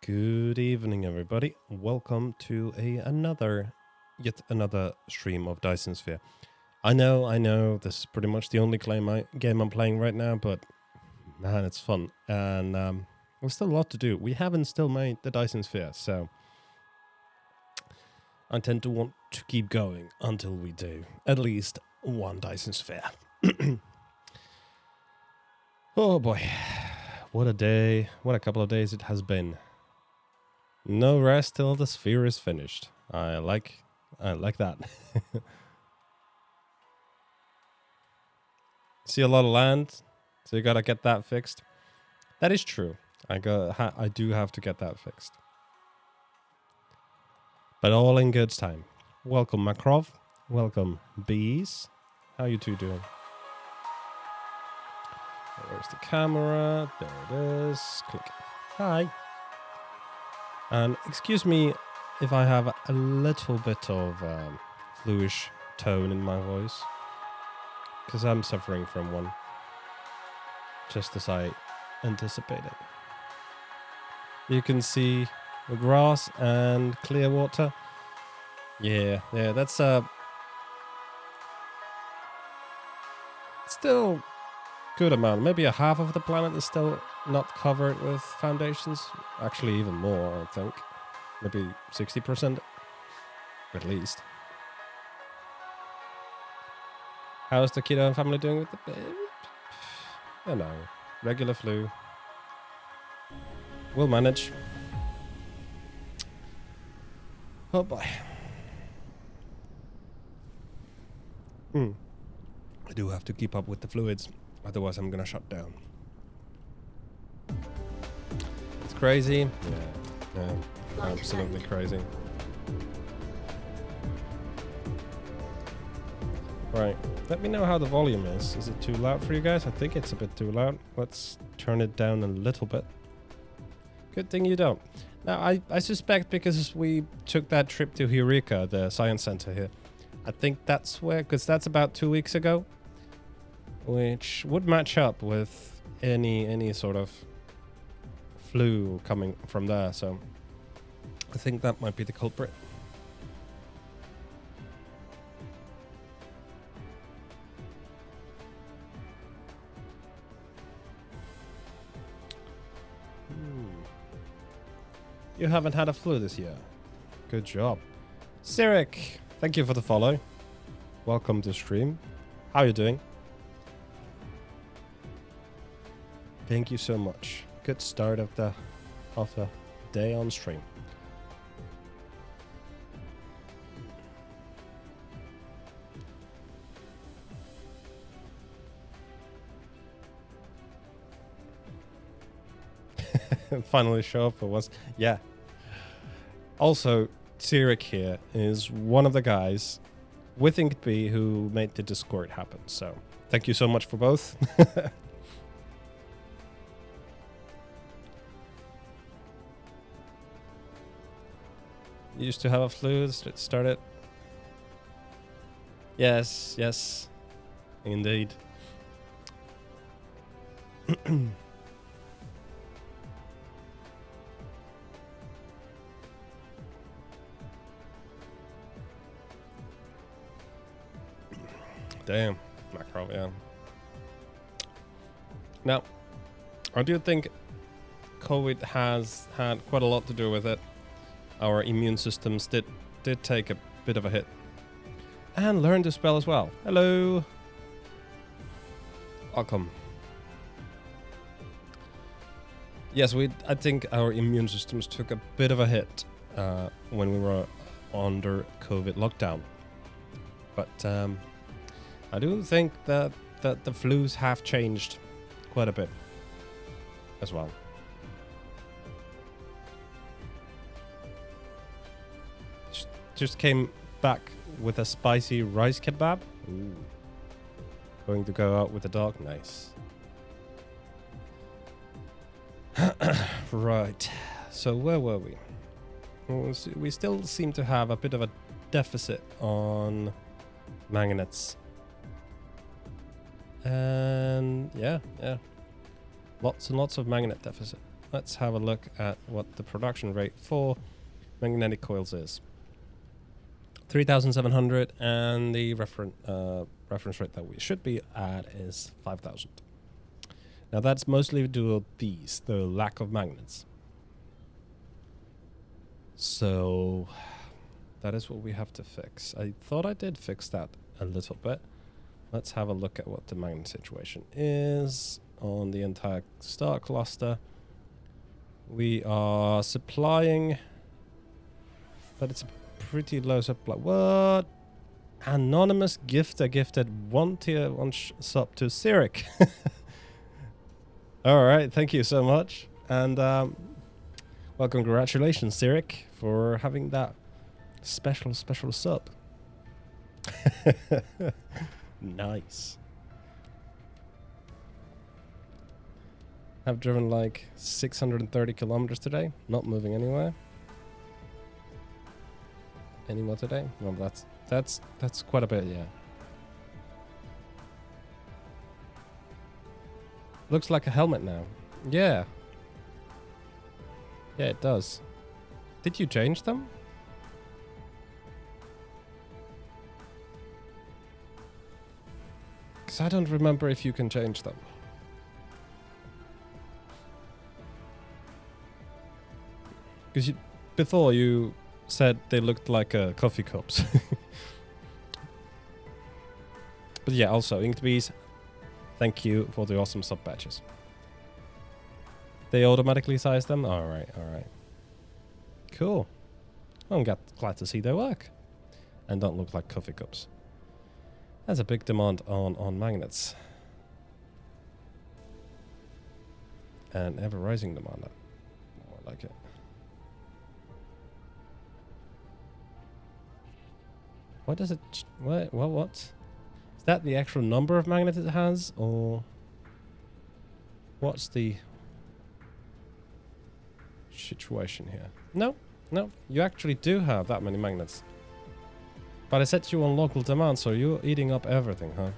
Good evening, everybody. Welcome to yet another stream of Dyson Sphere. I know, this is pretty much the only game I'm playing right now, but man, it's fun. And there's still a lot to do. We haven't still made the Dyson Sphere, so I tend to want to keep going until we do at least one Dyson Sphere. Oh boy, what a day, what a couple of days it has been. No rest till the sphere is finished. I like that. See a lot of land, so you gotta get that fixed. That is true. I do have to get that fixed. But all in good time. Welcome, Makrov. Welcome, Bees. How you two doing? Where's the camera? There it is. Click. Hi. And excuse me if I have a little bit of fluish tone in my voice, because I'm suffering from one, just as I anticipated. You can see the grass and clear water. Yeah, that's still good amount. Maybe a half of the planet is still not covered with foundations. Actually, even more, I think. Maybe 60%, at least. How's the kiddo and family doing with the baby? I don't know. Regular flu. We'll manage. Oh boy. I do have to keep up with the fluids. Otherwise, I'm gonna shut down. It's crazy. Yeah, absolutely crazy. Right, let me know how the volume is. Is it too loud for you guys? I think it's a bit too loud. Let's turn it down a little bit. Good thing you don't. Now, I suspect because we took that trip to Eureka, the science center here, I think that's where, because that's about 2 weeks ago, which would match up with any sort of flu coming from there, so I think that might be the culprit. You haven't had a flu this year. Good job. Sirik, thank you for the follow. Welcome to stream. How are you doing? Thank you so much. Good start of the day on stream. Finally show up for once. Yeah. Also, Sirik here is one of the guys with InkB who made the Discord happen. So thank you so much for both. You used to have a flu, started. Yes, indeed. Damn, macro, yeah. Now, I do think COVID has had quite a lot to do with it. Our immune systems did take a bit of a hit. And learn to spell as well. Hello. Welcome. Yes, I think our immune systems took a bit of a hit when we were under COVID lockdown. But I do think that the flus have changed quite a bit as well. Just came back with a spicy rice kebab. Ooh. Going to go out with the dog. Nice. Right. So where were we? We still seem to have a bit of a deficit on magnets. And yeah. Lots and lots of magnet deficit. let's have a look at what the production rate for magnetic coils is. 3,700, and the reference rate that we should be at is 5,000. Now that's mostly due to the lack of magnets. So that is what we have to fix. I thought I did fix that a little bit. Let's have a look at what the magnet situation is on the entire star cluster. We are supplying, but it's a pretty low supply. What? Anonymous gifter gifted 1 tier 1 sub to Cyric. All right, thank you so much. And well, congratulations, Cyric, for having that special sub. Nice. I've driven like 630 kilometers today, not moving anywhere. Anymore today? Well, that's quite a bit, yeah. Looks like a helmet now. Yeah. Yeah, it does. Did you change them? Because I don't remember if you can change them. Because before you said they looked like coffee cups. But yeah, also, Inked Bees, thank you for the awesome sub patches. They automatically size them? Alright, alright. Cool. I'm glad to see they work. And don't look like coffee cups. There's a big demand on magnets. And ever-rising demand. More like it. What does it... What? Is that the actual number of magnets it has? Or... what's the... situation here? No. You actually do have that many magnets. But I set you on local demand, so you're eating up everything, huh?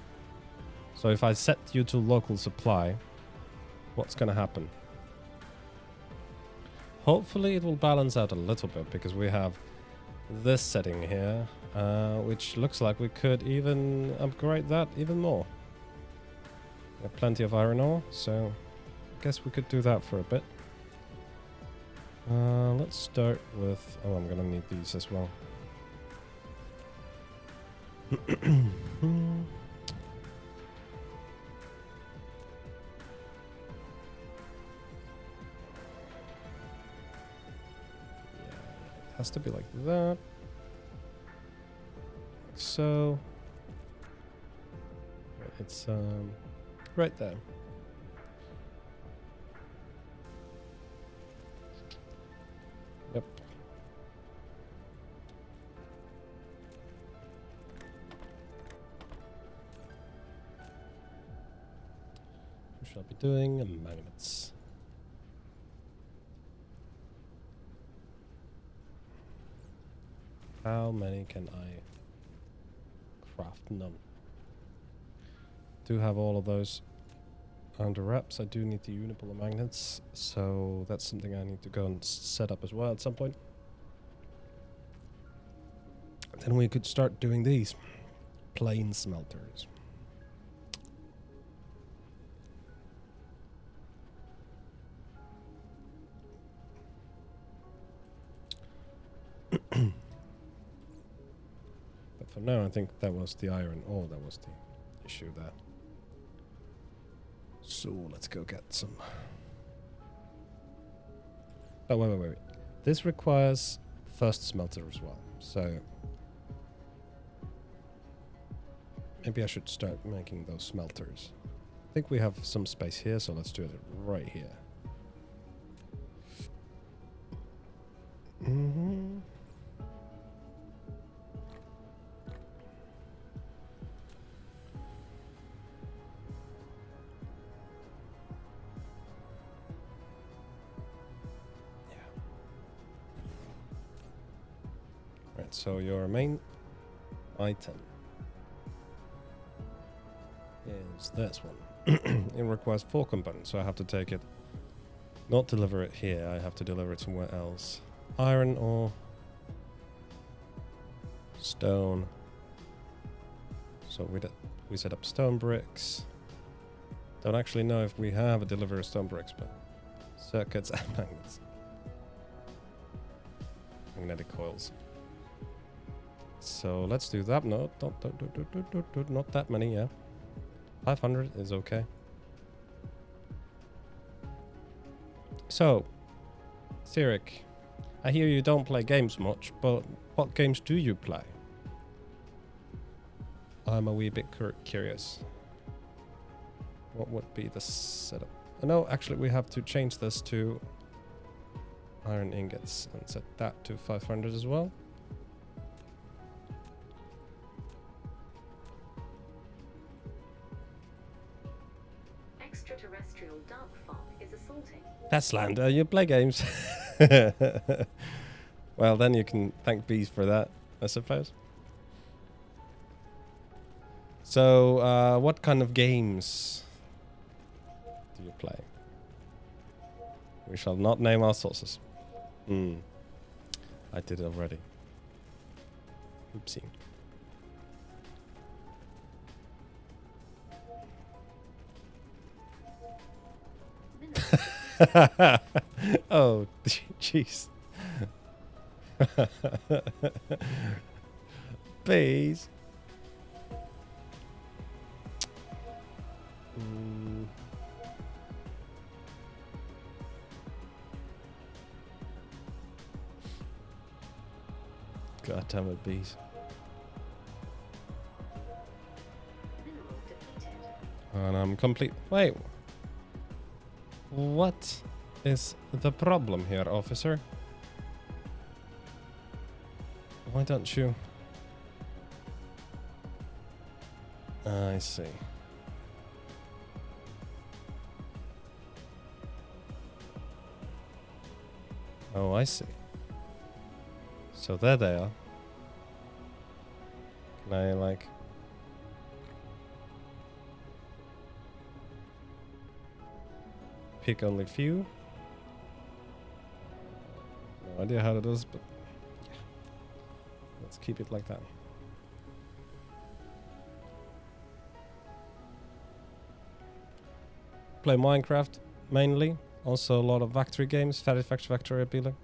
So if I set you to local supply, what's gonna happen? Hopefully it will balance out a little bit, because we have this setting here, which looks like we could even upgrade that even more. We have plenty of iron ore, so I guess we could do that for a bit. Let's start with... oh, I'm gonna need these as well. Yeah, it has to be like that. Like so. It's right there. Yep. We shall be doing magnets. How many can I craft? None. Do have all of those under wraps. I do need the unipolar magnets, so that's something I need to go and set up as well at some point. Then we could start doing these plain smelters. But for now, I think that was the iron ore that was the issue there. So let's go get some. Oh, wait. This requires first smelter as well. So maybe I should start making those smelters. I think we have some space here, so let's do it right here. Right, so your main item is this one. It requires 4 components, so I have to take it Not deliver it here, I have to deliver it somewhere else. Iron or stone. So we set up stone bricks. Don't actually know if we have a deliver stone bricks, but circuits and magnets. Magnetic coils. So let's do that. No, not that many, yeah. 500 is okay. So, Sirik, I hear you don't play games much, but what games do you play? I'm a wee bit curious. What would be the setup? Oh, no, actually we have to change this to iron ingots and set that to 500 as well. Extraterrestrial dark fog is assaulting. That's slander. You play games. Well, then you can thank bees for that, I suppose. So, what kind of games do you play? We shall not name our sources. I did it already. Oopsie. Oh, jeez. Bees. God damn it, bees. And I'm complete. Wait. What is the problem here, officer? Why don't you... I see. Oh, I see. So there they are. Can I, like... pick only few? No idea how it is, but... yeah. Let's keep it like that. Play Minecraft, mainly. Also a lot of factory games, Factory appealing.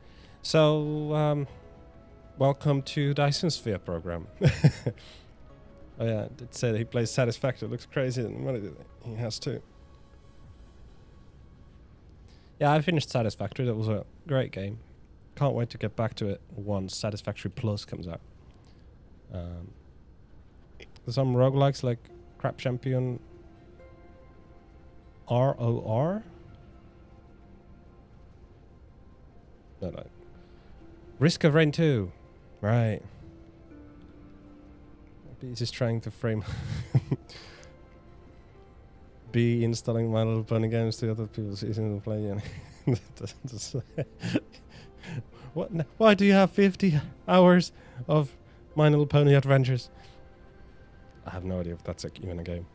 So, welcome to Dyson Sphere Program. Oh yeah, I did say that he plays Satisfactory. It looks crazy, and he has too. Yeah, I finished Satisfactory. That was a great game. Can't wait to get back to it once Satisfactory Plus comes out. There's some roguelikes like Crap Champion ROR? No. Risk of Rain 2. Right. Maybe he's just trying to frame... be installing My Little Pony games to other people's season to play. What? Why do you have 50 hours of My Little Pony Adventures? I have no idea if that's even a game.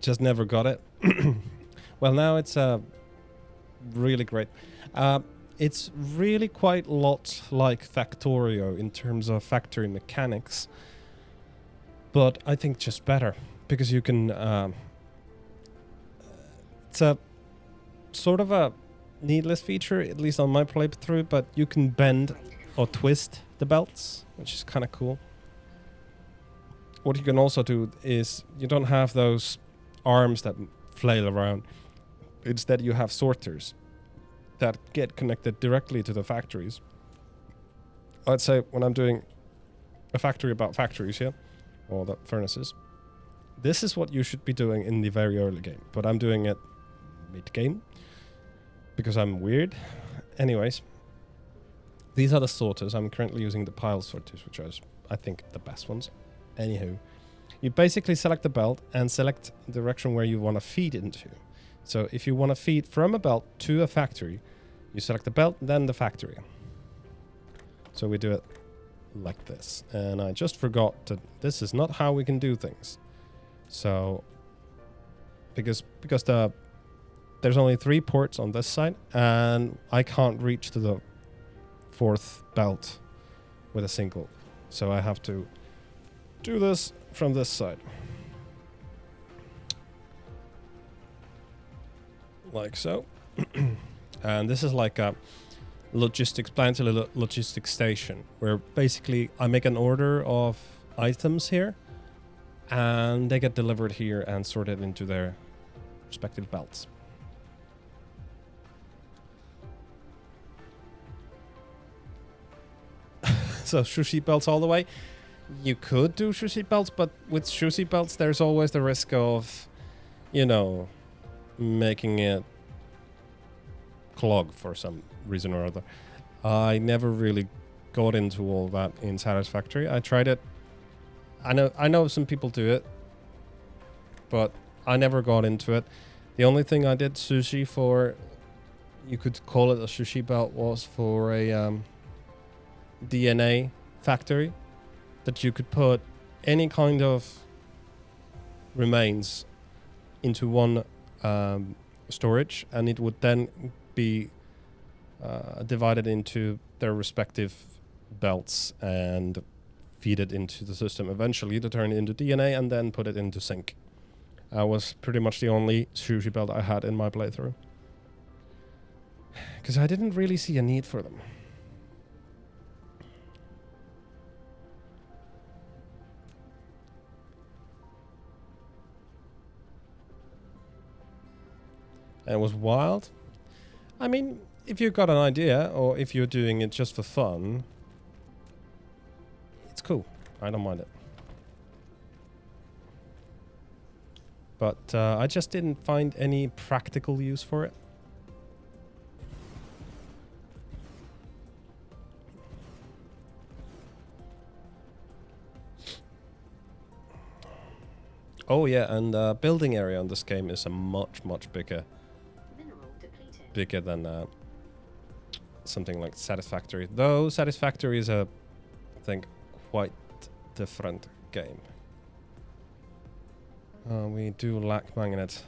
Just never got it. Well, now it's really great. It's really quite a lot like Factorio in terms of factory mechanics, but I think just better because you can. It's a sort of a needless feature, at least on my playthrough, but you can bend or twist the belts, which is kind of cool. What you can also do is you don't have those arms that flail around. Instead, you have sorters that get connected directly to the factories. I'd say when I'm doing a factory about factories here, or the furnaces, this is what you should be doing in the very early game, but I'm doing it mid-game because I'm weird. Anyways, these are the sorters. I'm currently using the pile sorters, which are, I think, the best ones. Anywho, you basically select the belt and select the direction where you want to feed into. So if you want to feed from a belt to a factory, you select the belt, then the factory. So we do it like this. And I just forgot that this is not how we can do things. So because there's only 3 ports on this side, and I can't reach to the 4th belt with a single. So I have to do this from this side. Like so. And this is like a logistics plant, a logistics station, where basically I make an order of items here, and they get delivered here and sorted into their respective belts. So sushi belts all the way. You could do sushi belts, but with sushi belts there's always the risk of, you know, making it clog for some reason or other. I never really got into all that in Satisfactory. I tried it. I know some people do it, but I never got into it. The only thing I did sushi for, you could call it a sushi belt, was for a DNA factory that you could put any kind of remains into one storage, and it would then be divided into their respective belts and feed it into the system eventually to turn it into DNA and then put it into sync. Was pretty much the only sushi belt I had in my playthrough, because I didn't really see a need for them. And it was wild. I mean, if you've got an idea, or if you're doing it just for fun, it's cool. I don't mind it. But I just didn't find any practical use for it. Oh yeah, and building area on this game is a much bigger than something like Satisfactory. Though Satisfactory is a, I think, quite different game. We do lack magnet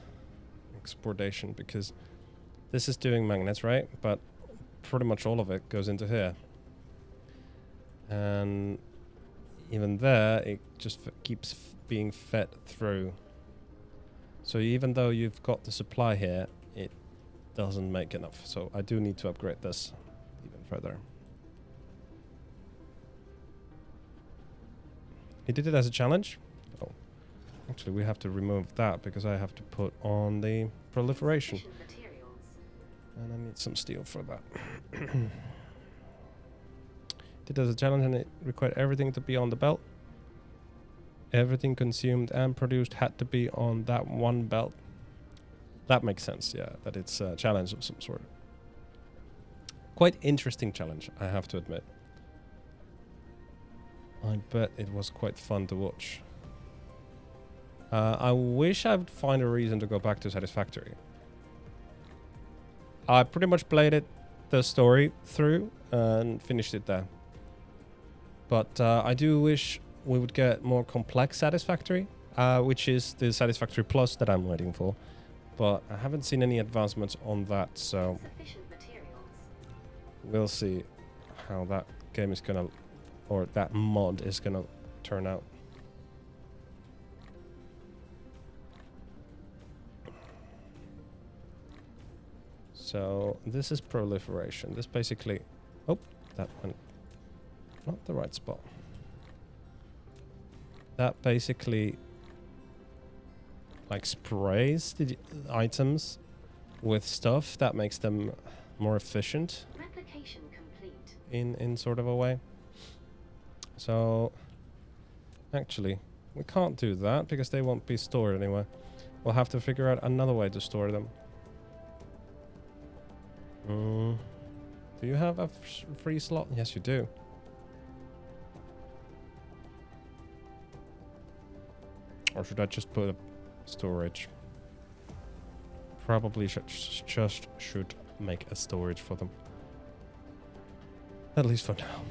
exportation, because this is doing magnets, right? But pretty much all of it goes into here. And even there, it just keeps being fed through. So even though you've got the supply here, it doesn't make enough. So I do need to upgrade this even further. He did it as a challenge. Oh, actually we have to remove that because I have to put on the proliferation. And I need some steel for that. Did it as a challenge, and it required everything to be on the belt. Everything consumed and produced had to be on that one belt. That makes sense, yeah, that it's a challenge of some sort. Quite interesting challenge, I have to admit. I bet it was quite fun to watch. I wish I would find a reason to go back to Satisfactory. I pretty much played it, the story through, and finished it there. But I do wish we would get more complex Satisfactory, which is the Satisfactory Plus that I'm waiting for. But I haven't seen any advancements on that, so we'll see how that game is gonna, or that mod is gonna turn out. So this is proliferation. This basically, oh, that went not the right spot. That basically like sprays the items with stuff that makes them more efficient. Replication complete. In sort of a way. So actually we can't do that because they won't be stored anywhere. We'll have to figure out another way to store them. Do you have a free slot? Yes, you do. Or should I just put a storage? Probably should make a storage for them. At least for now.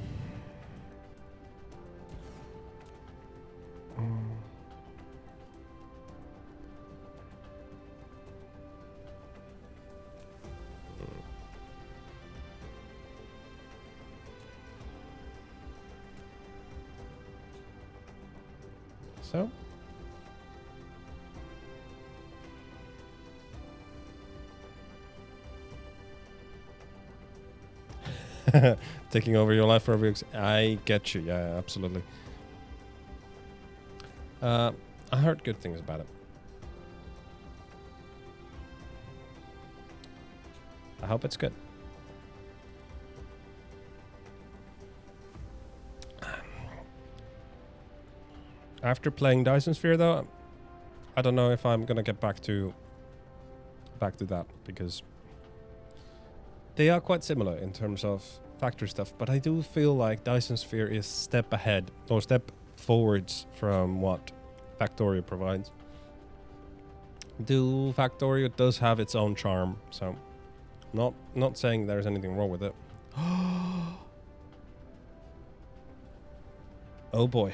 so. Taking over your life for a week. I get you. Yeah, absolutely. I heard good things about it. I hope it's good. After playing Dyson Sphere, though, I don't know if I'm gonna get back to that, because they are quite similar in terms of factory stuff, but I do feel like Dyson Sphere is step ahead or step forwards from what Factorio provides. Factorio does have its own charm, so not saying there's anything wrong with it. Oh boy.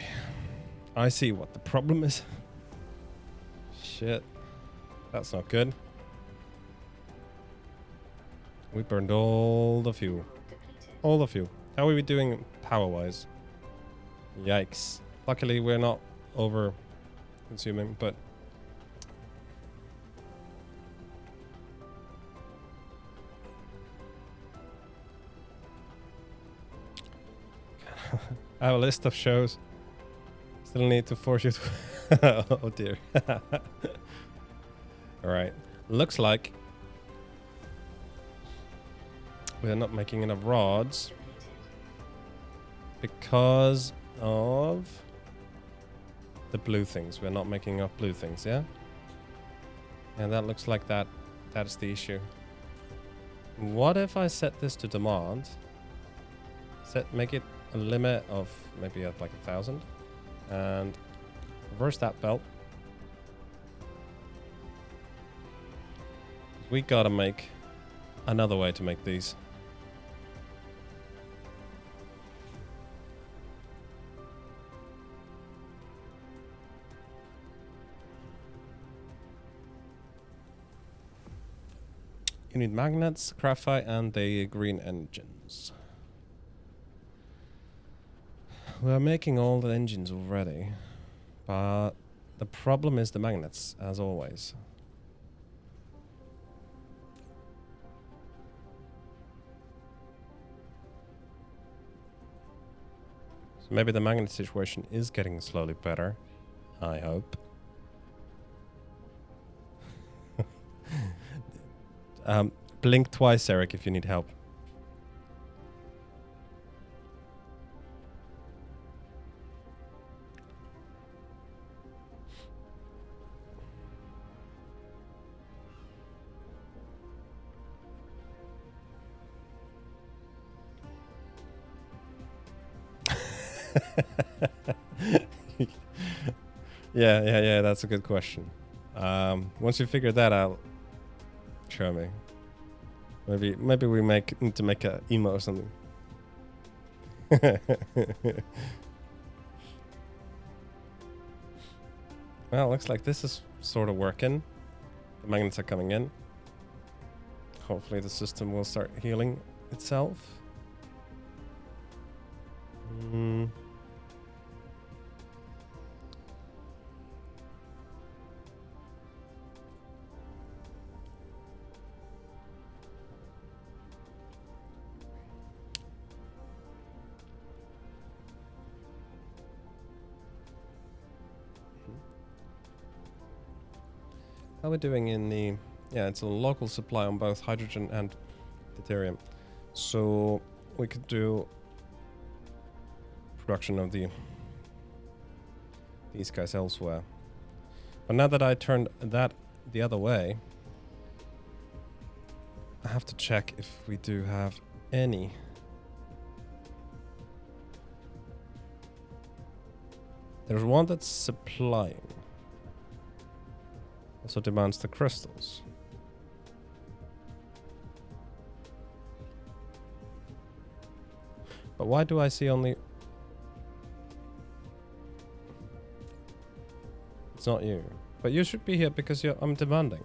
I see what the problem is. Shit. That's not good. We burned all the fuel. All the fuel. How are we doing power-wise? Yikes. Luckily, we're not over-consuming, but... I have a list of shows. Still need to force you to... Oh dear. Alright. Looks like we're not making enough rods because of the blue things. We're not making enough blue things, yeah? And that looks like that's the issue. What if I set this to demand? Make it a limit of maybe at like 1,000 and reverse that belt. We gotta make another way to make these. You need magnets, graphite, and the green engines. We're making all the engines already, but the problem is the magnets, as always. So maybe the magnet situation is getting slowly better. I hope. Blink twice, Eric, if you need help. Yeah, that's a good question. Once you figure that out, show me. Maybe we need to make a emo or something. Well, looks like this is sort of working. The magnets are coming in. Hopefully the system will start healing itself. How are we doing in the... Yeah, it's a local supply on both hydrogen and deuterium. So we could do production of these guys elsewhere. But now that I turned that the other way, I have to check if we do have any. There's one that's supplying. Also demands the crystals. But why do I see only... It's not you. But you should be here because I'm demanding.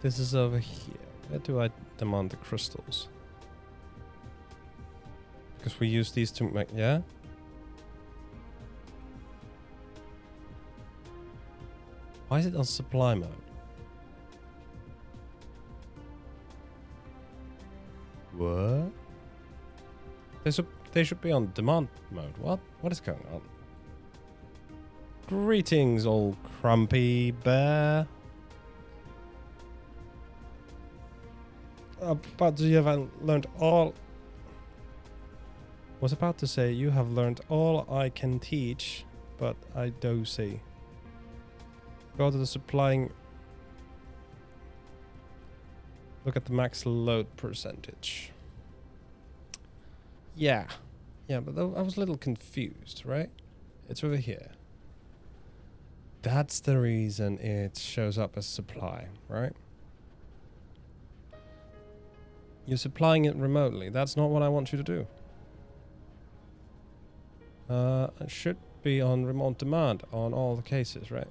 This is over here. Where do I demand the crystals? Because we use these to make... Yeah? Why is it on supply mode? What? They should be on demand mode. What? What is going on? Greetings, old crumpy bear. But you have learned all... Was about to say you have learned all I can teach, but I do see. Go to the supplying... Look at the max load percentage. Yeah. Yeah, but I was a little confused, right? It's over here. That's the reason it shows up as supply, right? You're supplying it remotely. That's not what I want you to do. It should be on remote demand on all the cases, right?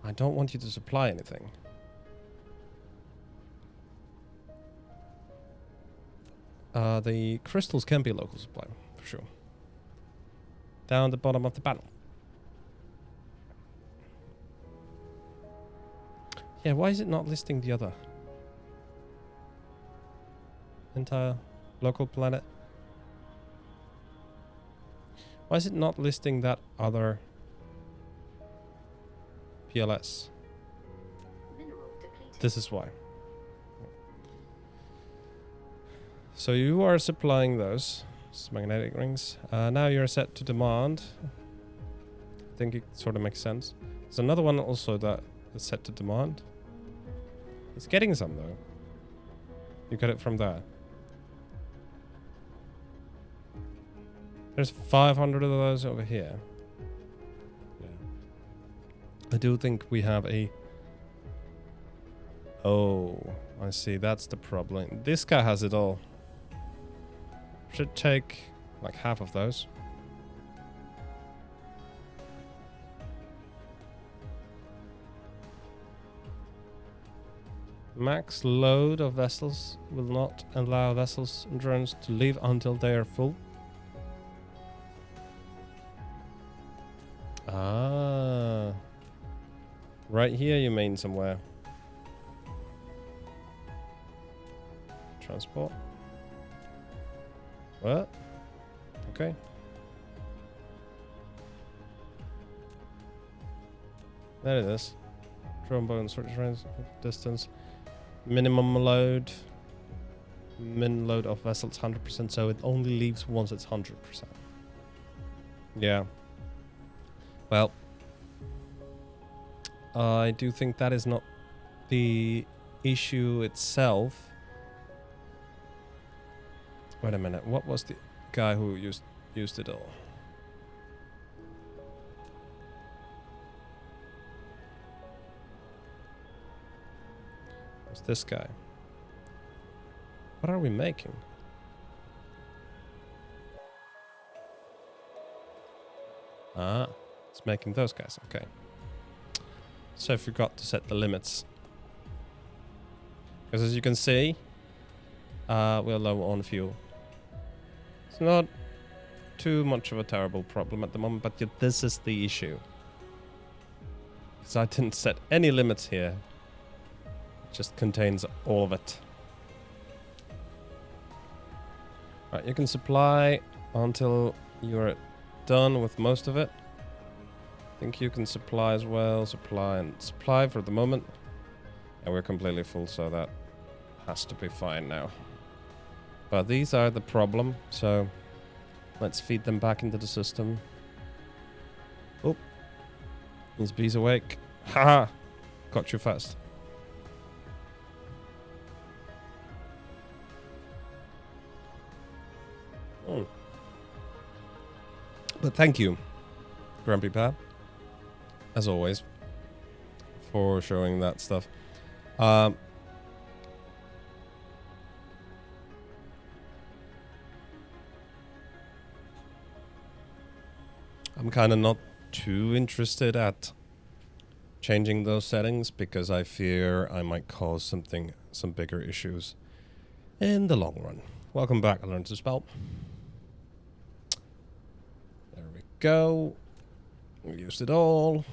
I don't want you to supply anything. The crystals can be local supply, for sure. Down the bottom of the panel. Yeah, why is it not listing the other? Entire local planet. Why is it not listing that other PLS? Mineral depleted. This is why. So you are supplying those magnetic rings. Now you're set to demand. I think it sort of makes sense. There's another one also that is set to demand. It's getting some though. You get it from there. There's 500 of those over here. Yeah. I do think we have a... Oh, I see. That's the problem. This guy has it all. Should take like half of those. Max load of vessels will not allow vessels and drones to leave until they are full. Ah. Right here you mean somewhere. Transport. What? Okay. There it is. Drone bone search range distance. Minimum load. Min load of vessels 100%, so it only leaves once it's 100%. Yeah. Well, I do think that is not the issue itself. Wait a minute, what was the guy who used it all? It's this guy. What are we making? Ah, it's making those guys, okay. So I forgot to set the limits. Because as you can see, we're low on fuel. It's not too much of a terrible problem at the moment, but yet this is the issue. Because I didn't set any limits here. It just contains all of it. Right, you can supply until you're done with most of it. I think you can supply as well. Supply and supply for the moment. And we're completely full, so that has to be fine now. But these are the problem, so let's feed them back into the system. Oh, these bees awake. Haha! Got you fast. Oh. But thank you, Grumpy Pad, as always, for showing that stuff. I'm kind of not too interested at changing those settings because I fear I might cause some bigger issues in the long run. Welcome back, I Learned to Spell. go. We used it all.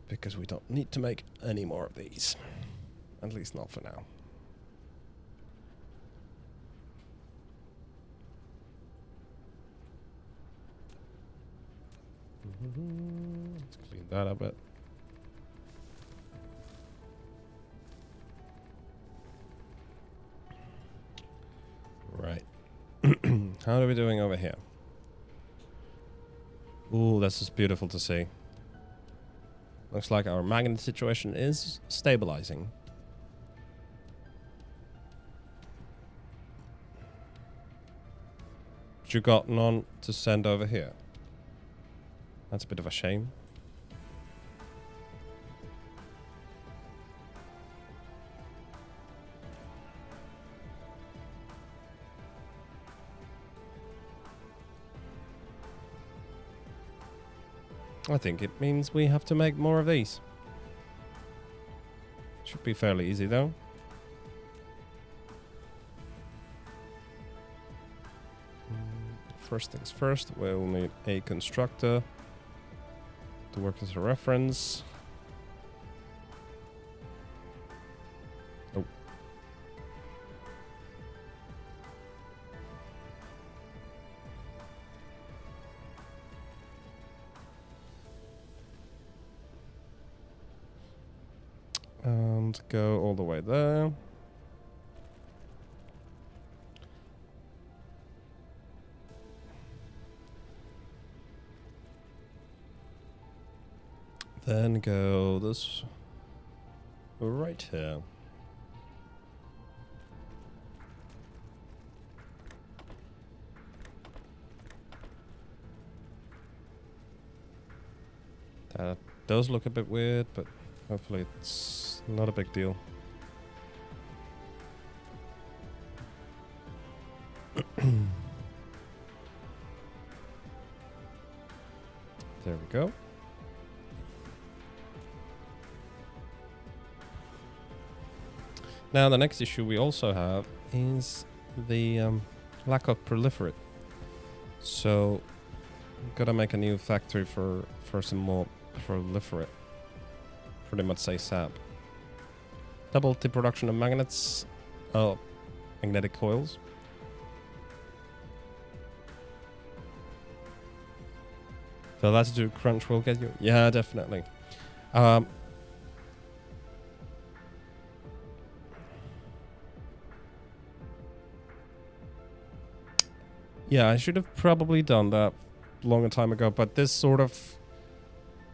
Because we don't need to make any more of these. At least not for now. Let's clean that up a bit. Right. How are we doing over here? Ooh, this is beautiful to see. Looks like our magnet situation is stabilizing. But you got none to send over here. That's a bit of a shame. I think it means we have to make more of these. Should be fairly easy though. First things first, we'll need a constructor to work as a reference. Oh. And go all the way there. Then go this right here. That does look a bit weird, but hopefully it's not a big deal. There we go. Now the next issue we also have is the lack of proliferate. So gotta make a new factory for some more proliferate. Pretty much say SAP. Double the production of magnets. Oh, magnetic coils. So latitude crunch will get you. Yeah, definitely. Yeah, I should have probably done that long time ago, but this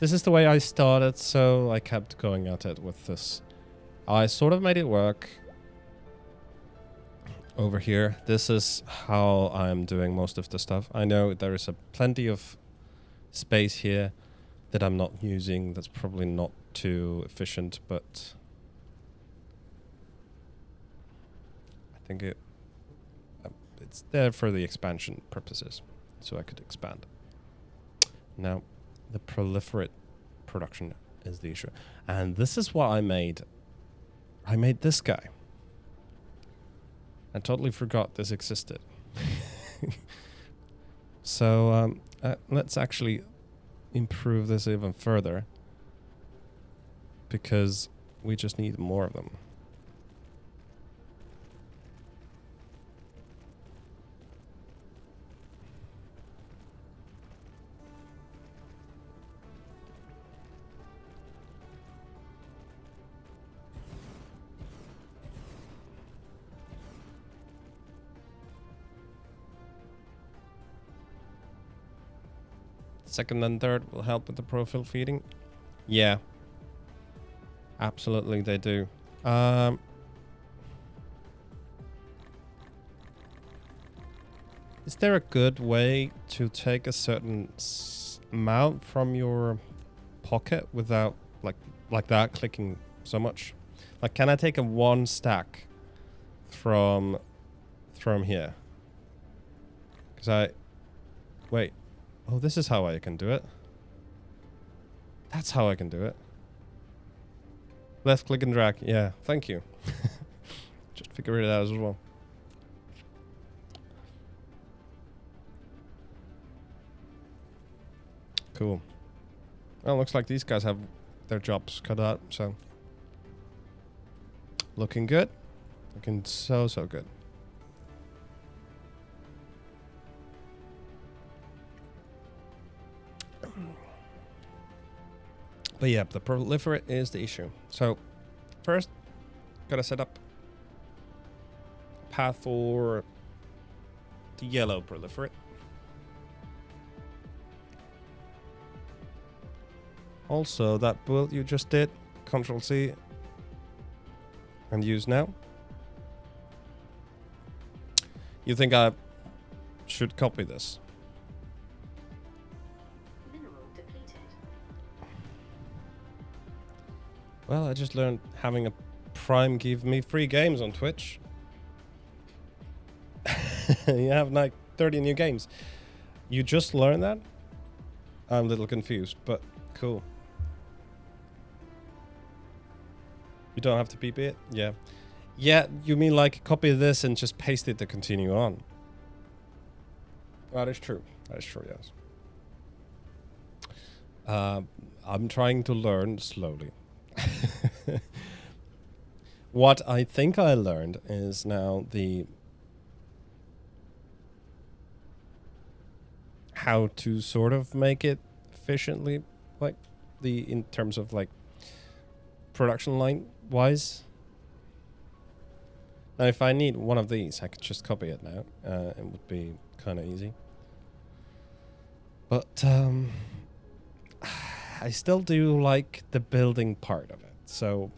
is the way I started, so I kept going at it with this. I sort of made it work over here. This is how I'm doing most of the stuff. I know there is plenty of space here that I'm not using. That's probably not too efficient, but I think it's there for the expansion purposes, so I could expand. Now, the proliferate production is the issue. And this is what I made. I made this guy. I totally forgot this existed. So let's actually improve this even further, because we just need more of them. Second and third will help with the profile feeding. Yeah. Absolutely, they do. Is there a good way to take a certain amount from your pocket without like that clicking so much? Like, can I take a one stack from here? Because wait. Oh, this is how I can do it. That's how I can do it. Left click and drag. Yeah, thank you. Just figure it out as well. Cool. Well, looks like these guys have their jobs cut out, so looking good. Looking so good. But yeah, the proliferate is the issue. So first, gotta set up a path for the yellow proliferate. Also, that build you just did, Control C and use now. You think I should copy this? Mineral depleted. Well, I just learned having a Prime give me free games on Twitch. You have like 30 new games. You just learned that? I'm a little confused, but cool. You don't have to PP it? Yeah. Yeah, you mean like copy this and just paste it to continue on? That is true. That is true, yes. I'm trying to learn slowly. What I think I learned is now how to sort of make it efficiently, like in terms of like production line wise. Now, if I need one of these, I could just copy it now. It would be kind of easy. But I still do like the building part of it, so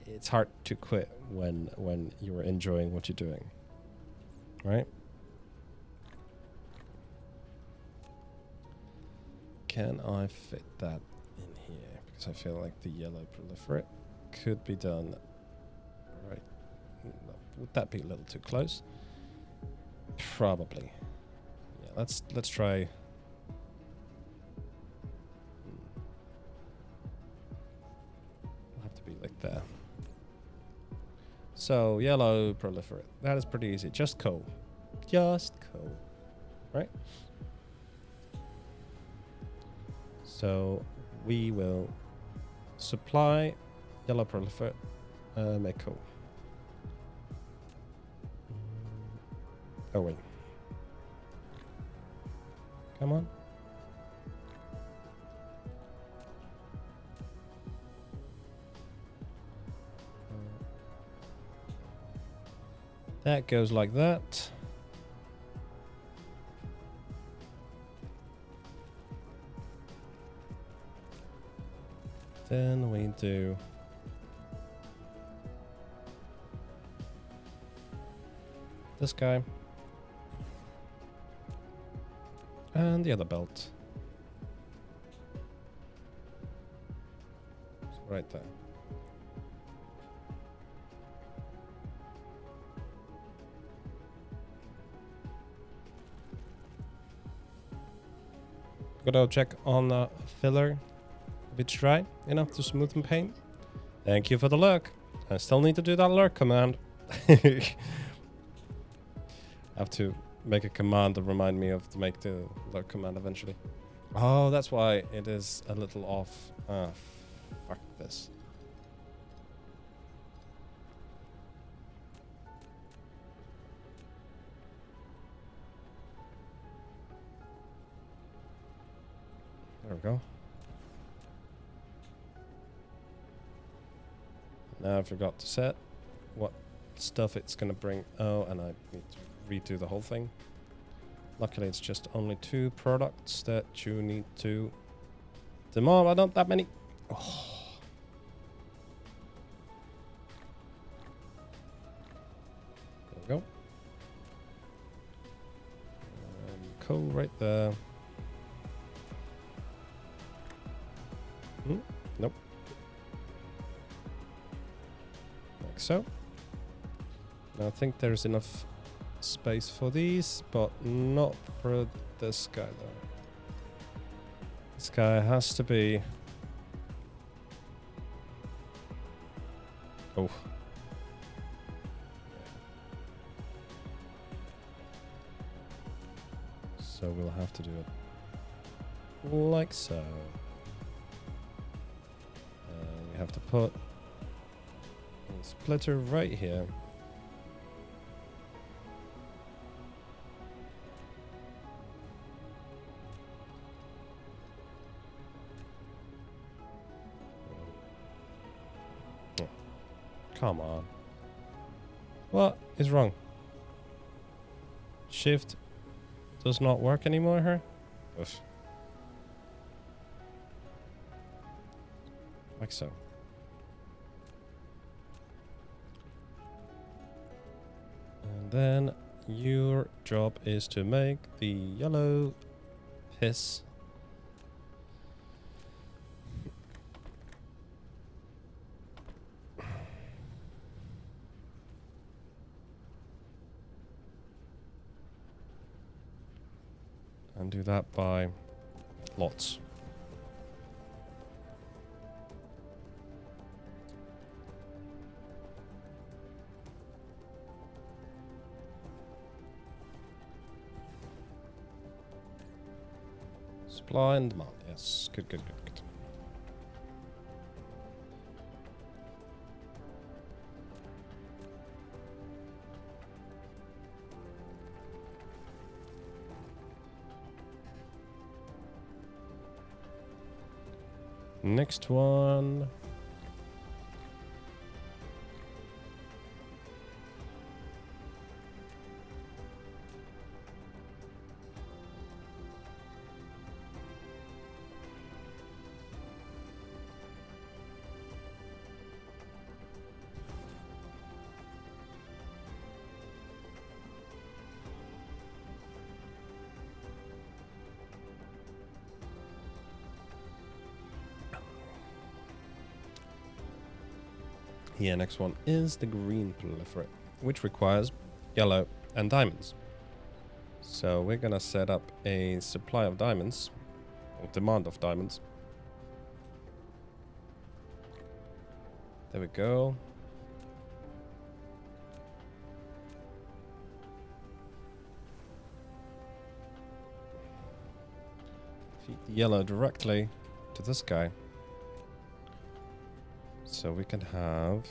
it's hard to quit when you're enjoying what you're doing, right? Can I fit that in here? Because I feel like the yellow proliferate could be done right. No, would that be a little too close? Probably. Yeah, let's try. It'll have to be like that. So yellow proliferate. That is pretty easy. Just coal. Just coal. Right? So we will supply yellow proliferate, make coal. Oh wait. Come on. That goes like that. Then we do this guy and the other belt. So right there. Gotta check on the filler. If it's dry enough to smoothen paint. Thank you for the lurk. I still need to do that lurk command. I have to make a command to remind me of to make the lurk command eventually. Oh, that's why it is a little off. Ah, fuck this. There we go. Now I forgot to set what stuff it's gonna bring. Oh, and I need to redo the whole thing. Luckily, it's just only 2 products that you need to demand. I don't that many. Oh. There we go. And coal right there. Nope. Like so. Now I think there's enough space for these, but not for this guy though. This guy has to be... Oh. So we'll have to do it like so. We have to put a splitter right here. Oh, come on. What is wrong? Shift does not work anymore here? Ugh. Like so. And then your job is to make the yellow piss. And do that by lots. Supply and demand. Yes. Good, good, good, good. Next one. Yeah, next one is the green proliferate, which requires yellow and diamonds. So we're gonna set up a supply of diamonds, or demand of diamonds. There we go. Feed the yellow directly to this guy. So we can have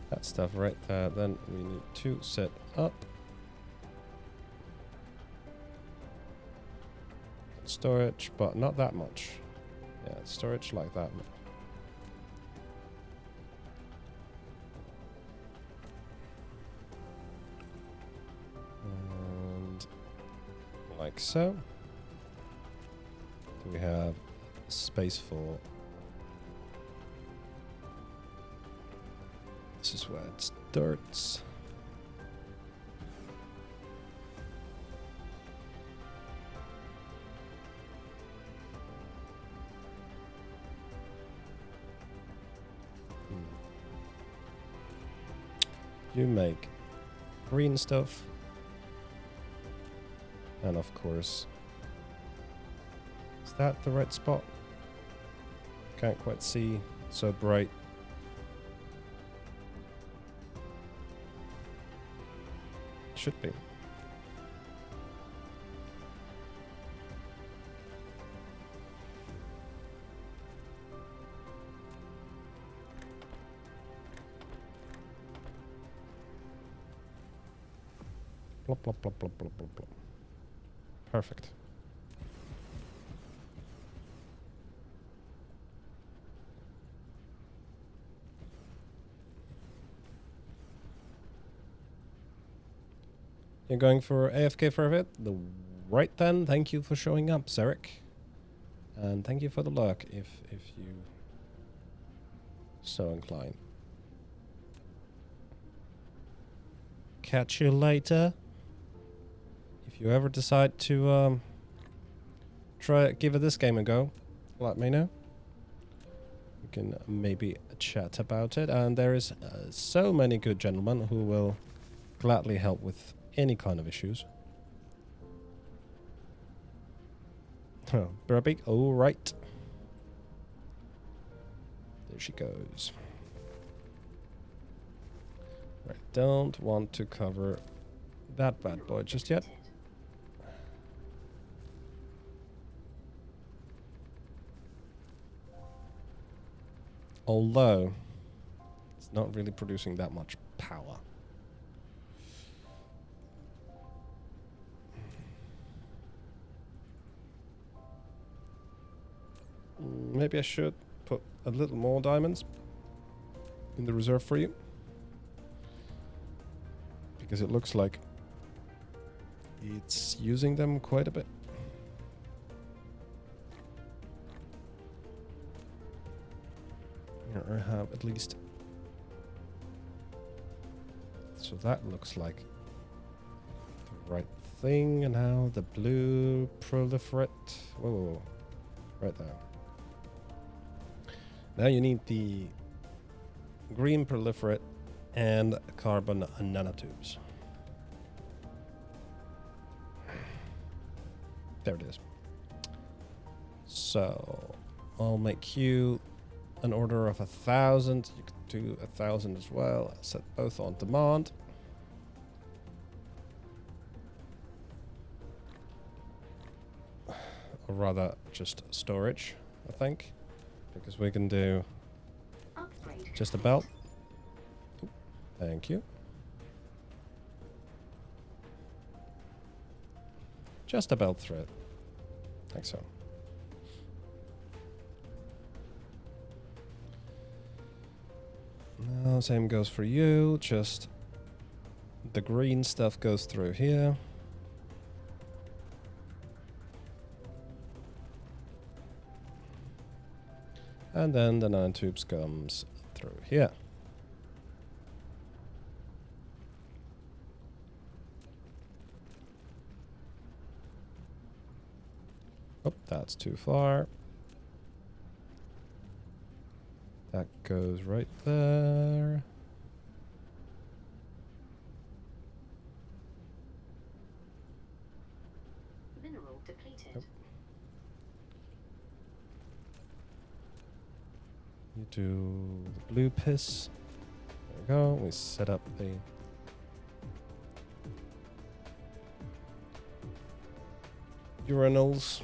that stuff right there. Then we need to set up storage, but not that much. Yeah, storage like that. And like so. Do we have space for... This is where it starts. You make green stuff. And of course... Is that the right spot? Can't quite see. It's so bright. Should be. Plop, plop, plop, plop, plop, plop, plop. Perfect. You're going for AFK for a bit? Right then, thank you for showing up, Zarek. And thank you for the lurk, if you so inclined. Catch you later. If you ever decide to give this game a go, let me know. We can maybe chat about it. And there is so many good gentlemen who will gladly help with any kind of issues. Oh, Burby, all right. There she goes. Right, don't want to cover that bad boy just yet. Although, it's not really producing that much power. Maybe I should put a little more diamonds in the reserve for you. Because it looks like it's using them quite a bit. Here I have at least. So that looks like the right thing. And now the blue proliferate. Whoa, whoa, whoa. Right there. Now you need the green proliferate and carbon nanotubes. There it is. So I'll make you an order of 1,000. You could do 1,000 as well. I'll set both on demand. Or rather, just storage, I think. Because we can do just a belt. Thank you. Just a belt thread. Like so. Now, same goes for you. Just the green stuff goes through here. And then the nanotubes comes through here. Oh, that's too far. That goes right there. Mineral depleted. Yep. You do the blue piss. There we go. We set up the urinals.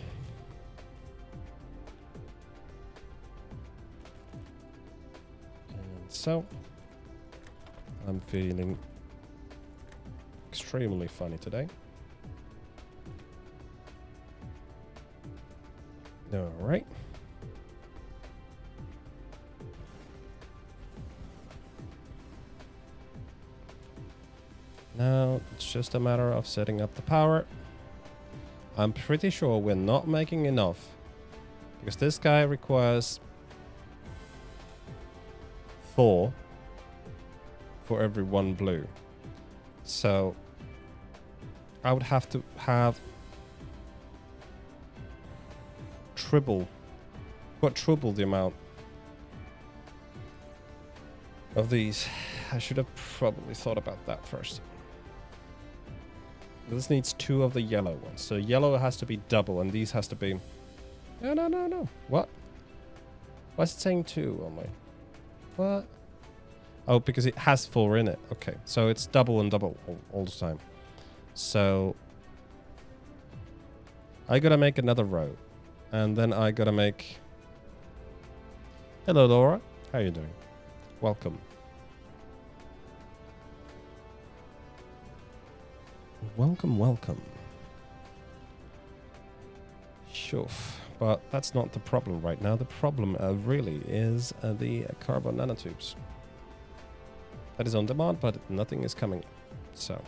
And so, I'm feeling extremely funny today. All right. Now, it's just a matter of setting up the power. I'm pretty sure we're not making enough. Because this guy requires 4 for every 1 blue. So, I would have to have quadruple the amount of these. I should have probably thought about that first. This needs 2 of the yellow ones. So yellow has to be double and these has to be... No. What? Why is it saying 2 on my... What? Oh, because it has 4 in it. Okay, so it's double and double all the time. So... I gotta make another row. And then I gotta make... Hello, Laura. How you doing? Welcome. Welcome. Sure. But that's not the problem right now. The problem really is the carbon nanotubes. That is on demand, but nothing is coming. So,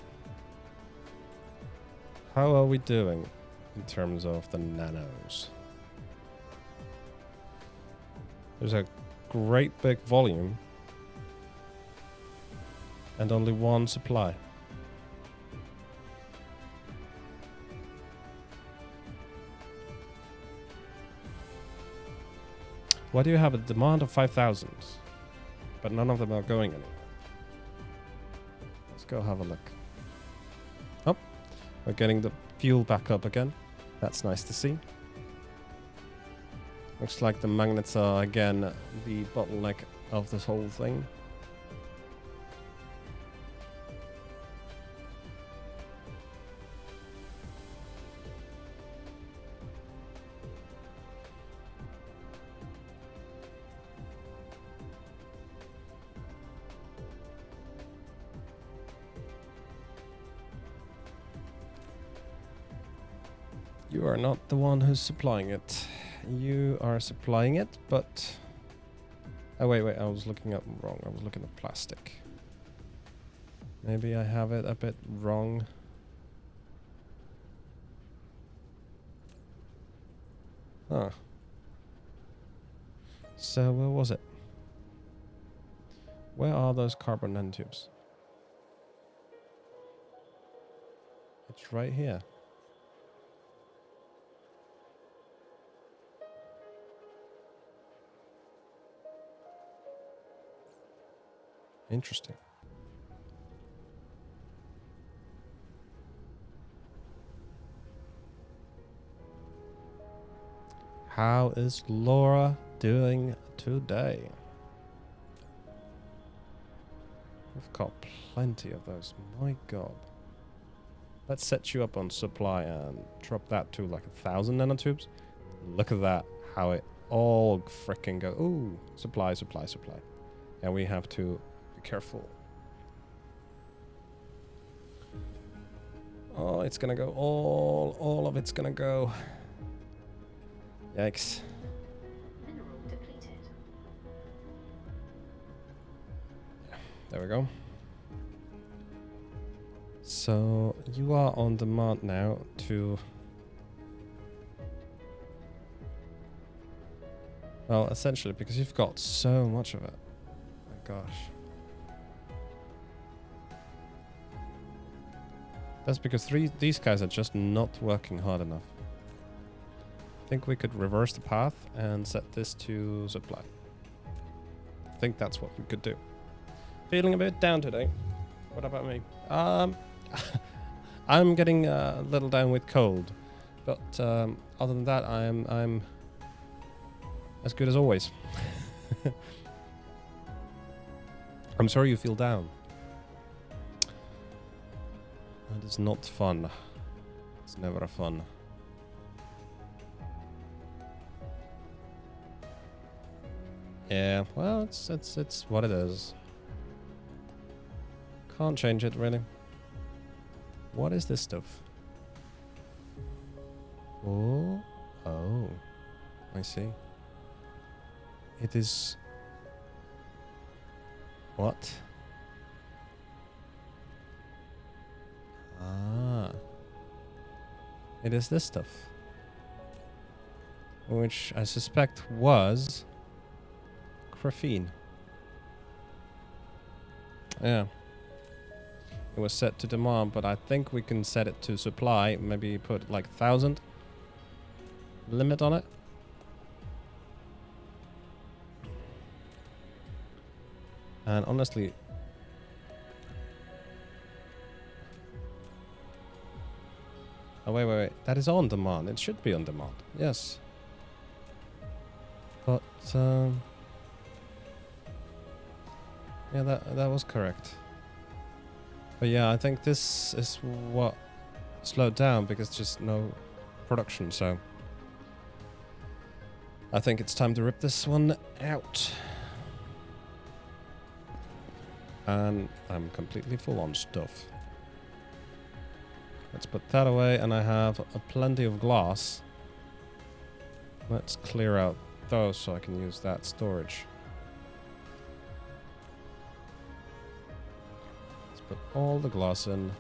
how are we doing in terms of the nanos? There's a great big volume and only 1 supply. Why do you have a demand of 5,000, but none of them are going anywhere? Let's go have a look. Oh, we're getting the fuel back up again. That's nice to see. Looks like the magnets are again the bottleneck of this whole thing. You are not the one who's supplying it. You are supplying it, but... Oh, wait, I was looking up wrong. I was looking at plastic. Maybe I have it a bit wrong. Huh. So, where was it? Where are those carbon nanotubes? It's right here. Interesting. How is Laura doing today? We've got plenty of those. My god. Let's set you up on supply and drop that to like 1,000 nanotubes. Look at that. How it all freaking go. Ooh, supply. And we have to be careful. Oh, it's gonna go. All of it's gonna go. Yikes. Mineral depleted. There we go. So you are on demand now to... Well, essentially, because you've got so much of it. My gosh. That's because these guys are just not working hard enough. I think we could reverse the path and set this to supply. I think that's what we could do. Feeling a bit down today. What about me? I'm getting a little down with cold, but other than that, I'm as good as always. I'm sorry you feel down. That is not fun. It's never fun. Yeah, well, it's what it is. Can't change it, really. What is this stuff? Oh, I see. It is... What? Ah. It is this stuff. Which I suspect was... graphene. Yeah. It was set to demand, but I think we can set it to supply. Maybe put like 1,000 limit on it. And honestly... Oh, wait. That is on demand. It should be on demand. Yes. But, yeah, that was correct. But yeah, I think this is what slowed down because just no production, so... I think it's time to rip this one out. And I'm completely full on stuff. Let's put that away, and I have plenty of glass. Let's clear out those so I can use that storage. Let's put all the glass in.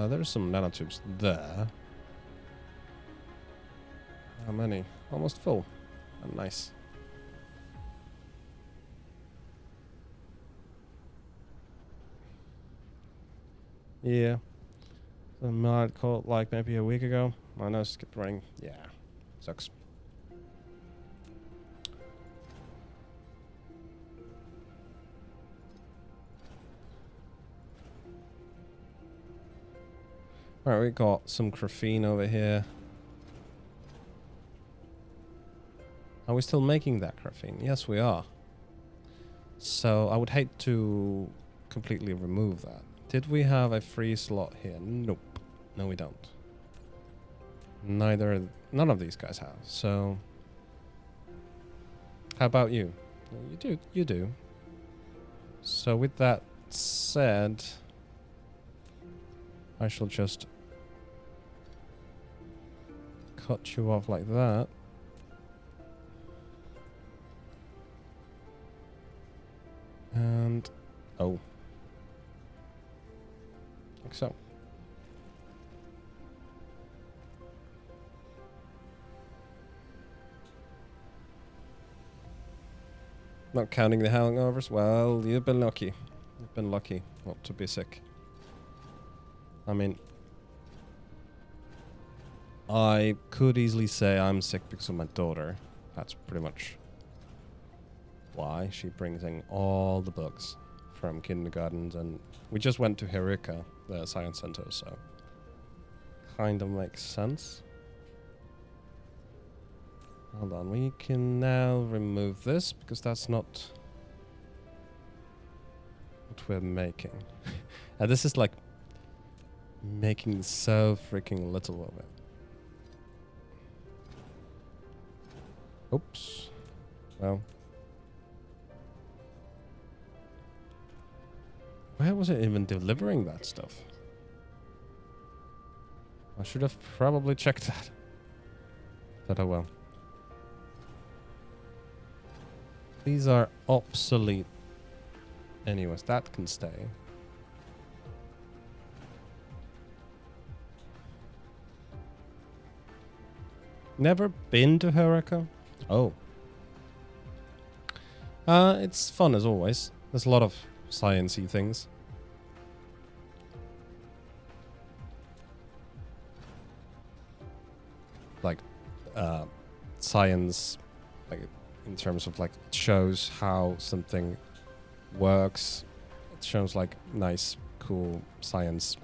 There's some nanotubes there. How many? Almost full. Oh, nice. Yeah. So might call it like maybe a week ago. I know it's kept running. Yeah. Sucks. Alright, we got some graphene over here. Are we still making that graphene? Yes, we are. So I would hate to completely remove that. Did we have a free slot here? Nope. No, we don't. None of these guys have. So how about you? You do. So with that said, I shall just cut you off like that. And oh, like so. Not counting the hangovers. Well, you've been lucky. You've been lucky not to be sick. I mean, I could easily say I'm sick because of my daughter. That's pretty much why she brings in all the books from kindergartens, and we just went to Heureka, the science center, so kind of makes sense. Hold on, we can now remove this because that's not what we're making. And this is like making so freaking little of it. Oops. Well. Where was it even delivering that stuff? I should have probably checked that. But oh well. These are obsolete. Anyways, that can stay. Never been to Heureka? Oh. It's fun as always. There's a lot of science-y things. Like, science, like, in terms of, like, it shows how something works. It shows, like, nice, cool science.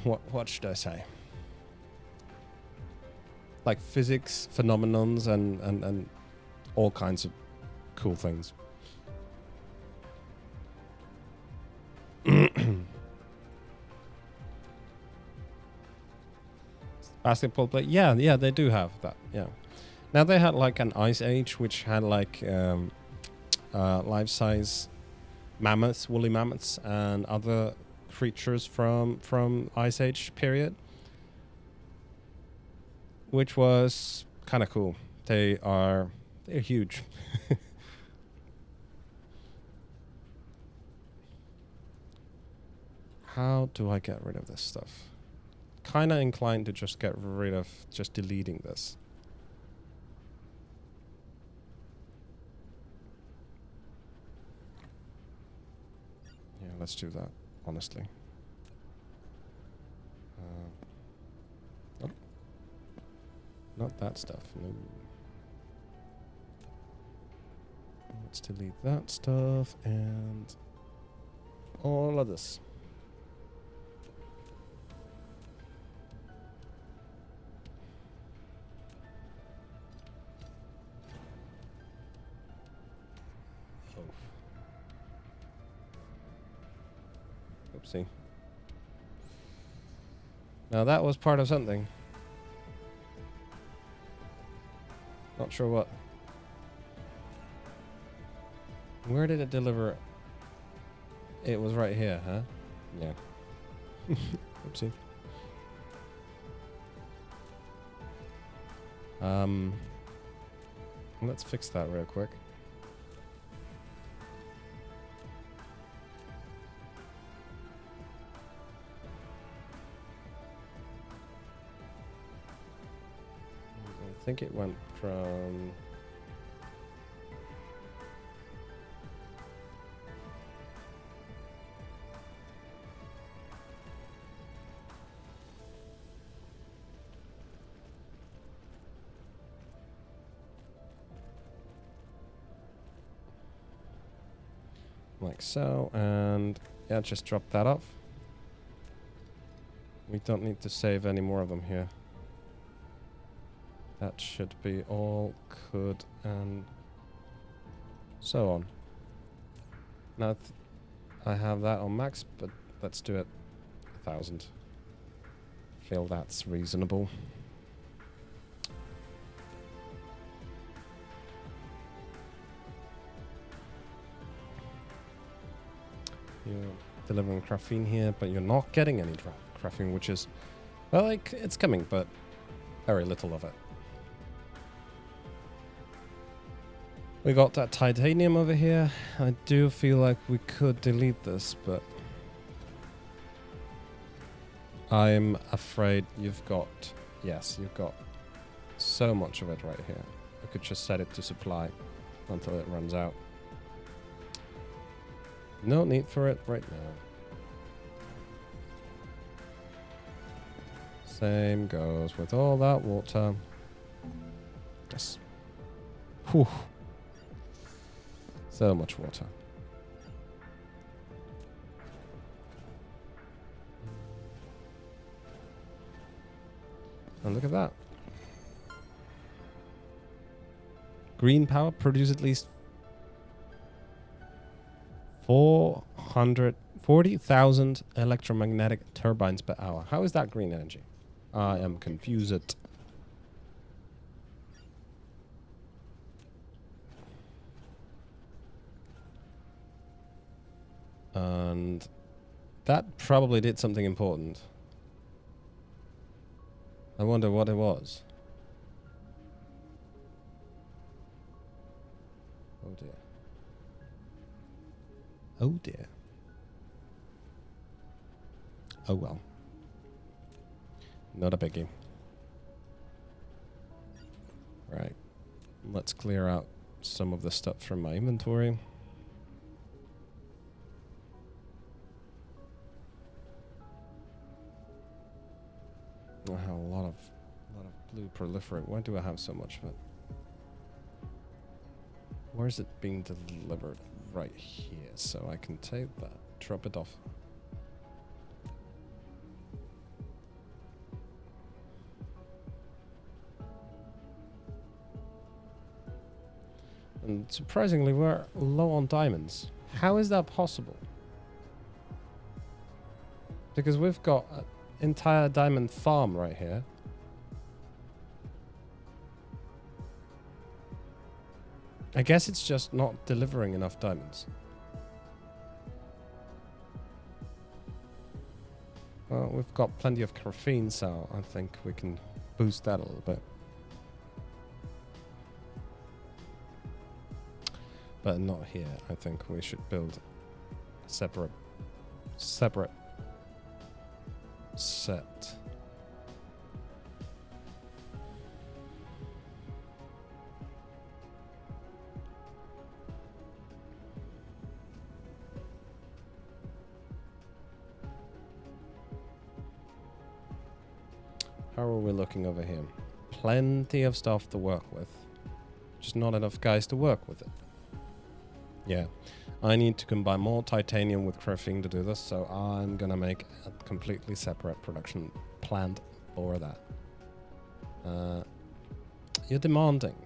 What should I say? Like, physics, phenomenons, and all kinds of cool things. Basketball play, yeah, they do have that. Yeah, now they had like an ice age, which had like life-size mammoths, woolly mammoths, and other creatures from ice age period, which was kind of cool. They're huge. How do I get rid of this stuff? Kind of inclined to just get rid of just deleting this. Yeah, let's do that, honestly. Oh. Not that stuff, no. Let's delete that stuff and all of this. Oopsie. Now that was part of something. Not sure what. Where did it deliver? It was right here, huh? Yeah. Oopsie. Let's fix that real quick. I think it went from... like so, and yeah, just drop that off. We don't need to save any more of them here. That should be all good, and so on. Now I have that on max, but let's do it 1,000. Feel that's reasonable. You're delivering graphene here, but you're not getting any graphene, which is, well, like, it's coming, but very little of it. We got that titanium over here. I do feel like we could delete this, but I'm afraid you've got, yes, you've got so much of it right here. I could just set it to supply until it runs out. No need for it right now. Same goes with all that water. Yes. Whew. So much water. And look at that. Green power produces at least 440,000 electromagnetic turbines per hour. How is that green energy? I am confused. And that probably did something important. I wonder what it was. Oh dear. Oh dear. Oh well. Not a biggie. Right. Let's clear out some of the stuff from my inventory. I have a lot of blue proliferate. Why do I have so much of it? Where is it being delivered? Right here. So I can take that, drop it off. And surprisingly, we're low on diamonds. How is that possible? Because we've got an entire diamond farm right here. I guess it's just not delivering enough diamonds. Well, we've got plenty of graphene, so I think we can boost that a little bit. But not here. I think we should build a separate set. How are we looking over here? Plenty of stuff to work with. Just not enough guys to work with it. Yeah. I need to combine more titanium with graphene to do this, so I'm gonna make a completely separate production plant for that. You're demanding.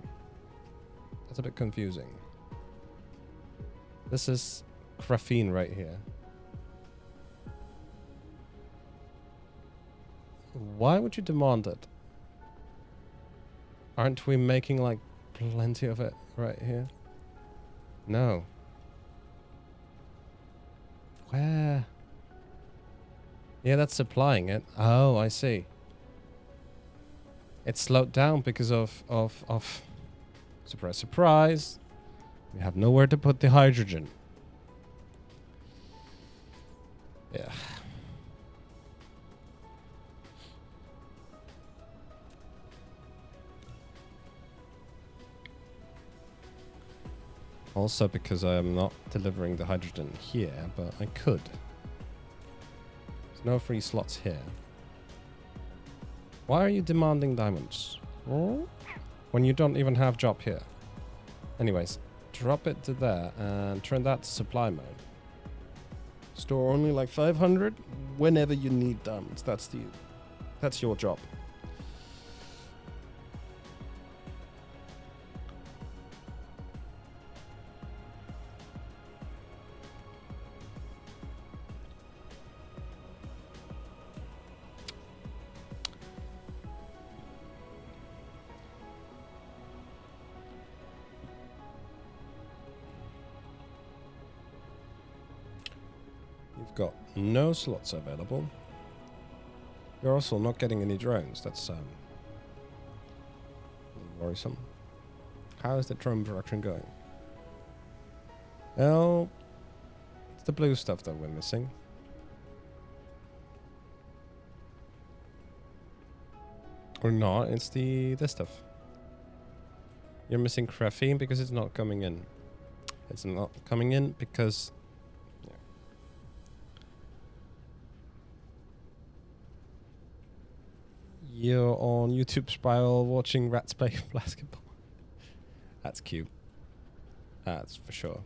That's a bit confusing. This is graphene right here. Why would you demand it? Aren't we making like plenty of it right here? No. Where? Yeah, that's supplying it. Oh, I see. It's slowed down because of surprise, surprise. We have nowhere to put the hydrogen. Yeah. Also because I am not delivering the hydrogen here, but I could. There's no free slots here. Why are you demanding diamonds? When you don't even have job here. Anyways, drop it to there and turn that to supply mode. Store only like 500 whenever you need diamonds. That's your job. No slots available. You're also not getting any drones. That's a little worrisome. How is the drone production going? Well, it's the blue stuff that we're missing. Or not, it's this stuff. You're missing graphene because it's not coming in. It's not coming in because... Yeah. You're on YouTube Spiral watching rats play basketball. That's cute. That's for sure.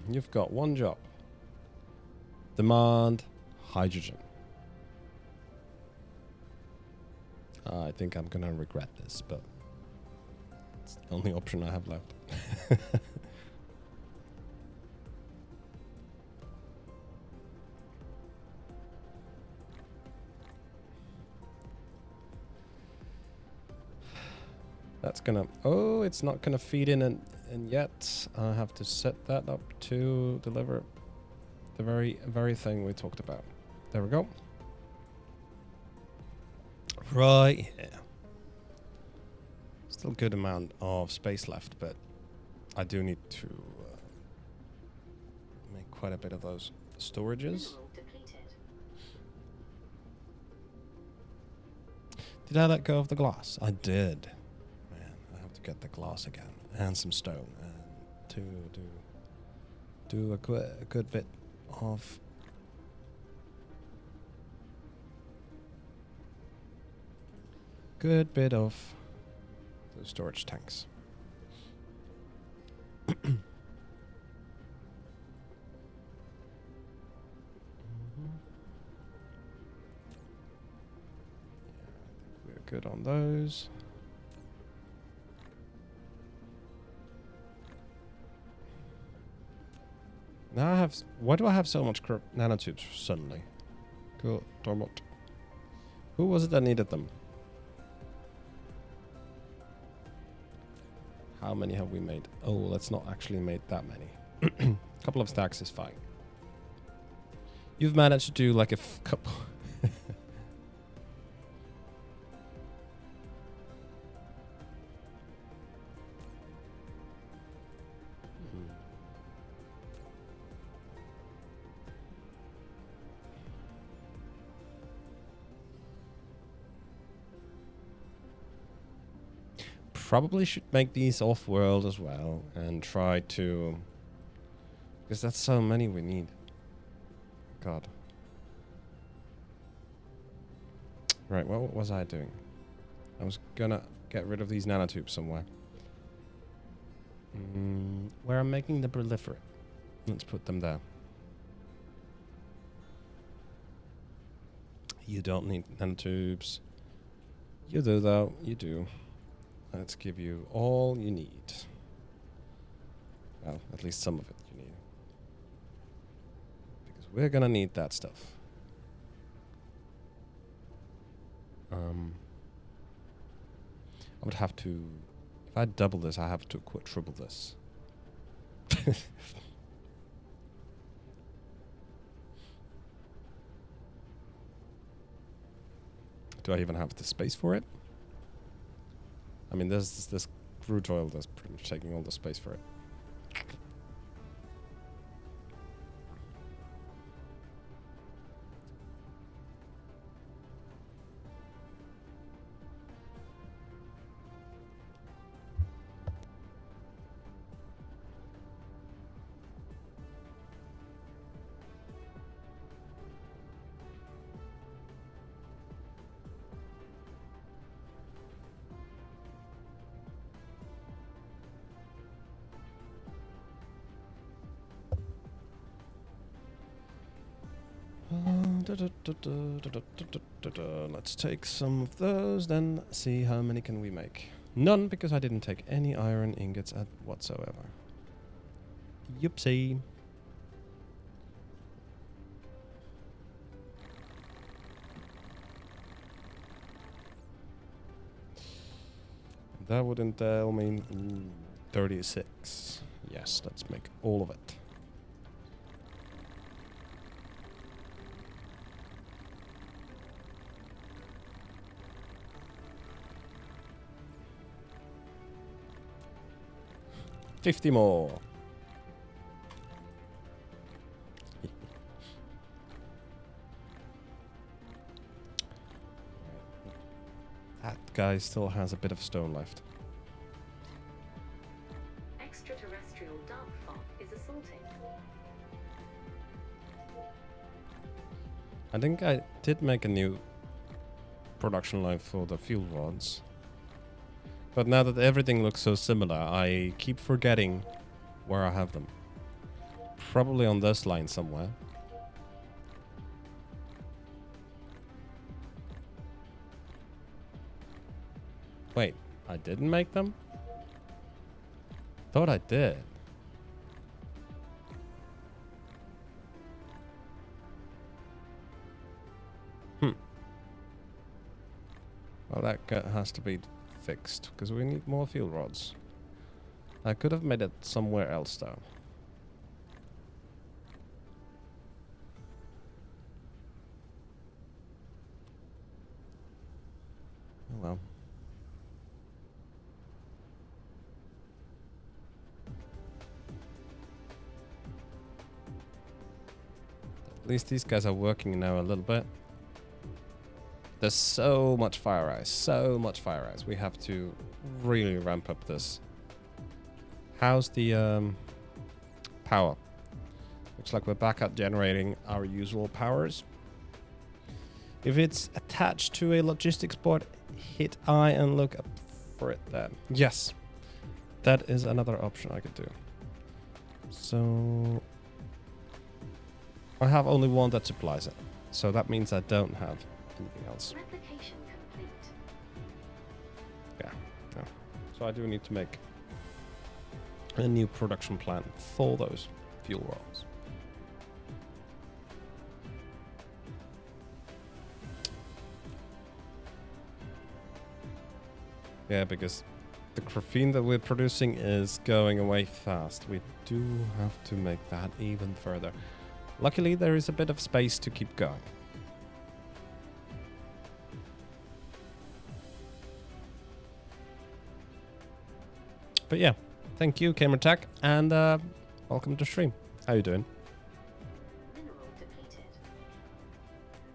You've got one job. Demand hydrogen. I think I'm gonna regret this, but it's the only option I have left. That's gonna... Oh, it's not gonna feed in and yet. I have to set that up to deliver the very thing we talked about. There we go. Right, yeah. Still good amount of space left, but I do need to make quite a bit of those storages. Mineral depleted. Did I let go of the glass? I did. Man, I have to get the glass again and some stone and to do a good bit of those storage tanks. We're good on those. Now I have... Why do I have so much nanotubes suddenly? Good, darn it. Who was it that needed them? How many have we made? Oh, let's not actually made that many. A couple of stacks is fine. You've managed to do like a couple... Probably should make these off-world as well and try to... Because that's so many we need. God. Right, what was I doing? I was gonna get rid of these nanotubes somewhere. Where I'm making the proliferate. Let's put them there. You don't need nanotubes. You do though, you do. Let's give you all you need. Well, at least some of it you need. Because we're gonna need that stuff. I would have to... If I double this, I have to quadruple this. Do I even have the space for it? I mean, there's this crude oil that's pretty much taking all the space for it. Let's take some of those, then see how many can we make. None, because I didn't take any iron ingots whatsoever. Youpsie. That would entail me 36. Yes, let's make all of it. $50 more. That guy still has a bit of stone left. Extraterrestrial dark fog is assaulting. I think I did make a new production line for the fuel rods. But now that everything looks so similar, I keep forgetting where I have them. Probably on this line somewhere. Wait, I didn't make them? Thought I did. Well, that has to be fixed, because we need more fuel rods. I could have made it somewhere else, though. Oh well. At least these guys are working now a little bit. There's so much fire ice, so much fire ice. We have to really ramp up this. How's the power? Looks like we're back at generating our usual powers. If it's attached to a logistics board, hit I and look up for it then. Yes, that is another option I could do. So I have only one that supplies it. So that means I don't have anything else. Replication complete. Yeah. So I do need to make a new production plan for those fuel rods. Yeah, because the graphene that we're producing is going away fast. We do have to make that even further. Luckily, there is a bit of space to keep going. But yeah, thank you, Gamertech, and welcome to stream. How you doing? Mineral depleted.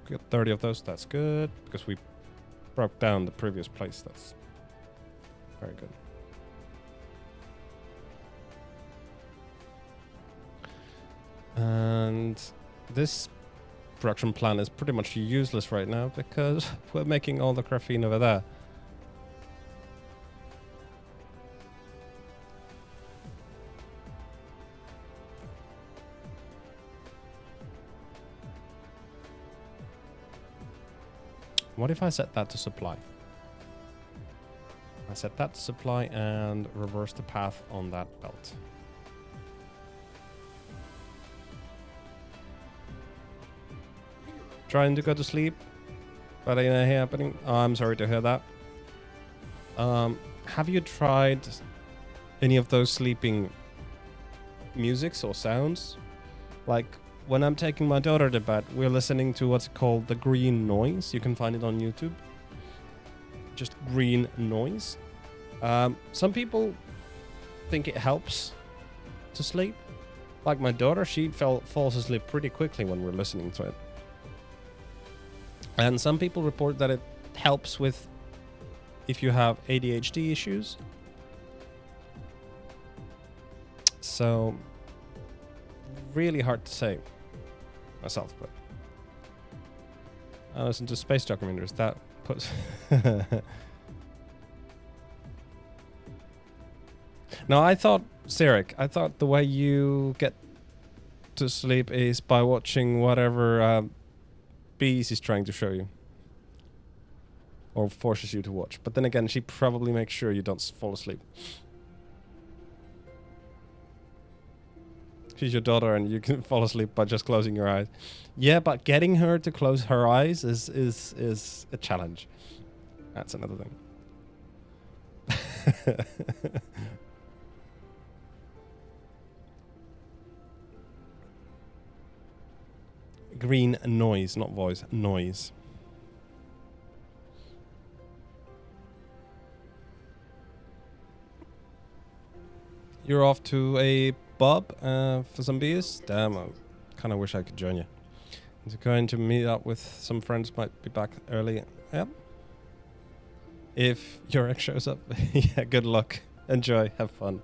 Got 30 of those, that's good, because we broke down the previous place. That's very good. And this production plan is pretty much useless right now because we're making all the graphene over there. What if I set that to supply? I set that to supply and reverse the path on that belt. Trying to go to sleep, but ain't happening. Oh, I'm sorry to hear that. Have you tried any of those sleeping musics or sounds? Like when I'm taking my daughter to bed, we're listening to what's called the green noise. You can find it on YouTube. Just green noise. Some people think it helps to sleep. Like my daughter, she falls asleep pretty quickly when we're listening to it. And some people report that it helps with if you have ADHD issues. So, really hard to say myself, but I listen to space documentaries. That puts... No, I thought, Sirik, I thought the way you get to sleep is by watching whatever Bees is trying to show you. Or forces you to watch. But then again, she probably makes sure you don't fall asleep. She's your daughter and you can fall asleep by just closing your eyes. Yeah, but getting her to close her eyes is a challenge. That's another thing. Green noise, not voice, noise. You're off to a pub for some beers? Damn, I kind of wish I could join you. I'm going to meet up with some friends, might be back early. Yep. If your ex shows up, yeah, good luck. Enjoy, have fun.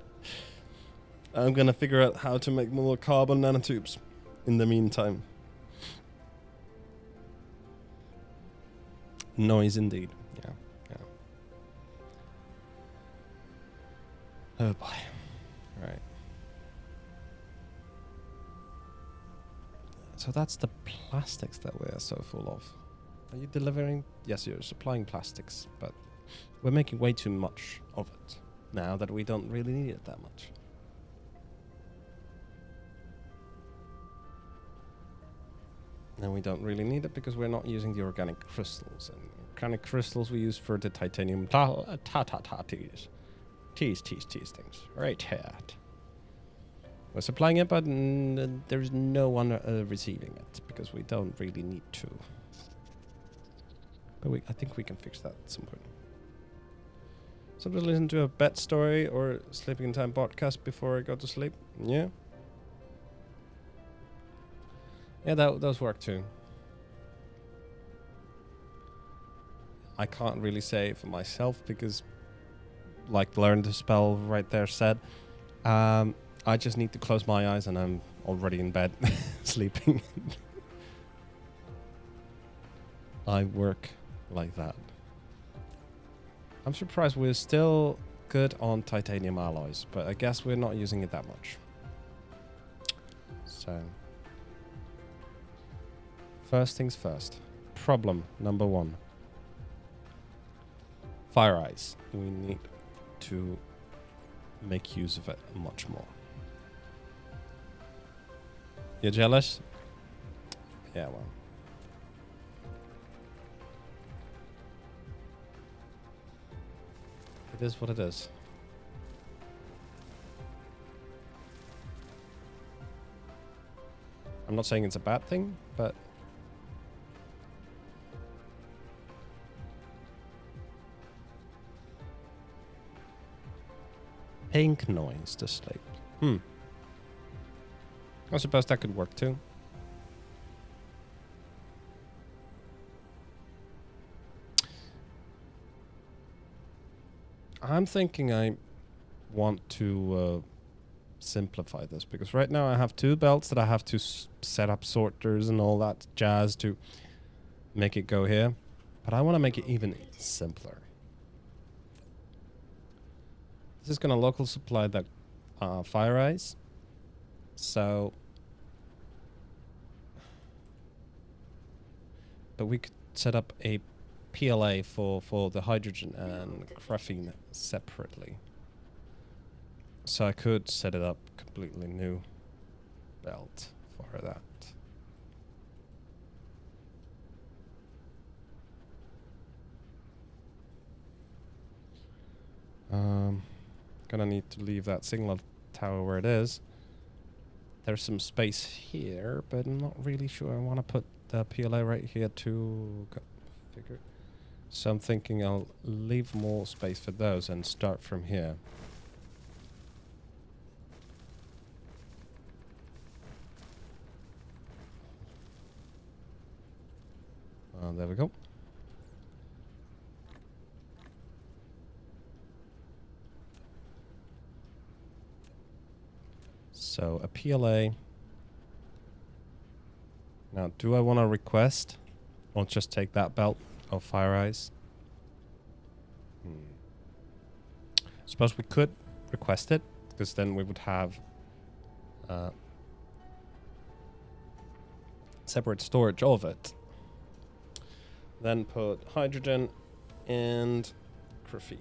I'm gonna figure out how to make more carbon nanotubes in the meantime. Noise indeed. Yeah, yeah. Oh boy. Right. So that's the plastics that we're so full of. Are you delivering? Yes, you're supplying plastics, but we're making way too much of it now that we don't really need it that much. And we don't really need it because we're not using the organic crystals. And organic crystals we use for the titanium teas things. Right here. We're supplying it, but there's no one receiving it because we don't really need to. But I think we can fix that at some point. Sometimes listen to a bed story or sleeping in time podcast before I go to sleep. Yeah. Yeah, those work too. I can't really say for myself because, like Learn to Spell right there said, I just need to close my eyes and I'm already in bed sleeping. I work like that. I'm surprised we're still good on titanium alloys, but I guess we're not using it that much. So, first things first. Problem number 1. Fire eyes. We need to make use of it much more. You're jealous? Yeah, well. It is what it is. I'm not saying it's a bad thing, but pink noise to sleep. I suppose that could work too. I'm thinking I want to simplify this because right now I have 2 belts that I have to set up sorters and all that jazz to make it go here. But I want to make it even simpler. This is going to local supply the fire eyes. So, but we could set up a PLA for the hydrogen and graphene separately. So I could set it up completely new belt for that. Gonna need to leave that signal tower where it is. There's some space here, but I'm not really sure I want to put the PLA right here to figure. So I'm thinking I'll leave more space for those and start from here. There we go. So a PLA. Now, do I want to request or just take that belt of fire eyes? Suppose we could request it because then we would have separate storage of it. Then put hydrogen and graphene.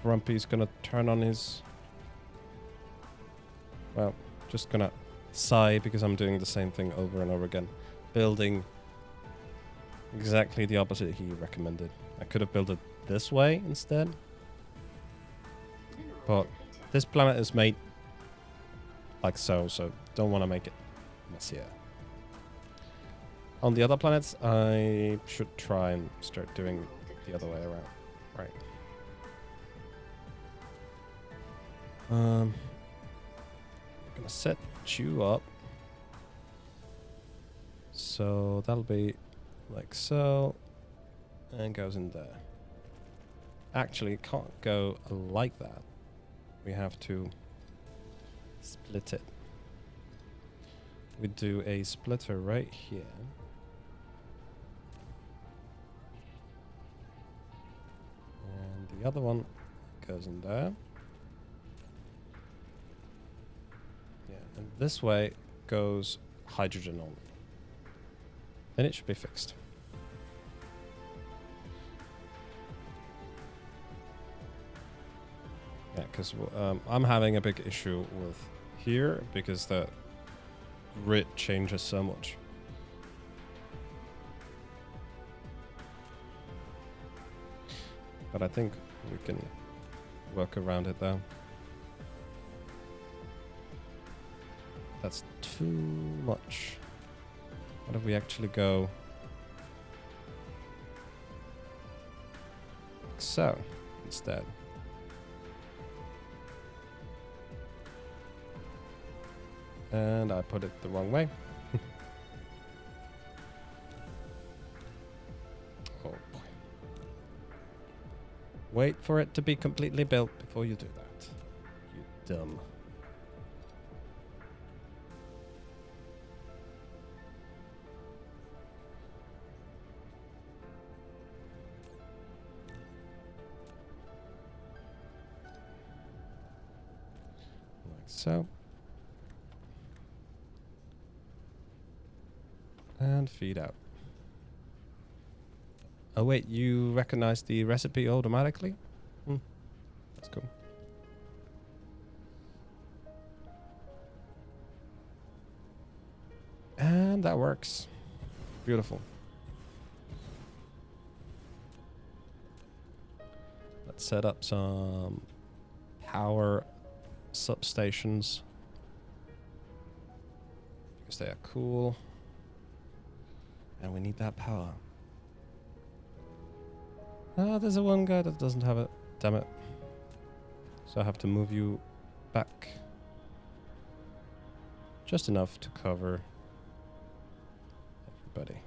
Grumpy's gonna turn on his... Well, just gonna sigh because I'm doing the same thing over and over again. Building exactly the opposite he recommended. I could have built it this way instead. Mineral But depleted. this planet is made like so don't want to make it messier. On the other planets, I should try and start doing Mineral the other way depleted. around. Right. I'm gonna set you up. So that'll be like so. And goes in there. Actually, it can't go like that. We have to split it. We do a splitter right here. And the other one goes in there. Yeah, and this way goes hydrogen only. Then it should be fixed. Yeah, because I'm having a big issue with here because the grid changes so much. But I think we can work around it though. That's too much. What if we actually go like so instead? And I put it the wrong way. Oh boy. Wait for it to be completely built before you do that. You dumb. Like so. And feed out. Oh wait, you recognize the recipe automatically? That's cool. And that works. Beautiful. Let's set up some power substations. Because they are cool. And we need that power. Ah, there's a one guy that doesn't have it. Damn it. So I have to move you back. Just enough to cover everybody.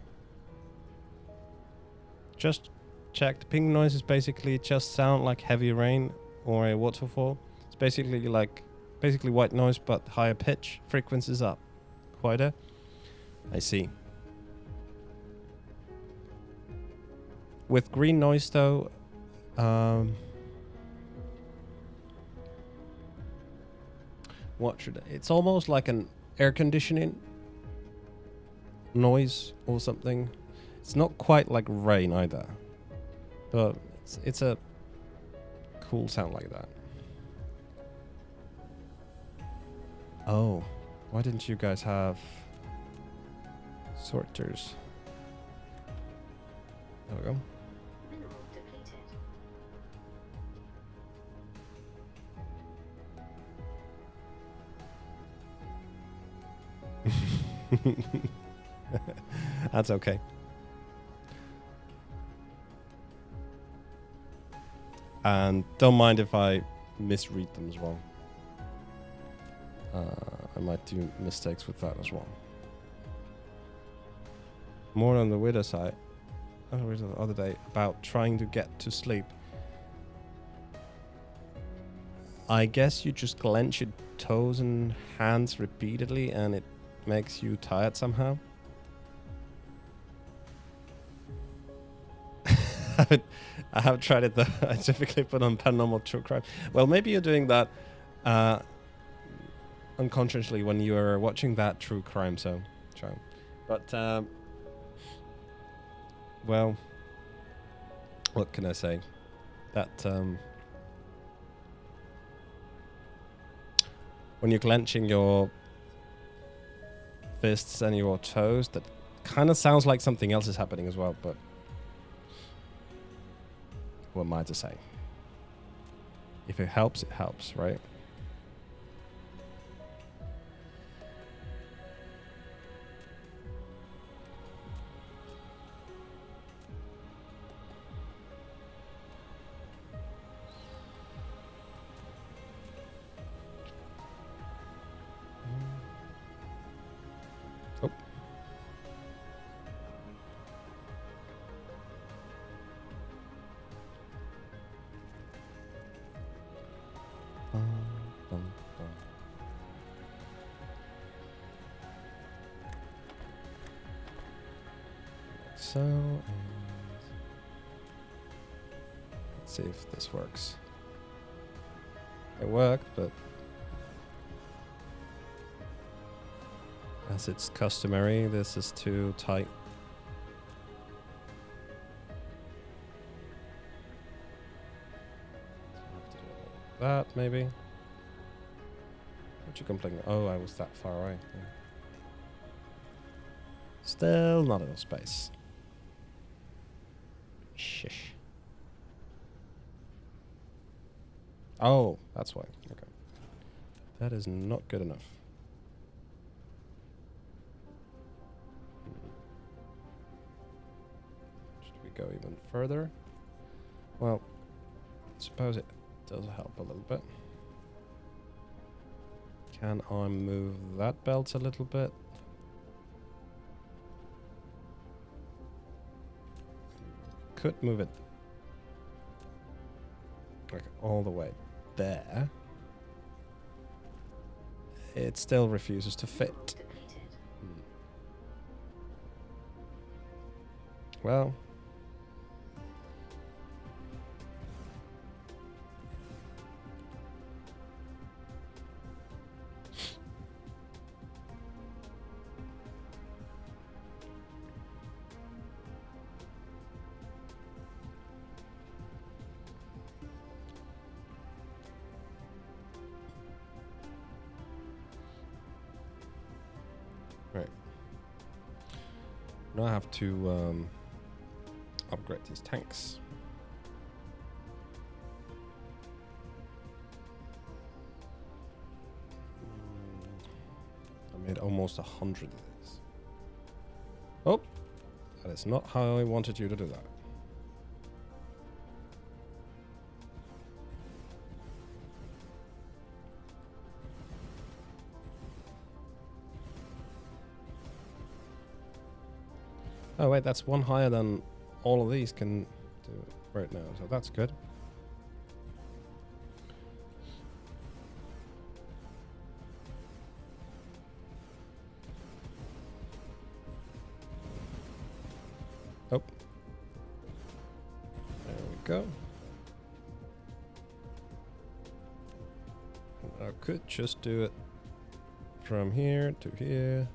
Just check. The ping noise is basically just sound like heavy rain or a waterfall. It's basically like white noise but higher pitch. Frequencies up. Quieter. I see. With green noise though, what should it's almost like an air conditioning noise or something. It's not quite like rain either, but it's a cool sound like that. Oh, why didn't you guys have sorters? There we go. Mineral depleted. That's okay. And don't mind if I misread them as well. I might do mistakes with that as well. More on the widow side. The other day about trying to get to sleep. I guess you just clench your toes and hands repeatedly and it makes you tired somehow. I have tried it though. I typically put on paranormal true crime. Well, maybe you're doing that unconsciously when you're watching that true crime show. But well, what can I say? That when you're clenching your fists and your toes, that kind of sounds like something else is happening as well, but what am I to say? If it helps, right? Oh. So, let's see if this works. It worked, but as it's customary, this is too tight. That maybe. What you complaining? Oh, I was that far away. Yeah. Still not enough space. Shish. Oh, that's why. Okay. That is not good enough. Should we go even further? Well, I suppose it does help a little bit. Can I move that belt a little bit? Could move it like all the way there. It still refuses to fit. Well, right. Now I have to upgrade these tanks. I made almost 100 of these. Oh, that is not how I wanted you to do that. Oh wait, that's one higher than all of these can do right now, so that's good. Oh. There we go. And I could just do it from here to here.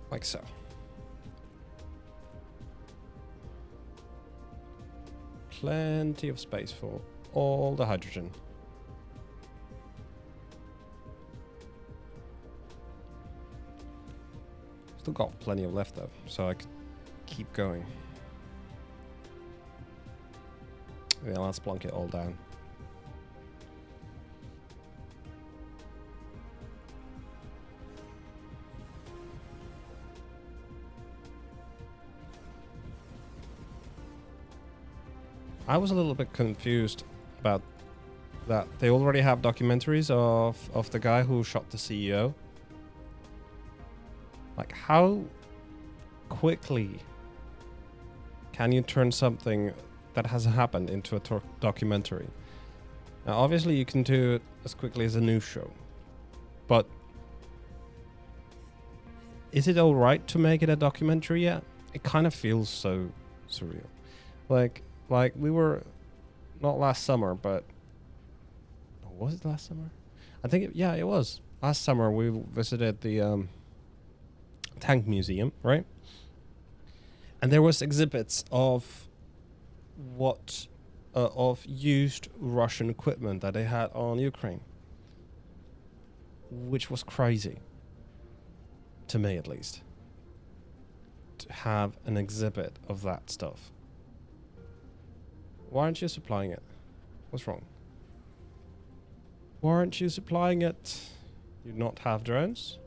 Like so. Plenty of space for all the hydrogen. Still got plenty of left though, so I could keep going. Yeah, let's plonk it all down. I was a little bit confused about that. They already have documentaries of the guy who shot the CEO. Like, how quickly can you turn something that has happened into a documentary? Now, obviously, you can do it as quickly as a news show, but is it all right to make it a documentary yet? It kind of feels so surreal. Like we were, not last summer, but was it last summer? I think it was last summer. We visited the tank museum, right? And there was exhibits of what of used Russian equipment that they had on Ukraine, which was crazy, to me at least, to have an exhibit of that stuff. Why aren't you supplying it? What's wrong? Why aren't you supplying it? You not have drones?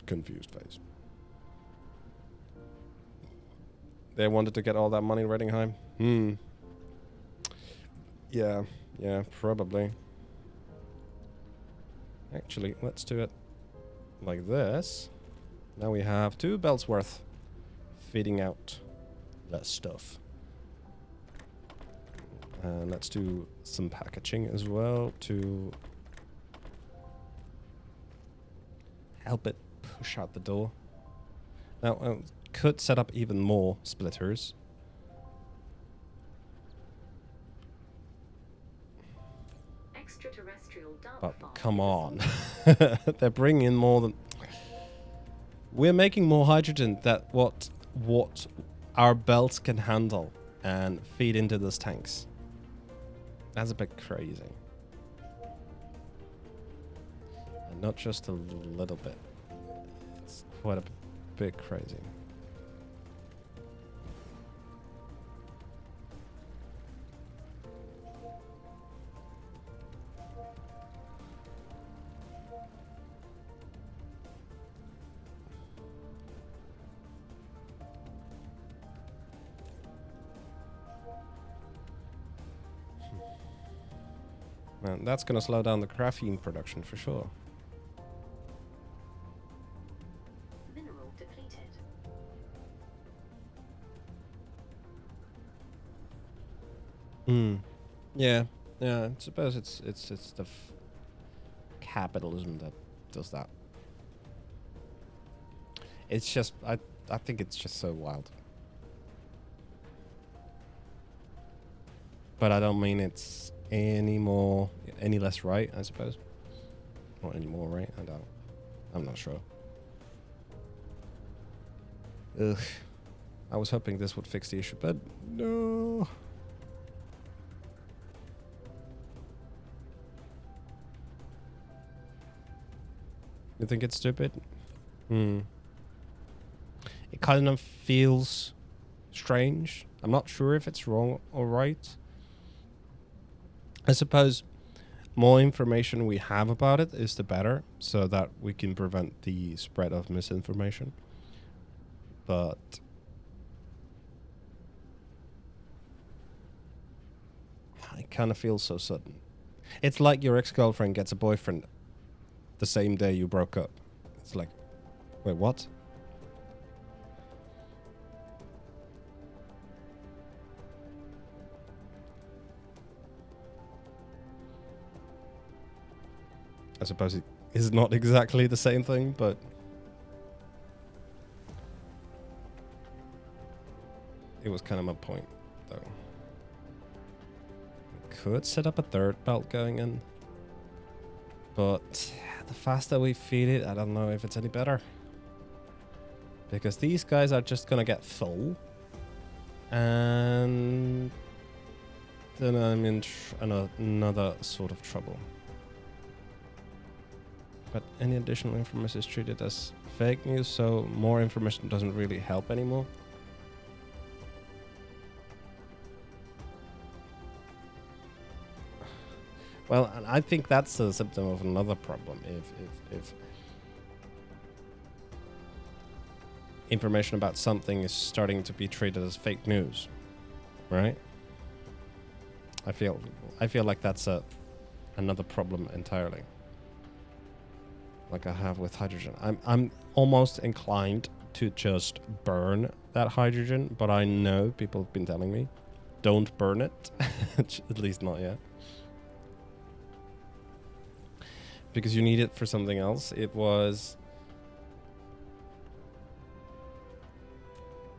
Confused face. They wanted to get all that money Reddingheim? Yeah, probably. Actually, let's do it like this. Now we have 2 belts worth feeding out that stuff. And let's do some packaging as well to help it push out the door. Now, could set up even more splitters. Extraterrestrial dark But farm come is on. assaulted. They're bringing in more than... We're making more hydrogen than what our belts can handle and feed into those tanks. That's a bit crazy. And not just a little bit. It's quite a bit crazy. Man, that's gonna slow down the graphene production for sure. Mineral depleted. Yeah, I suppose it's the capitalism that does that. It's just I think it's just so wild. But I don't mean it's any less right, I suppose. Or any more right, I'm not sure. Ugh. I was hoping this would fix the issue, but no. You think it's stupid? It kind of feels strange. I'm not sure if it's wrong or right. I suppose more information we have about it is the better, so that we can prevent the spread of misinformation. But it kind of feels so sudden. It's like your ex-girlfriend gets a boyfriend the same day you broke up. It's like, wait, what? I suppose it is not exactly the same thing, but it was kind of my point, though. Could set up a 3rd belt going in, but the faster we feed it, I don't know if it's any better. Because these guys are just gonna get full, and then I'm in another sort of trouble. But any additional information is treated as fake news, so more information doesn't really help anymore. Well, and I think that's a symptom of another problem. If information about something is starting to be treated as fake news, right? I feel like that's another problem entirely. Like I have with hydrogen. I'm almost inclined to just burn that hydrogen, but I know people have been telling me, don't burn it. At least not yet. Because you need it for something else. It was...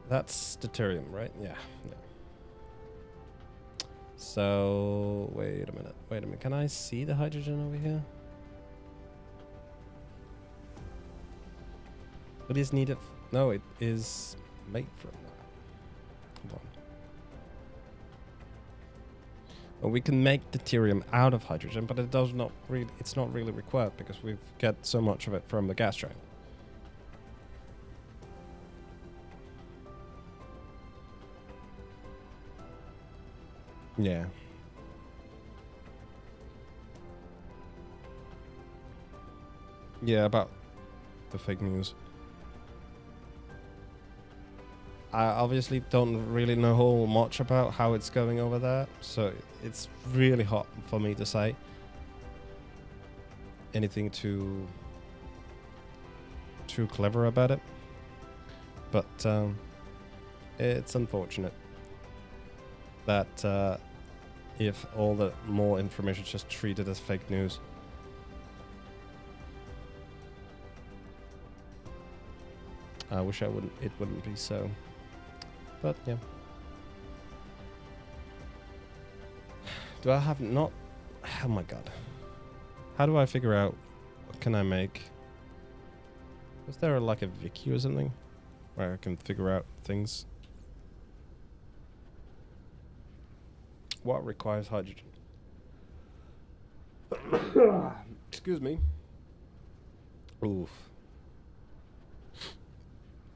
That's deuterium, right? Yeah. So, wait a minute. Can I see the hydrogen over here? What is needed? No, it is made from that. Hold on. But we can make deuterium out of hydrogen, but it does not really. It's not really required because we get so much of it from the gas train. Yeah. Yeah, about the fake news. I obviously don't really know much about how it's going over there, so it's really hard for me to say anything too clever about it. But it's unfortunate that if all the more information is just treated as fake news. I wish it wouldn't be so. But yeah. Do I have not... Oh my god. How do I figure out what can I make? Is there like a wiki or something where I can figure out things? What requires hydrogen? Excuse me. Oof.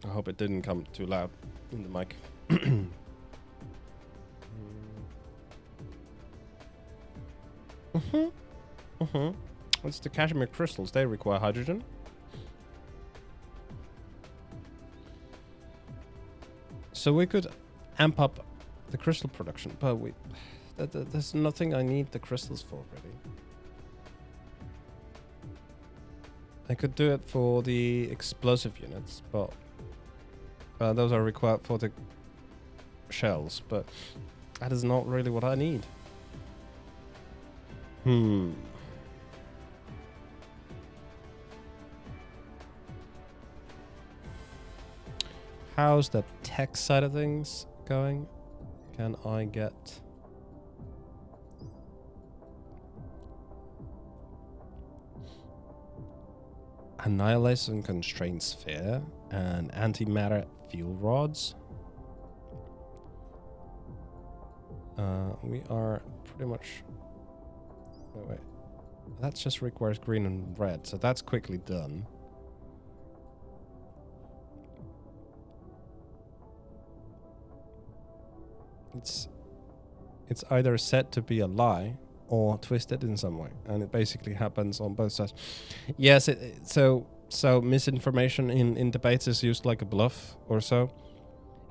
I hope it didn't come too loud in the mic. It's the cashmere crystals. They require hydrogen. So we could amp up the crystal production, but there's nothing I need the crystals for, really. I could do it for the explosive units, but those are required for the shells, but that is not really what I need. How's the tech side of things going? Can I get... Annihilation Constraint Sphere and Antimatter Fuel Rods. We are pretty much... Wait. That just requires green and red, so that's quickly done. It's either said to be a lie or twisted in some way, and it basically happens on both sides. Yes, so misinformation in debates is used like a bluff or so.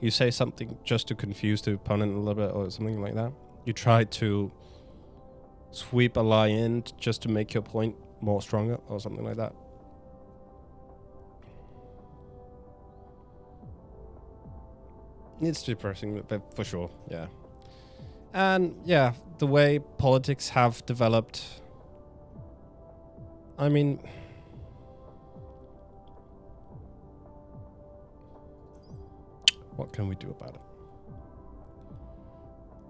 You say something just to confuse the opponent a little bit or something like that. You try to sweep a lie in just to make your point more stronger or something like that. It's depressing, but for sure, yeah. And yeah, the way politics have developed, I mean, what can we do about it?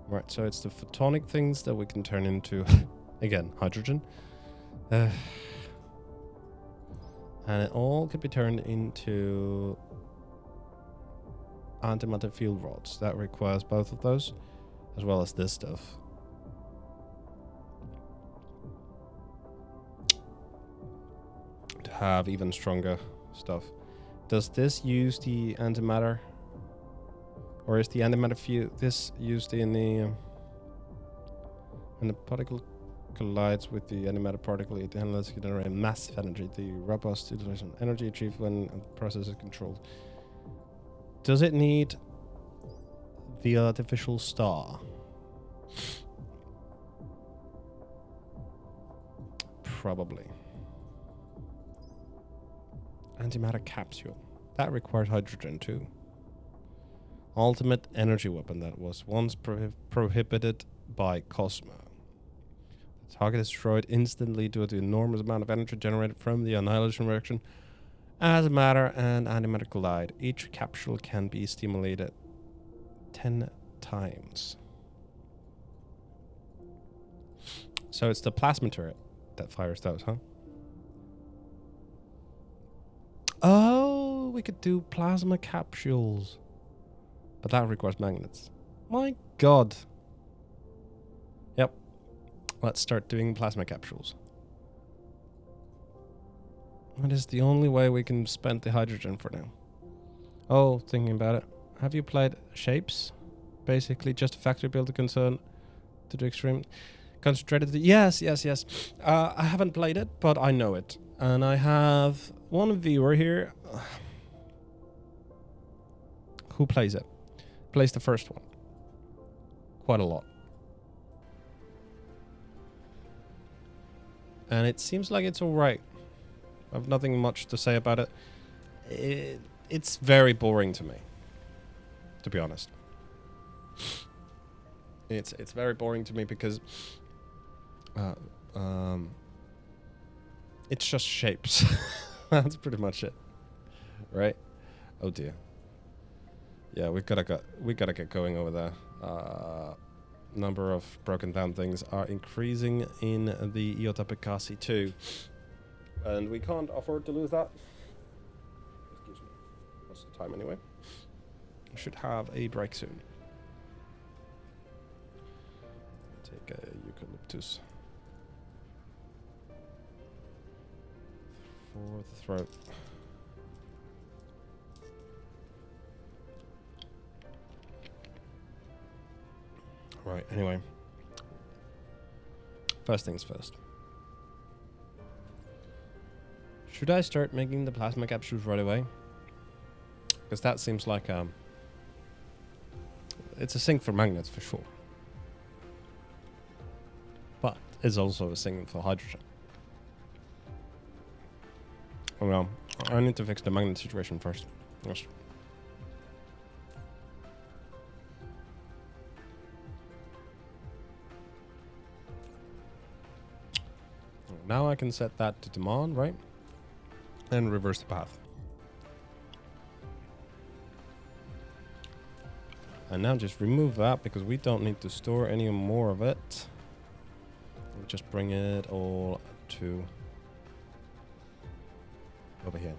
Right, so it's the photonic things that we can turn into, again, hydrogen. And it all could be turned into antimatter field rods. That requires both of those, as well as this stuff. To have even stronger stuff. Does this use the antimatter? Or is the antimatter field this used in the when the particle collides with the antimatter particle, it handles generate massive energy, the robust utilization energy achieved when the process is controlled. Does it need the artificial star? Probably. Antimatter capsule. That requires hydrogen too. Ultimate energy weapon that was once prohibited by Cosmo. The target is destroyed instantly due to the enormous amount of energy generated from the annihilation reaction. As matter and antimatter collide, each capsule can be stimulated 10 times. So it's the plasma turret that fires those, huh? Oh, we could do plasma capsules. But that requires magnets. My god. Yep. let's start doing plasma capsules. That is the only way we can spend the hydrogen for now. Oh, thinking about it. Have you played Shapes? Basically just a factory builder concern to the extreme. Concentrated. Yes. I haven't played it, but I know it. And I have one viewer here who plays it. Plays the first one. Quite a lot. And it seems like it's alright. I have nothing much to say about it. It's very boring to me, to be honest. It's very boring to me because it's just shapes. That's pretty much it, right? Oh dear. Yeah, we gotta get going over there. Number of broken down things are increasing in the Iota Picassi too, and we can't afford to lose that. Excuse me. What's the time anyway? We should have a break soon. Take a eucalyptus for the throat. Right, anyway. First things first. Should I start making the plasma capsules right away? Because that seems like it's a sink for magnets for sure. But it's also a sink for hydrogen. Well, I need to fix the magnet situation first. Yes. Now I can set that to demand, right? And reverse the path. And now just remove that because we don't need to store any more of it. We'll just bring it all to over here.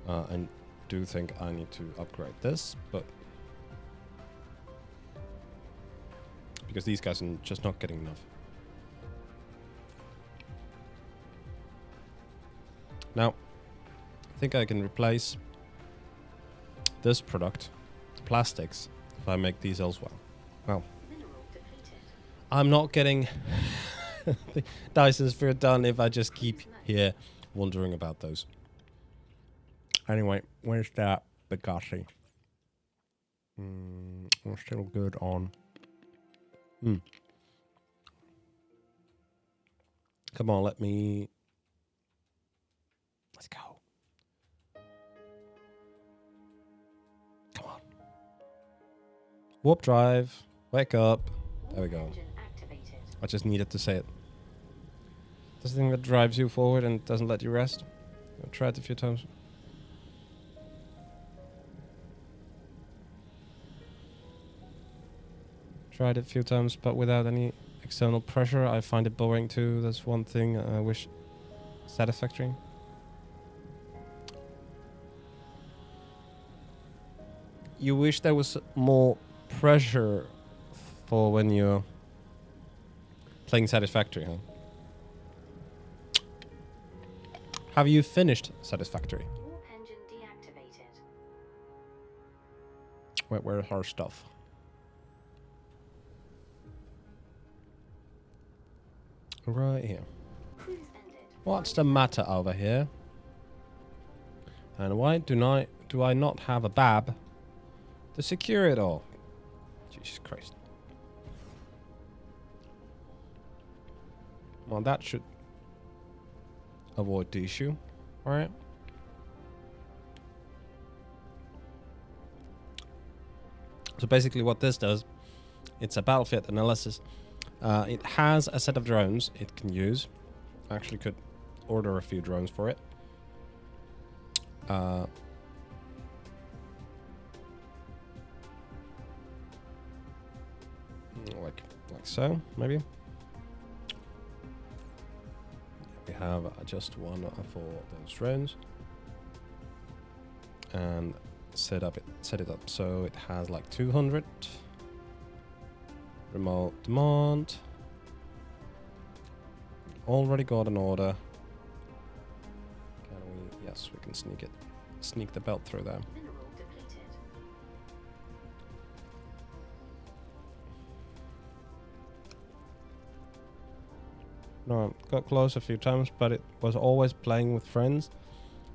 And do think I need to upgrade this, but because these guys are just not getting enough. Now, I think I can replace this product, plastics, if I make these elsewhere. Well, I'm not getting the Dyson Sphere done if I just keep here wondering about those. Anyway, where's that Bugatti? We're still good on. Come on, let me. Let's go. Come on. Warp drive. Wake up. There we go. I just needed to say it. This thing that drives you forward and doesn't let you rest. I've tried it a few times. Tried it a few times, but without any external pressure. I find it boring too. That's one thing I wish satisfactory. You wish there was more pressure for when you're playing Satisfactory, huh? Have you finished Satisfactory? Warp engine deactivated. Where's our stuff? Right here. Cruise ended. What's the matter over here? And why do I not have a bab to secure it all? Jesus Christ. Well, that should avoid the issue, alright? So basically what this does, it's a battlefield analysis. It has a set of drones it can use. I actually could order a few drones for it. Like so, maybe. We have just one for those drones, and set it up so it has like 200 remote demand, already got an order. Can we? Yes, we can sneak it. Sneak the belt through there. Mineral depleted. No, got close a few times, but it was always playing with friends.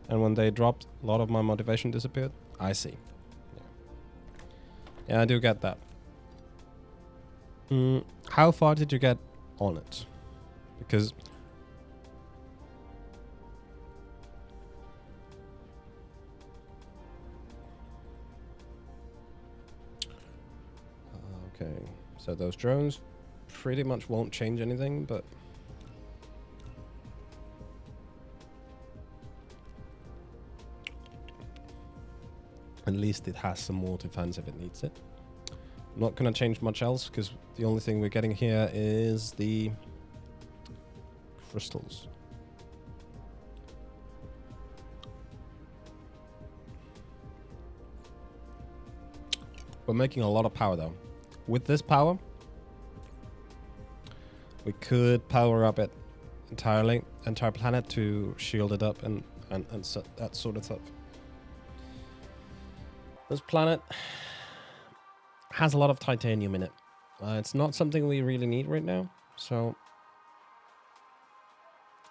And when they dropped, a lot of my motivation disappeared. I see. Yeah, I do get that. How far did you get on it? Because... okay, so those drones pretty much won't change anything, but... at least it has some more defense if it needs it. I'm not going to change much else, because the only thing we're getting here is the crystals. We're making a lot of power, though. With this power, we could power up it entirely, entire planet to shield it up and so, that sort of stuff. This planet has a lot of titanium in it. It's not something we really need right now, so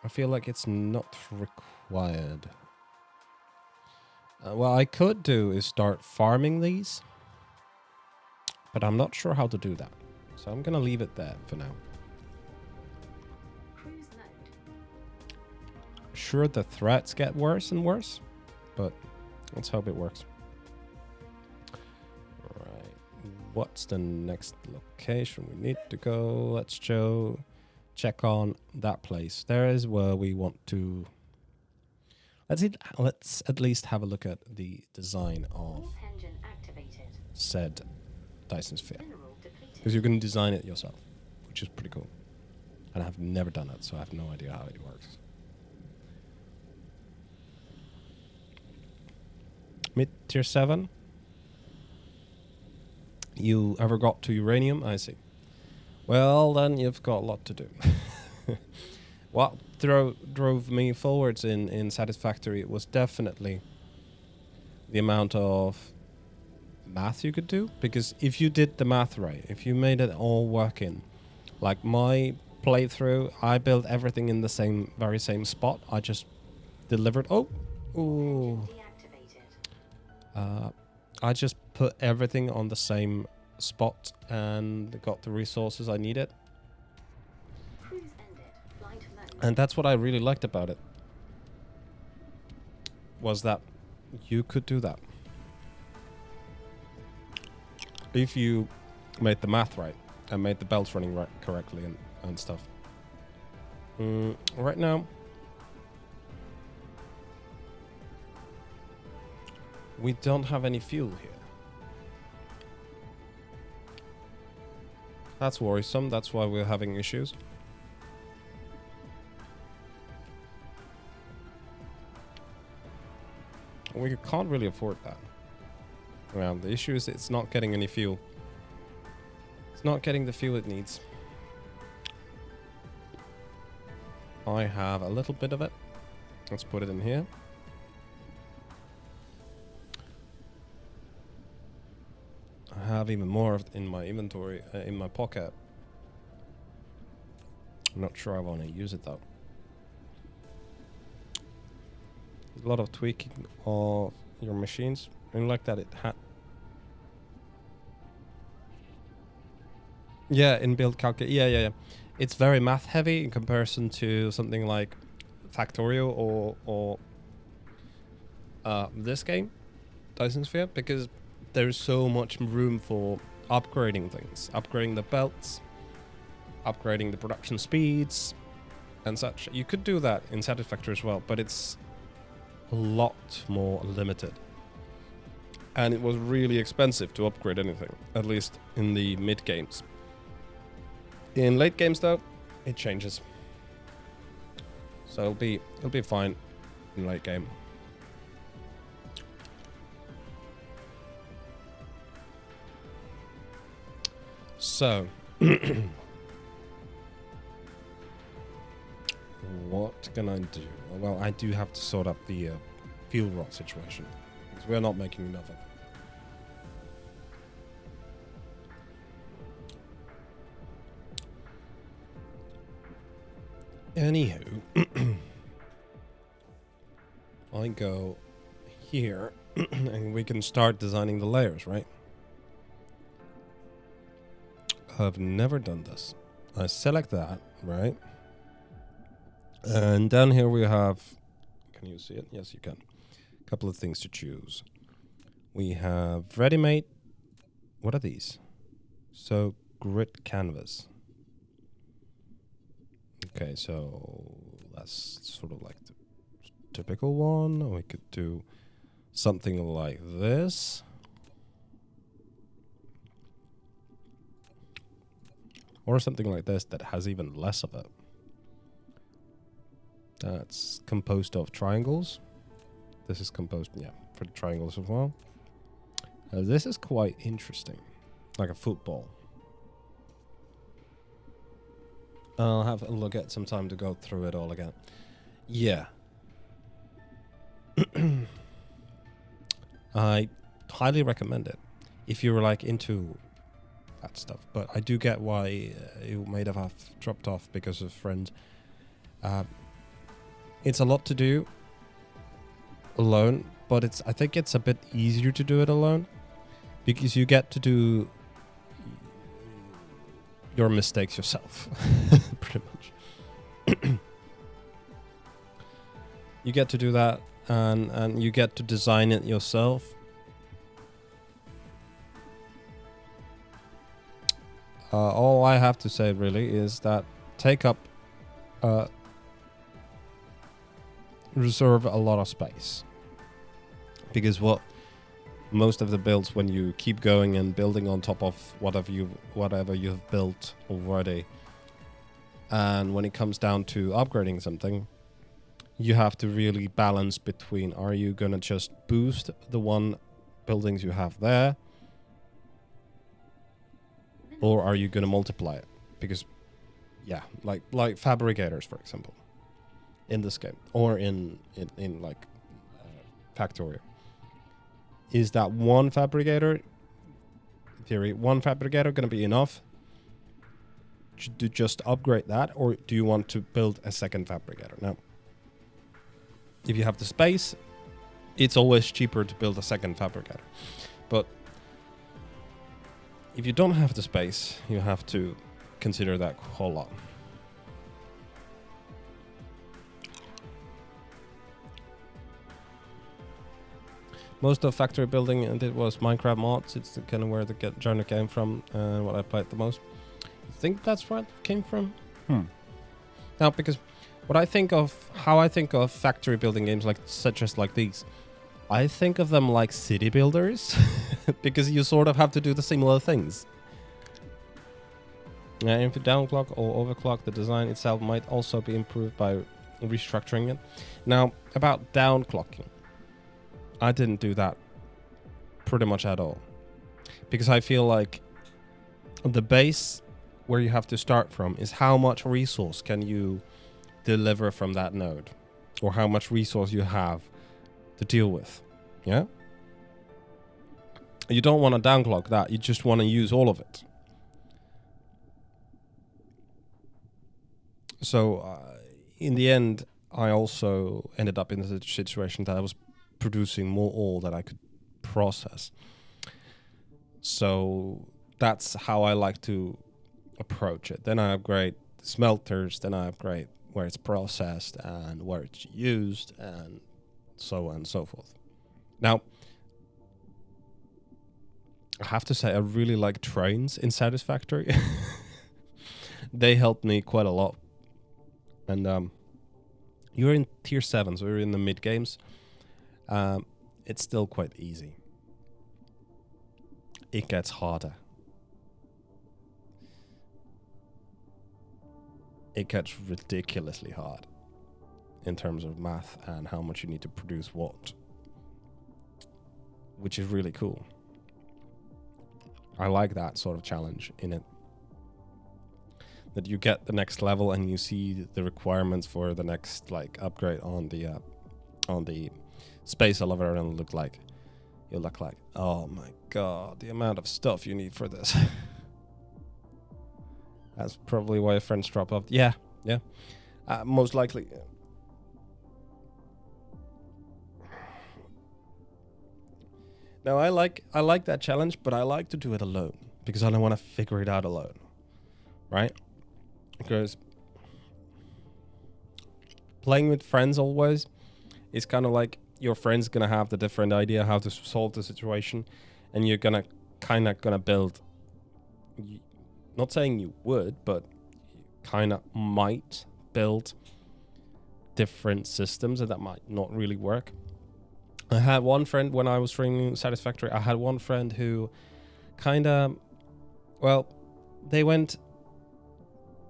I feel like it's not required. What I could do is start farming these, but I'm not sure how to do that. So I'm going to leave it there for now. Cruise mode. Sure, the threats get worse and worse, but let's hope it works. What's the next location we need to go? Let's check on that place. There is where we want to... Let's at least have a look at the design of Warp engine activated. said Dyson Sphere. Mineral depleted. Because you can design it yourself, which is pretty cool. And I've never done it, so I have no idea how it works. Mid tier 7. You ever got to uranium? I see. Well, then you've got a lot to do. What drove me forwards in Satisfactory was definitely the amount of math you could do. Because if you did the math right, if you made it all work in, like my playthrough, I built everything in the very same spot. I just delivered... Oh! Ooh. Deactivated. I just put everything on the same spot and got the resources I needed. Cruise ended. Flight mode. And that's what I really liked about it. Was that you could do that. If you made the math right and made the belts running right correctly and stuff. Right now, we don't have any fuel here. That's worrisome. That's why we're having issues. We can't really afford that. Well, the issue is it's not getting any fuel. It's not getting the fuel it needs. I have a little bit of it. Let's put it in here. I have even more of it in my inventory, in my pocket. I'm not sure I want to use it though. There's a lot of tweaking of your machines. I like that it had... Yeah, in-build calculate. Yeah. It's very math heavy in comparison to something like Factorio or this game, Dyson Sphere, because there's so much room for upgrading things. Upgrading the belts, upgrading the production speeds, and such. You could do that in Satisfactory as well, but it's a lot more limited. And it was really expensive to upgrade anything, at least in the mid games. In late games though, it changes. So it'll be fine in late game. So what can I do? Well, I do have to sort out the fuel rod situation, because we're not making enough of it. Anywho, I go here, and we can start designing the layers, right? I've never done this. I select that, right? And down here we have, can you see it? Yes, you can. A couple of things to choose. We have ready-made. What are these? So grid canvas. Okay, so that's sort of like the typical one. We could do something like this. Or something like this that has even less of it. That's composed of triangles. This is composed, yeah, for the triangles as well. This is quite interesting. Like a football. I'll have a look at some time to go through it all again. Yeah. I highly recommend it if you're like into that stuff. But I do get why you might have dropped off because of friends. It's a lot to do alone, but I think it's a bit easier to do it alone because you get to do your mistakes yourself, pretty much. You get to do that, and you get to design it yourself. All I have to say really is that take up, reserve a lot of space, because what most of the builds, when you keep going and building on top of whatever you've built already, and when it comes down to upgrading something, you have to really balance between, are you gonna just boost the one buildings you have there, or are you gonna multiply it? Because yeah, like fabricators, for example, in this game, or in like Factorio, is that one fabricator, in theory, one fabricator going to be enough to just upgrade that, or do you want to build a second fabricator? Now, if you have the space, it's always cheaper to build a second fabricator. But if you don't have the space, you have to consider that a whole lot. Most of factory building and it was Minecraft mods. It's kind of where the genre came from and what I played the most. I think that's where it came from. Now, because how I think of factory building games such as these, I think of them like city builders because you sort of have to do the similar things. If you downclock or overclock, the design itself might also be improved by restructuring it. Now, about downclocking, I didn't do that pretty much at all, because I feel like the base where you have to start from is how much resource can you deliver from that node, or how much resource you have to deal with. Yeah, you don't want to downclock that, you just want to use all of it. So in the end, I also ended up in the situation that I was producing more ore that I could process. So that's how I like to approach it. Then I upgrade smelters, then I upgrade where it's processed and where it's used, and so on and so forth. Now, I have to say I really like trains in Satisfactory. They helped me quite a lot. And you're in tier 7, so you're in the mid games. It's still quite easy. It gets harder. It gets ridiculously hard in terms of math and how much you need to produce what, which is really cool. I like that sort of challenge in it. that you get the next level and you see the requirements for the next like upgrade on the space elevator, and you'll look like, oh my god, the amount of stuff you need for this. That's probably why friends drop off. Yeah, most likely. Now I like that challenge, but I like to do it alone because I don't want to figure it out alone, right? Because playing with friends always is kind of like your friend's gonna have the different idea how to solve the situation, and you're gonna build. Not saying you would, but you kind of might build different systems, and that might not really work. I had one friend when I was training Satisfactory. I had one friend who they went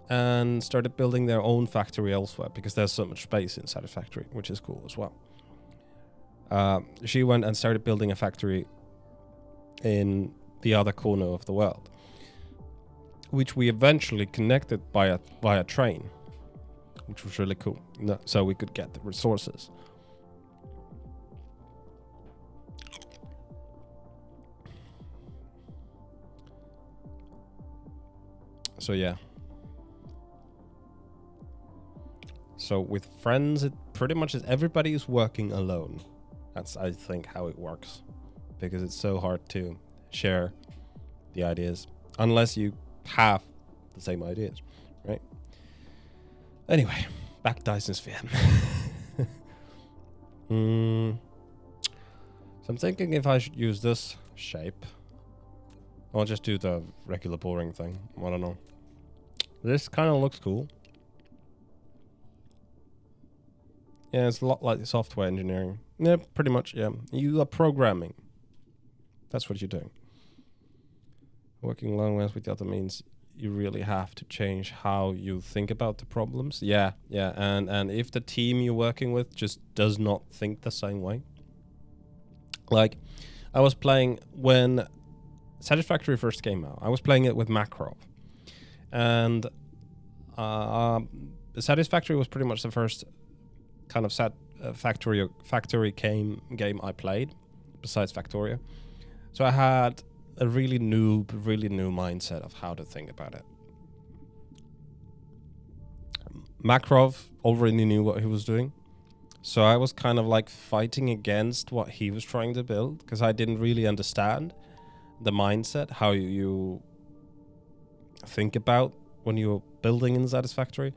and started building their own factory elsewhere because there's so much space in Satisfactory, which is cool as well. She went and started building a factory in the other corner of the world, which we eventually connected via train, which was really cool. So we could get the resources. So yeah. So with friends, it pretty much is everybody is working alone. That's, I think, how it works. Because it's so hard to share the ideas. Unless you have the same ideas, right? Anyway, back Dyson Sphere. So I'm thinking if I should use this shape. I'll just do the regular boring thing. I don't know. This kind of looks cool. Yeah, it's a lot like software engineering. Yeah, pretty much, yeah. You are programming. That's what you're doing. Working along with the other means you really have to change how you think about the problems. Yeah. And if the team you're working with just does not think the same way. Like, I was playing when Satisfactory first came out. I was playing it with Makrov. And Satisfactory was pretty much the first kind of factory game I played, besides Factorio. So I had a really new mindset of how to think about it. Makrov already knew what he was doing. So I was kind of like fighting against what he was trying to build because I didn't really understand the mindset, how you think about when you're building in Satisfactory.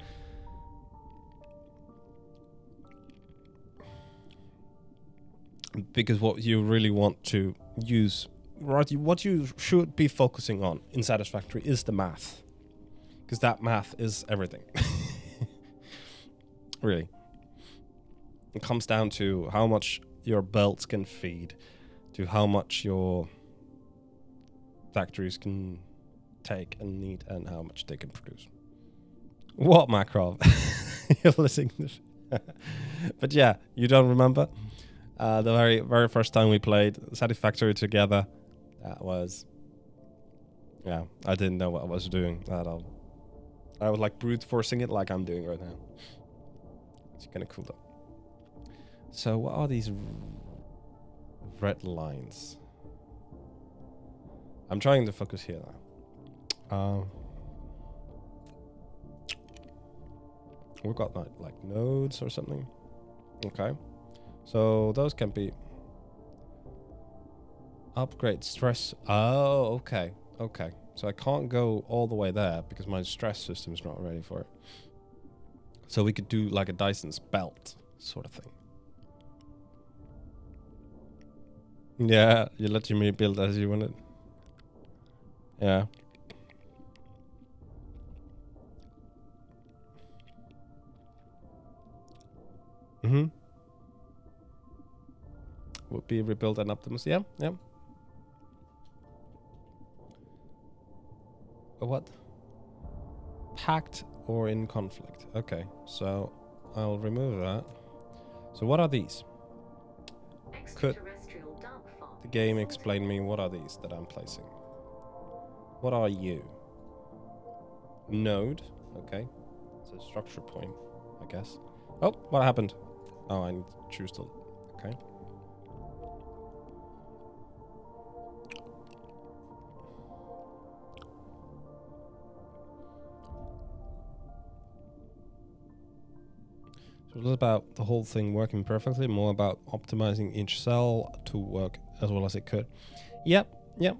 Because what you really want to use, what you should be focusing on in Satisfactory is the math. Because that math is everything. Really. It comes down to how much your belts can feed, to how much your factories can take and need, and how much they can produce. What, Makrov? You're listening to this. But yeah, you don't remember? The very first time we played Satisfactory together, that was... Yeah, I didn't know what I was doing at all. I was like brute forcing it like I'm doing right now. It's kind of cool though. So what are these red lines? I'm trying to focus here now. We've got like nodes or something. Okay. So those can be upgrade stress. Oh, okay. Okay. So I can't go all the way there because my stress system is not ready for it. So we could do like a Dyson's belt sort of thing. Yeah, you're letting me build as you want it. Yeah. Mm-hmm. Would be rebuild and Optimus. Yeah, yeah. What? Pact or in conflict. Okay, so I'll remove that. So what are these? Could the game explain me what are these that I'm placing? What are you? Node. Okay. It's a structure point, I guess. Oh, what happened? Oh, I need to choose the... Okay. So it's about the whole thing working perfectly, more about optimizing each cell to work as well as it could. Yep, yep.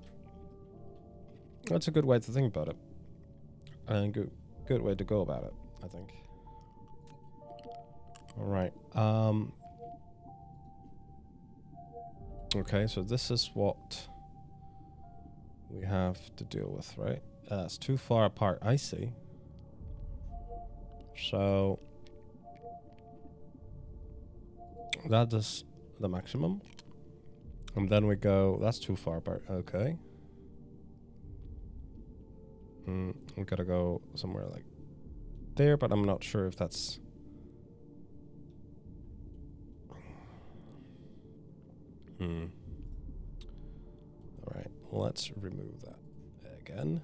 That's a good way to think about it. And good way to go about it, I think. Alright. Okay, so this is what we have to deal with, right? It's too far apart, I see. So that is the maximum. And then we go, that's too far apart, okay. We gotta go somewhere like there, but I'm not sure if that's... Alright, let's remove that again.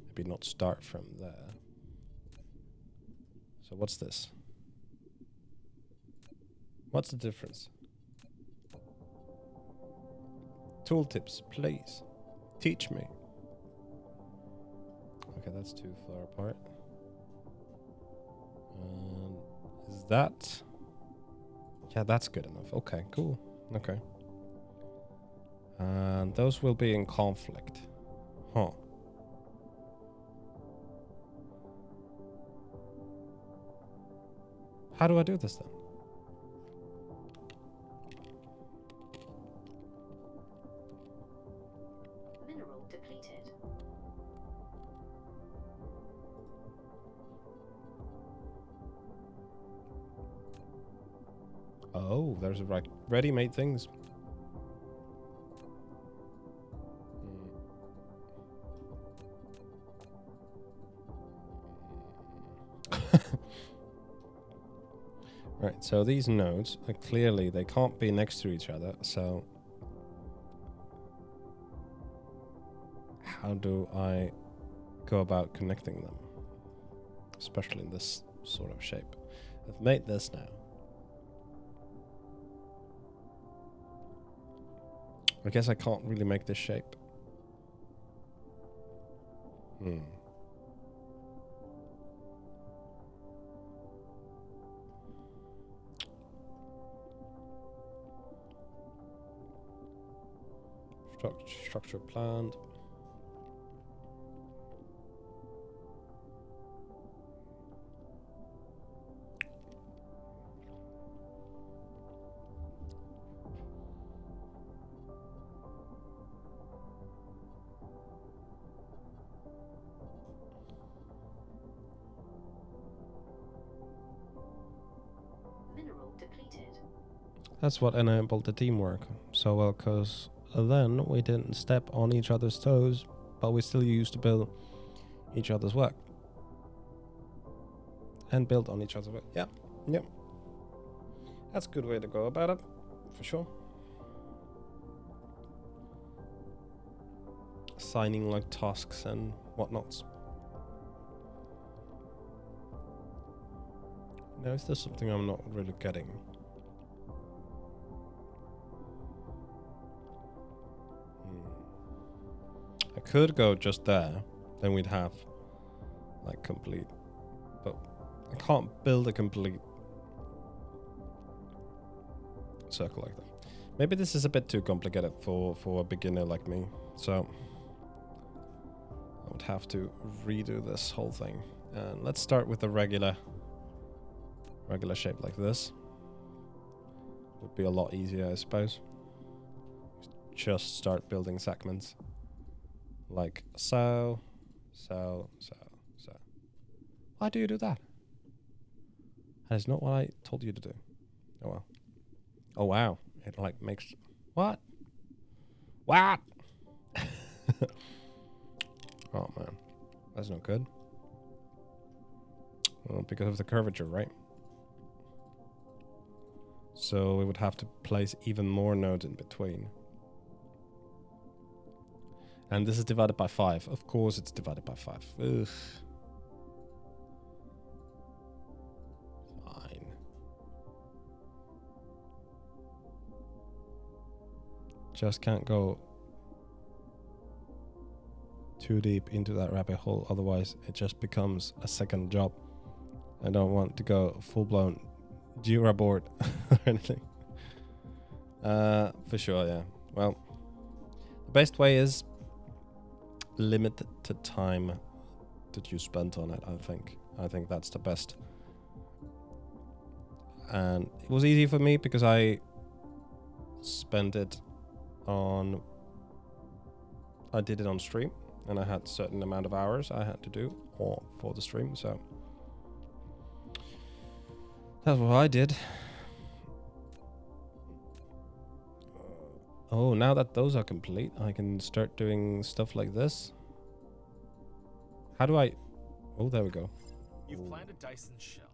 Maybe not start from there. So what's this? What's the difference? Tooltips, please. Teach me. Okay, that's too far apart. Is that... Yeah, that's good enough. Okay, cool. Okay. And those will be in conflict. Huh. How do I do this then? Mineral depleted. Oh, there's a ready-made things. Right, so these nodes are clearly, they can't be next to each other, so how do I go about connecting them? Especially in this sort of shape. I've made this now. I guess I can't really make this shape. Structure planned. Mineral depleted. That's what enabled the teamwork so well, because then we didn't step on each other's toes, but we still used to build each other's work. And build on each other's work. Yeah, yep. That's a good way to go about it, for sure. Assigning like tasks and whatnots. Now, is there something I'm not really getting? I could go just there, then we'd have like complete, but I can't build a complete circle like that. Maybe this is a bit too complicated for a beginner like me, so I would have to redo this whole thing. And let's start with a regular shape like this. Would be a lot easier, I suppose. Just start building segments like so. Why do you do that? That is not what I told you to do. Oh well. Oh wow. It like makes... What? What? Oh man. That's not good. Well, because of the curvature, right? So we would have to place even more nodes in between. And this is divided by 5. Of course it's divided by 5. Ugh. just can't go too deep into that rabbit hole, otherwise it just becomes a second job. I don't want to go full-blown Jira board or anything. For sure, yeah. Well, the best way is limit the time that you spent on it, I think. I think that's the best. And it was easy for me because I spent it on... I did it on stream, and I had a certain amount of hours I had to do for the stream, so that's what I did. Oh, now that those are complete, I can start doing stuff like this. How do I... Oh, there we go. You've planned a Dyson shell.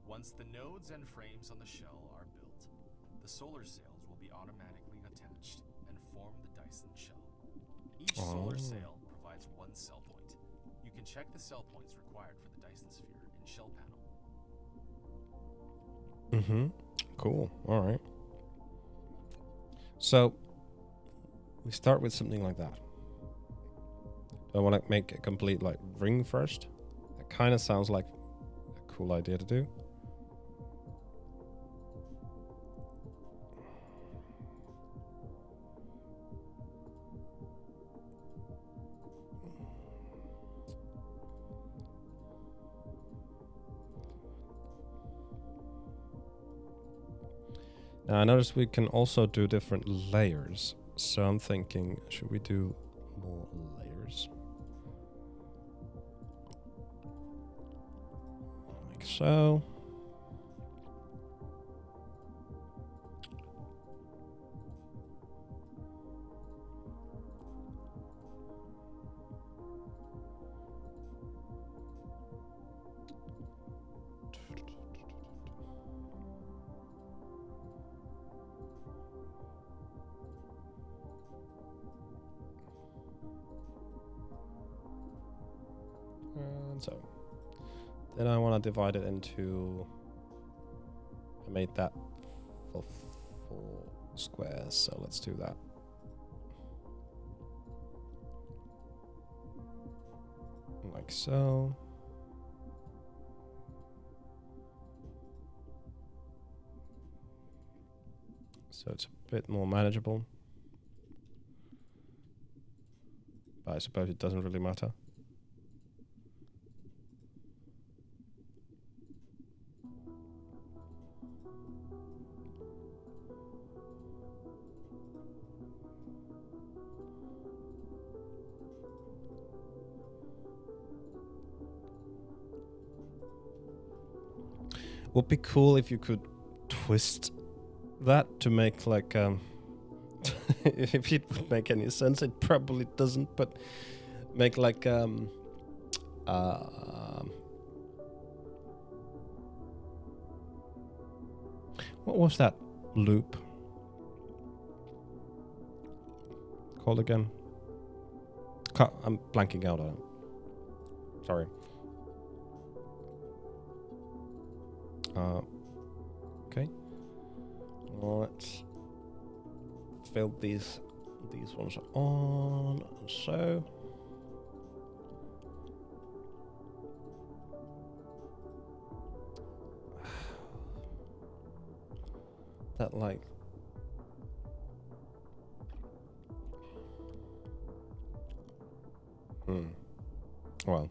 Once the nodes and frames on the shell are built, the solar sails will be automatically attached and form the Dyson shell. Each solar sail provides one cell point. You can check the cell points required for the Dyson Sphere in shell panel. Cool. All right. So we start with something like that. Do I want to make a complete like ring first? That kind of sounds like a cool idea to do. Now I noticed we can also do different layers. So I'm thinking, should we do more layers? Like so. And so then I want to divide it into, I made that for 4 squares, so let's do that. Like so. So it's a bit more manageable. But I suppose it doesn't really matter. Would be cool if you could twist that to make like if it would make any sense. It probably doesn't, but make like what was that loop called again? I'm blanking out on it. Sorry. Okay. Let's fill these ones on, so. That like. Well.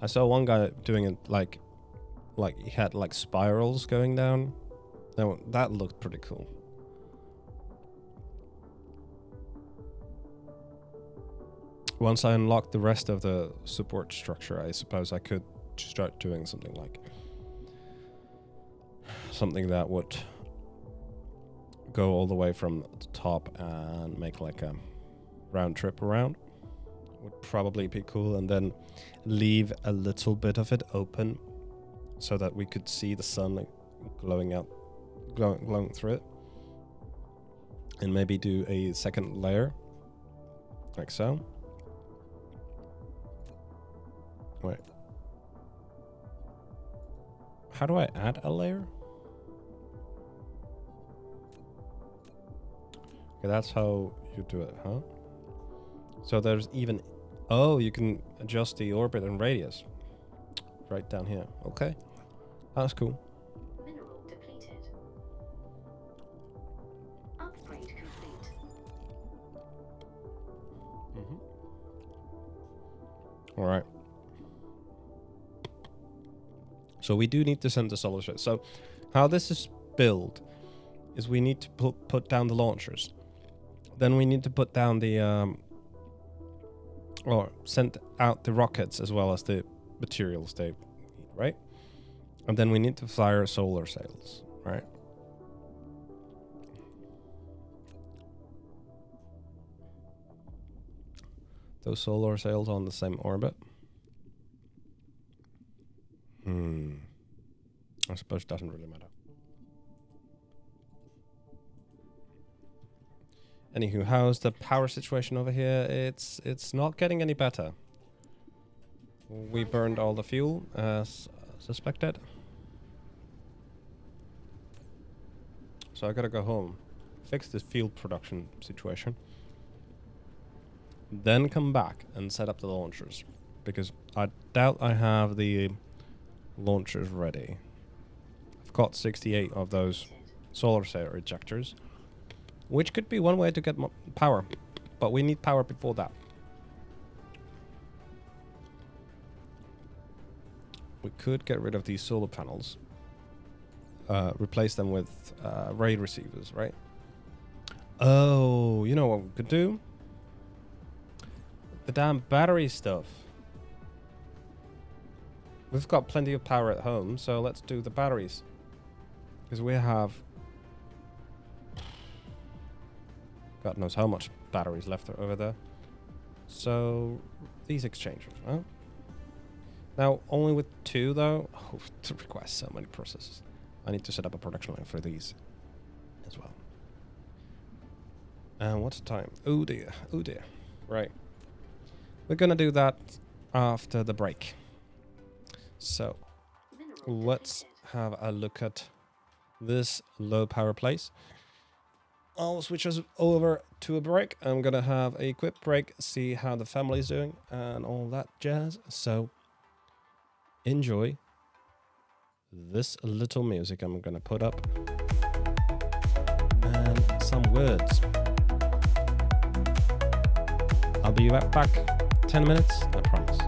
I saw one guy doing it like he had like spirals going down. That looked pretty cool. Once I unlocked the rest of the support structure, I suppose I could start doing something that would go all the way from the top and make like a round trip around. Would probably be cool, and then leave a little bit of it open so that we could see the sun glowing through it, and maybe do a second layer like so. Wait, how do I add a layer? Okay, that's how you do it, huh? So there's even... Oh, you can adjust the orbit and radius. Right down here. Okay. That's cool. Mineral depleted. Upgrade complete. Alright. So we do need to send the solar ship. So how this is built is we need to put down the launchers. Then we need to put down the... or send out the rockets as well as the materials they need, right? And then we need to fire solar sails, right? Those solar sails on the same orbit. I suppose it doesn't really matter. Anywho, how's the power situation over here? It's not getting any better. We burned all the fuel as suspected. So I gotta go home, fix this field production situation, then come back and set up the launchers, because I doubt I have the launchers ready. I've got 68 of those solar sail ejectors, which could be one way to get power, but we need power before that. We could get rid of these solar panels, replace them with ray receivers, right? Oh, you know what we could do? The damn battery stuff. We've got plenty of power at home, so let's do the batteries. Because we have... God knows how much batteries left over there. So, these exchangers, huh? Now, only with 2 though? Oh, it requires so many processes. I need to set up a production line for these as well. And what's the time? Oh dear, oh dear. Right. We're gonna do that after the break. So, let's have a look at this low power place. I'll switch us over to a break. I'm gonna have a quick break, see how the family's doing and all that jazz. So enjoy this little music I'm gonna put up and some words. I'll be right back. 10 minutes, I promise.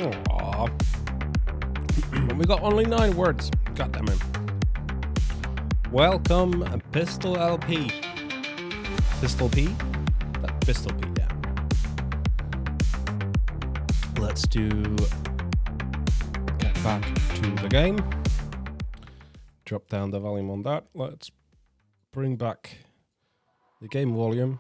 Aww. We got only 9 words. God damn it. Welcome, Pistol LP. Pistol P? That Pistol P, yeah. Let's get back to the game. Drop down the volume on that. Let's bring back the game volume.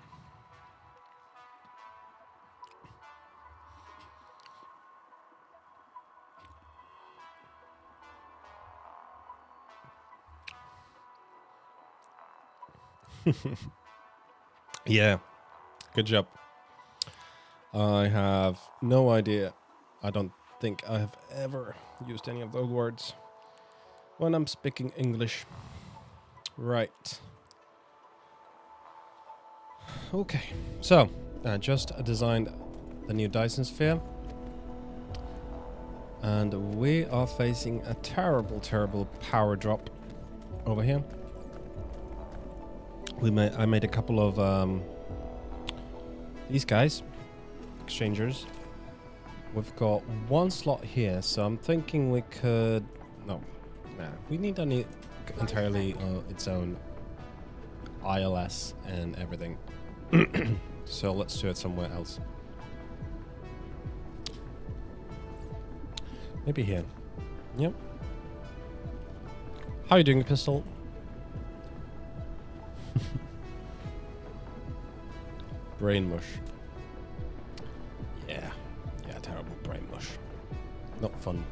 Yeah, good job. I have no idea. I don't think I have ever used any of those words when I'm speaking English. Right. Okay, so I just designed the new Dyson Sphere. And we are facing a terrible, terrible power drop over here. I made a couple of these guys, exchangers. We've got 1 slot here, so I'm thinking we could... we need entirely its own ILS and everything. So let's do it somewhere else. Maybe here. Yep. How are you doing, Pistol? Brain mush. Yeah, terrible brain mush. Not fun.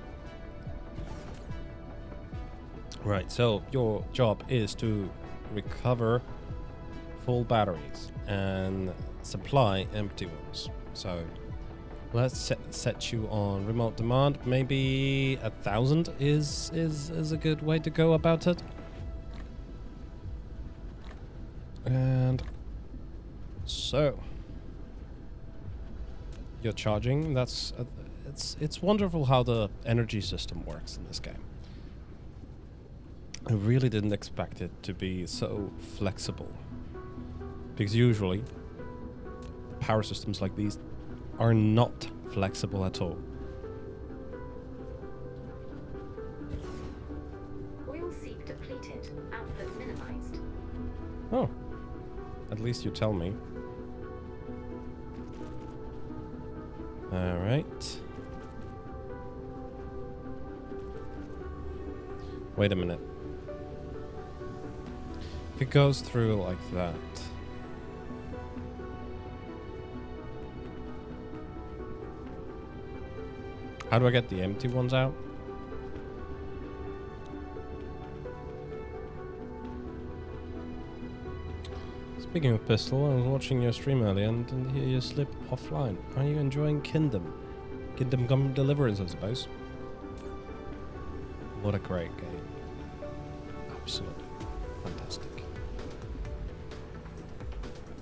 Right, so your job is to recover full batteries and supply empty ones. So let's set you on remote demand. Maybe 1,000 is a good way to go about it. And so you're charging. That's it's wonderful how the energy system works in this game. I really didn't expect it to be so flexible, because usually power systems like these are not flexible at all. Oil seep depleted. Output minimized. Oh, at least you tell me. All right. Wait a minute. If it goes through like that. How do I get the empty ones out? Speaking of Pistol, I was watching your stream earlier and didn't hear you slip offline. Are you enjoying Kingdom? Kingdom Come Deliverance, I suppose. What a great game. Absolutely fantastic.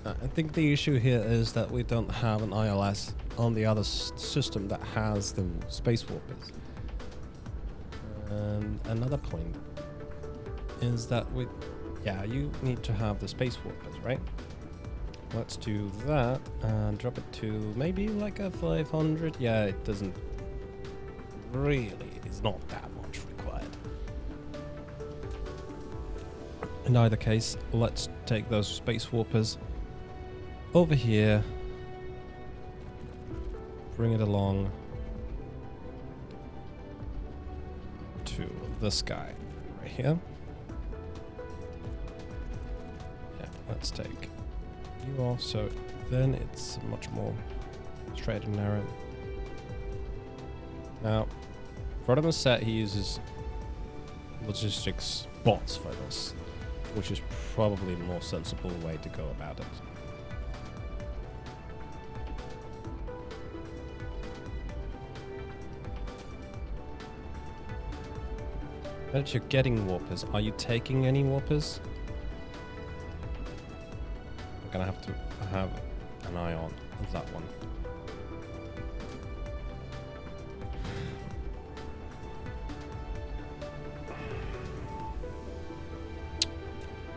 I think the issue here is that we don't have an ILS on the other system that has the space warpers. And another point is that you need to have the space warpers, right? Let's do that and drop it to maybe like a 500. Yeah, it doesn't really, it's not that much required. In either case, let's take those space warpers over here, bring it along to this guy right here. Yeah, let's take you also. Then it's much more straight and narrow. Now, Rodimus said he uses logistics bots for this, which is probably the more sensible way to go about it. Now that you're getting warpers, are you taking any warpers? I'm gonna have to have an eye on that one.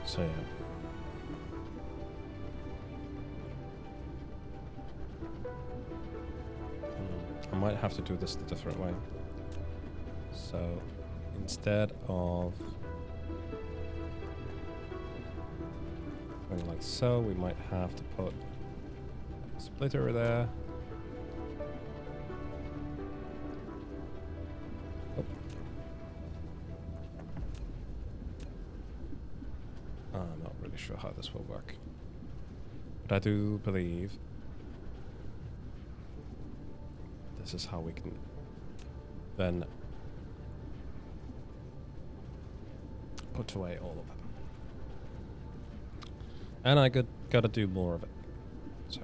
So yeah. I might might have to do this the different way. So instead of going like so, we might have to put a splitter there. Oh. I'm not really sure how this will work, but I do believe this is how we can then put away all of it. And I gotta do more of it. So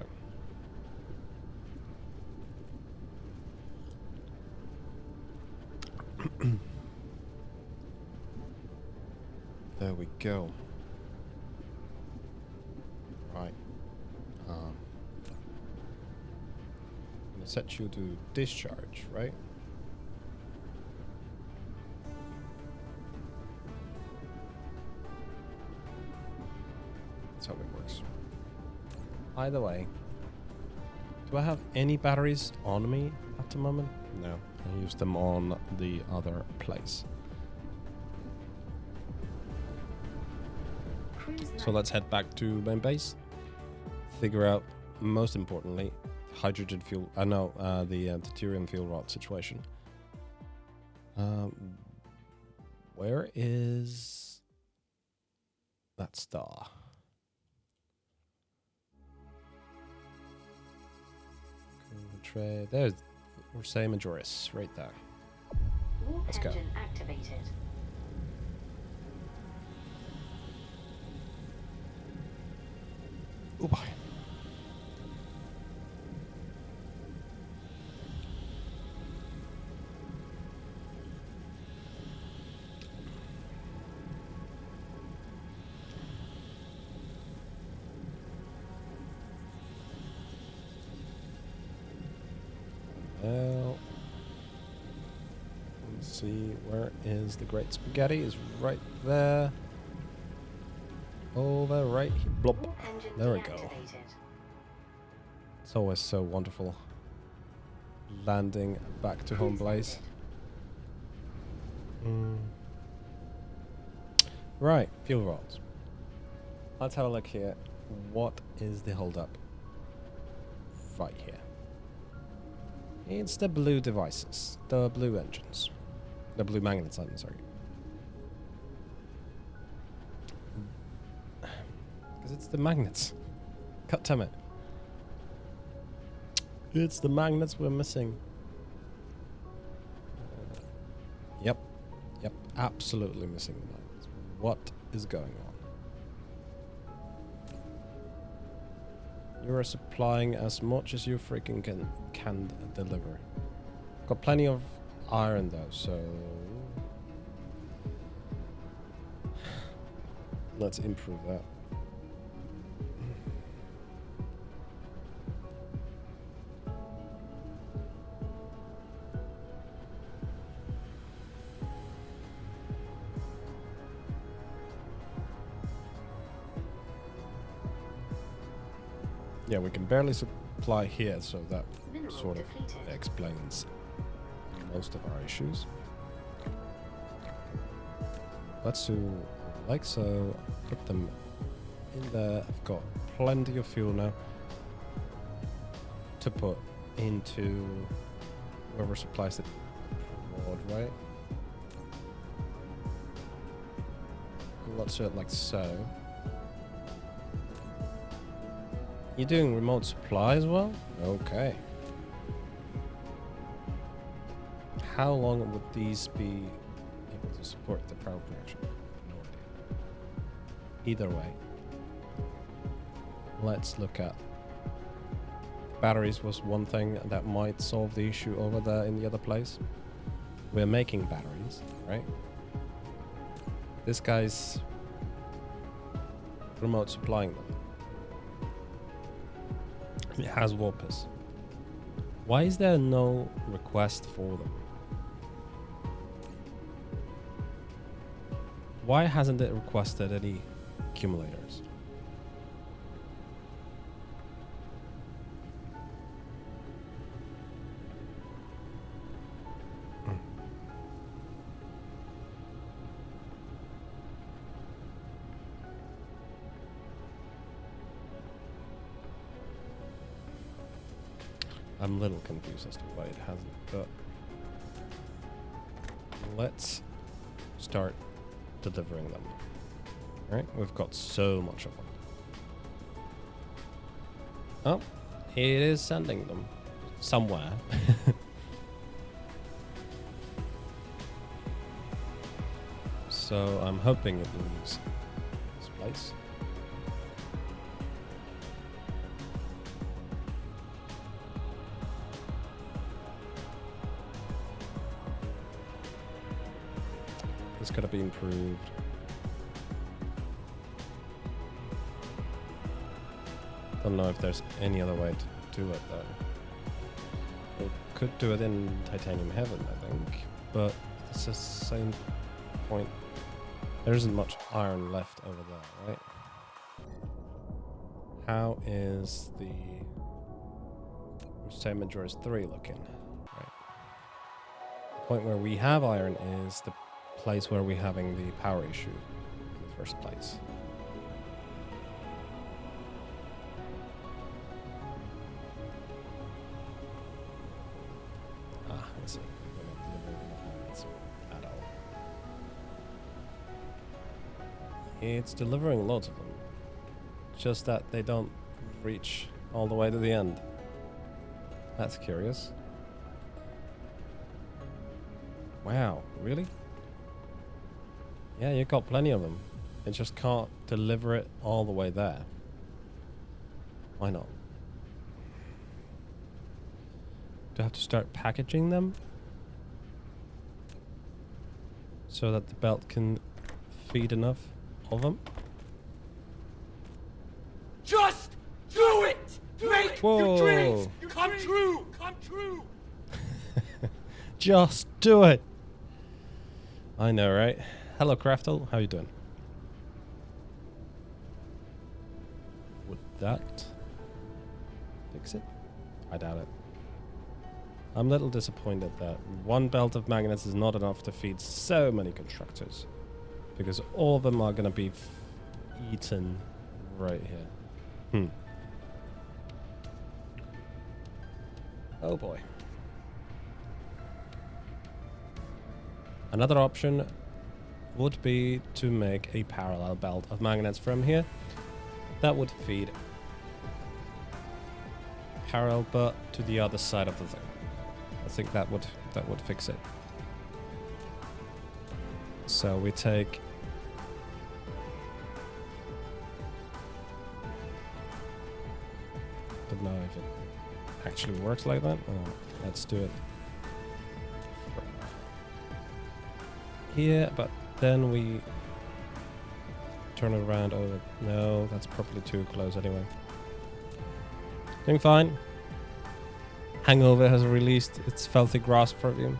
there we go. Right. I'm gonna set you to discharge, right? That's how it works. Either way, do I have any batteries on me at the moment? No, I use them on the other place. So let's head back to main base. Figure out, most importantly, hydrogen fuel. The deuterium fuel rod situation. Where is that star? There's Ursay Majoris, right there. Warp Let's go. engine activated. Oh boy. Well, let's see, where is the Great Spaghetti? Is right there. Over right here. Blop. Warp engine There we go. deactivated. It's always so wonderful landing back to home base. Right, fuel rods. Let's have a look here. What is the holdup? Right here. It's the blue devices, the blue engines, the blue magnets, I'm sorry. Because it's the magnets. God damn it. It's the magnets we're missing. Yep, absolutely missing the magnets. What is going on? You are supplying as much as you freaking can deliver. Got plenty of iron though, so let's improve that. Yeah, we can barely supply here, so that Mineral sort of depleted. explains most of our issues. Let's do like so, put them in there. I've got plenty of fuel now to put into whoever supplies it abroad, right? Let's do it like so. You're doing remote supply as well? Okay. How long would these be able to support the power production? No idea. Either way, let's look at batteries was one thing that might solve the issue over there in the other place. We're making batteries, right? This guy's remote supplying them. It has warpers. Why is there no request for them? Why hasn't it requested any accumulators? I'm a little confused as to why it hasn't, but let's start delivering them. Right, we've got so much of them. Oh, it is sending them somewhere. So I'm hoping it leaves this place. It's gotta be improved. Don't know if there's any other way to do it though. We could do it in Titanium Heaven, I think, but it's the same point. There isn't much iron left over there, right? How is the same Majora's 3 looking? Right. The point where we have iron is the place where we're having the power issue in the first place. Ah, I see. We're not delivering enough magnets at all. It's delivering loads of them. Just that they don't reach all the way to the end. That's curious. Wow, really? Yeah, you got plenty of them. It just can't deliver it all the way there. Why not? Do I have to start packaging them? So that the belt can feed enough of them? Just do it! Make Whoa. your dreams come true! Come true! Just do it! I know, right? Hello, Craftle. How you doing? Would that fix it? I doubt it. I'm a little disappointed that one belt of magnets is not enough to feed so many constructors. Because all of them are going to be eaten right here. Oh boy. Another option would be to make a parallel belt of magnets from here. That would feed parallel but to the other side of the thing. I think that would fix it. So we take don't know if it actually works like that. Oh, let's do it here, but then we turn it around. Oh no, that's probably too close anyway. Doing fine. Hangover has released its filthy grass perfume.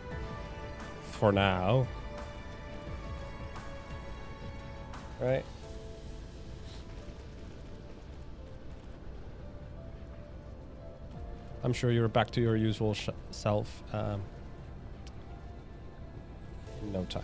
For now. Right. I'm sure you're back to your usual self in no time.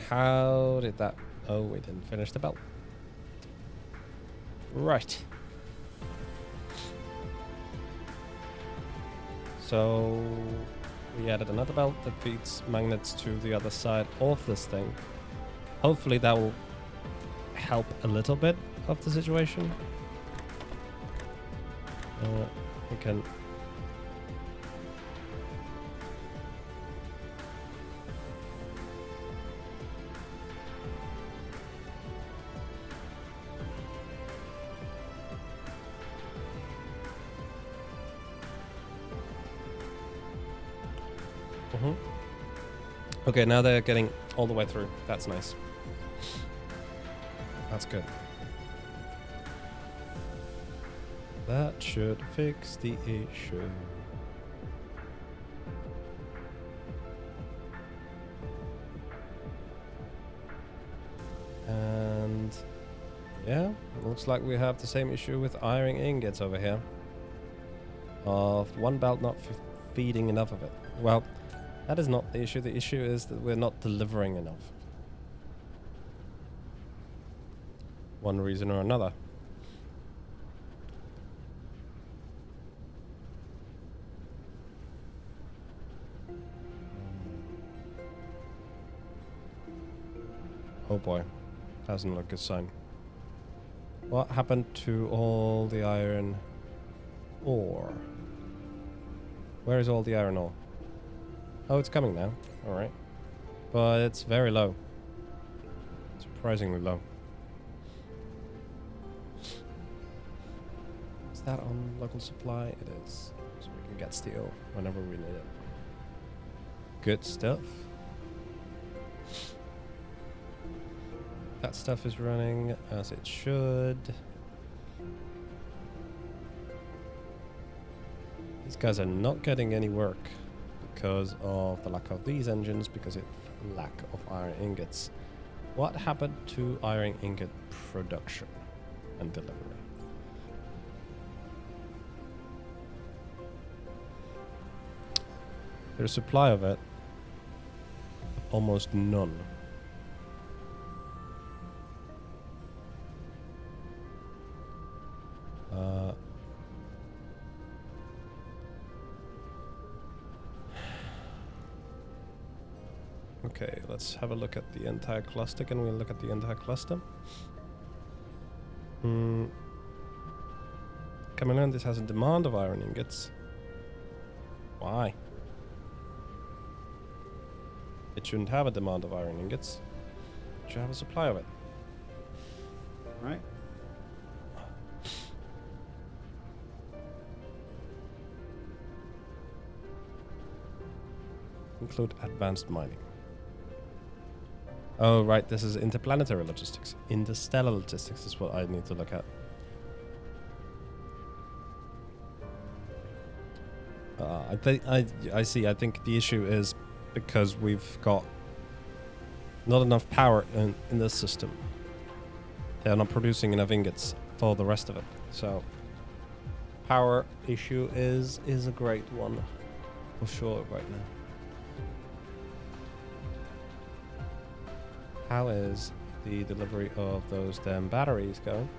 How did that... Oh, we didn't finish the belt. Right. So we added another belt that feeds magnets to the other side of this thing. Hopefully that will help a little bit of the situation. We can... Okay, now they're getting all the way through. That's nice. That's good. That should fix the issue. And yeah, looks like we have the same issue with iron ingots over here. Of one belt not feeding enough of it. Well, that is not the issue. The issue is that we're not delivering enough. One reason or another. Oh boy, doesn't look a good sign. What happened to all the iron ore? Where is all the iron ore? Oh, it's coming now. Alright. But it's very low. Surprisingly low. Is that on local supply? It is. So we can get steel whenever we need it. Good stuff. That stuff is running as it should. These guys are not getting any work because of the lack of these engines, because of lack of iron ingots. What happened to iron ingot production and delivery? There's supply of it. Almost none. Okay, let's have a look at the entire cluster. Can we look at the entire cluster? Cameron, this has a demand of iron ingots. Why? It shouldn't have a demand of iron ingots. It should have a supply of it. Right. Include advanced mining. Oh, right, this is interplanetary logistics. Interstellar logistics is what I need to look at. I see. I think the issue is because we've got not enough power in this system. They're not producing enough ingots for the rest of it. So, power issue is a great one for sure right now. How is the delivery of those damn batteries going?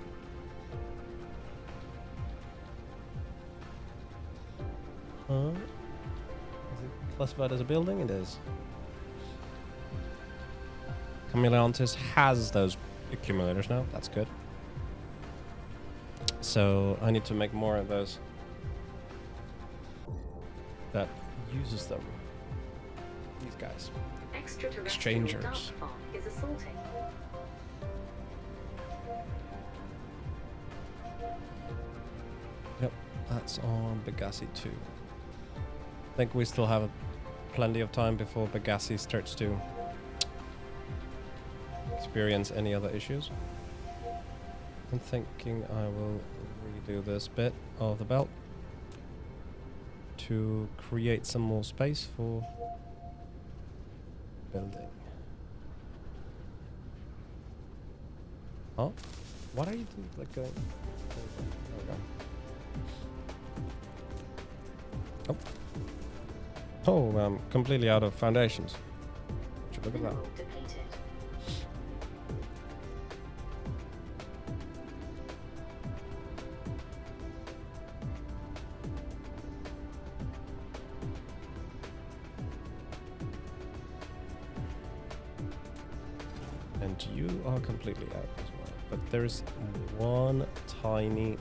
Huh? Is it classified as a building? It is. Camilleontis has those accumulators now. That's good. So I need to make more of those that uses them. These guys. Extraterrestrial dark Exchangers. fog is assaulting. Yep, that's on Begassi 2. I think we still have plenty of time before Begassi starts to experience any other issues. I'm thinking I will redo this bit of the belt to create some more space for building. Oh, what are you doing? Like going? There we go. Oh, I'm completely out of foundations. Would you look at that? Mineral depleted. And you are completely out as well. But there's one tiny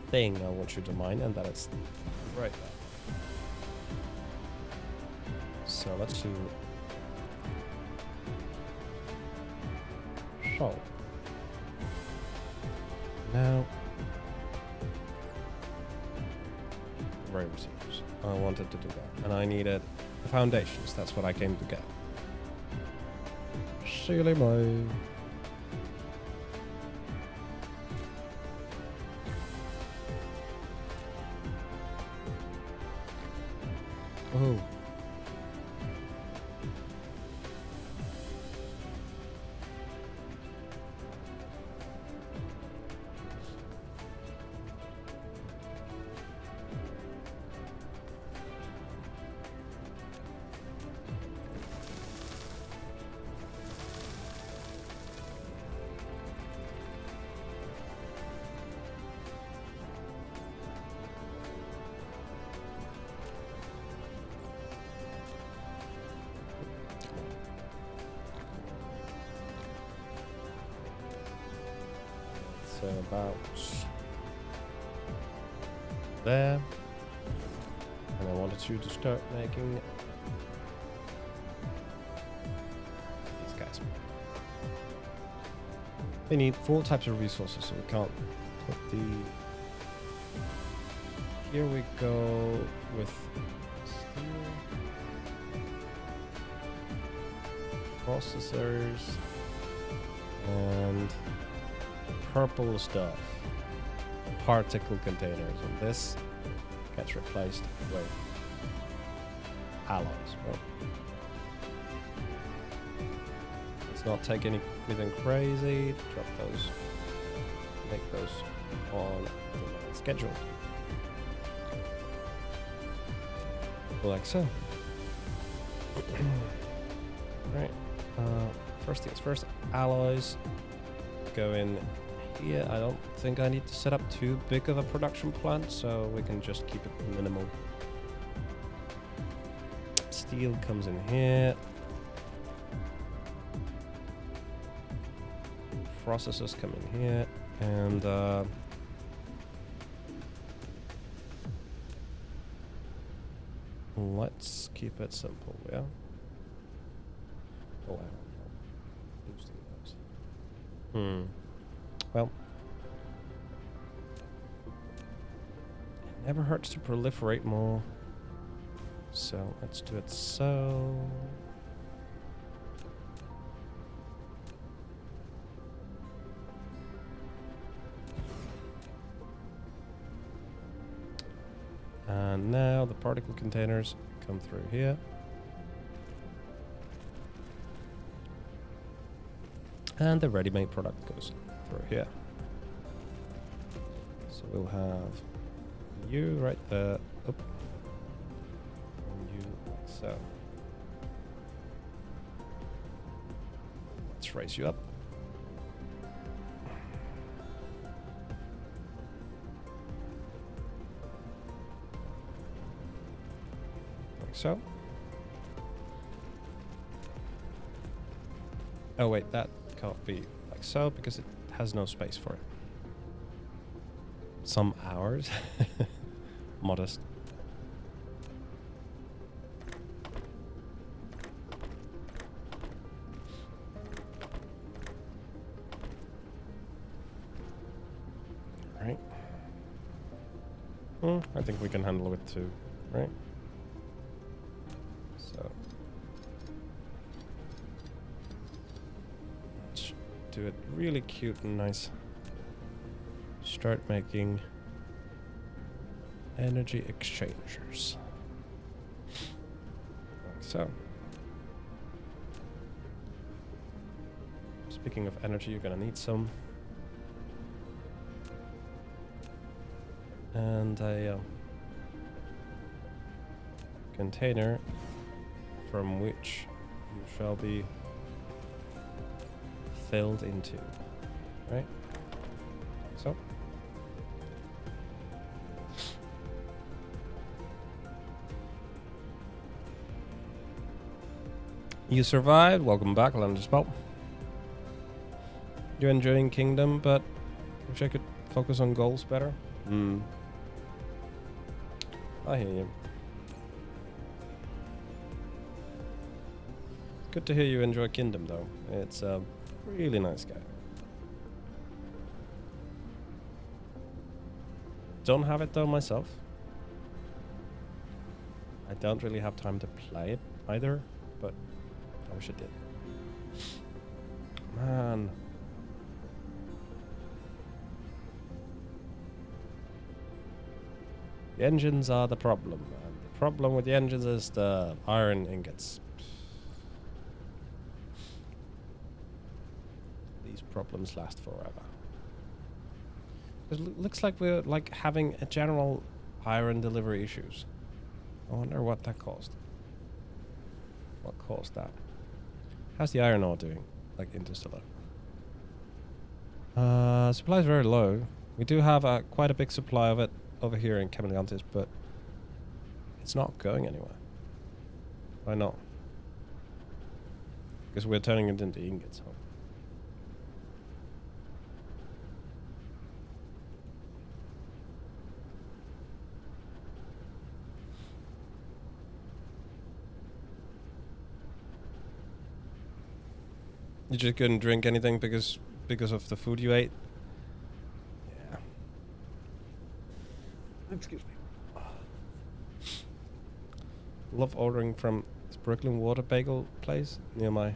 thing I want you to mind, and that is right there. So let's do. So now, room seekers. I wanted to do that, and I needed the foundations. That's what I came to get. Silly boy. Oh. So about there. And I wanted you to start making these guys. They need 4 types of resources, so we can't put the... Here we go with steel, processors, and purple stuff, particle containers, and this gets replaced with alloys. Right? Let's not take anything crazy. Drop those, make those on the schedule. Like so. Right. First things first, alloys go in here. I don't think I need to set up too big of a production plant, so we can just keep it minimal. Steel comes in here. Processors come in here, and let's keep it simple, yeah? Oh, wow. Boosting those. Well, it never hurts to proliferate more. So let's do it so. And now the particle containers come through here. And the ready-made product goes through here. So we'll have you right there. Oop. And you like so. Let's raise you up. Like so. Oh wait, that can't be like so because it has no space for it. Some hours. Modest. Right. I think we can handle it too, right? So let's do it really cute and nice. Start making energy exchangers. Like so. Speaking of energy, you're gonna need some. And a container from which you shall be filled into, right? So. You survived. Welcome back, Landerspell. You're enjoying Kingdom, but wish I could focus on goals better. I hear you. Good to hear you enjoy Kingdom, though. It's a really nice game. Don't have it though myself. I don't really have time to play it either, but I wish I did. Man. The engines are the problem, man. The problem with the engines is the iron ingots. These problems last forever. It looks like we're like having a general iron delivery issues. I wonder what that caused. What caused that? How's the iron ore doing? Like Interstellar. Supply is very low. We do have quite a big supply of it over here in Camelliantis, but it's not going anywhere. Why not? Because we're turning it into ingots. Huh? You just couldn't drink anything because of the food you ate? Yeah. Excuse me. Love ordering from this Brooklyn Water Bagel place near my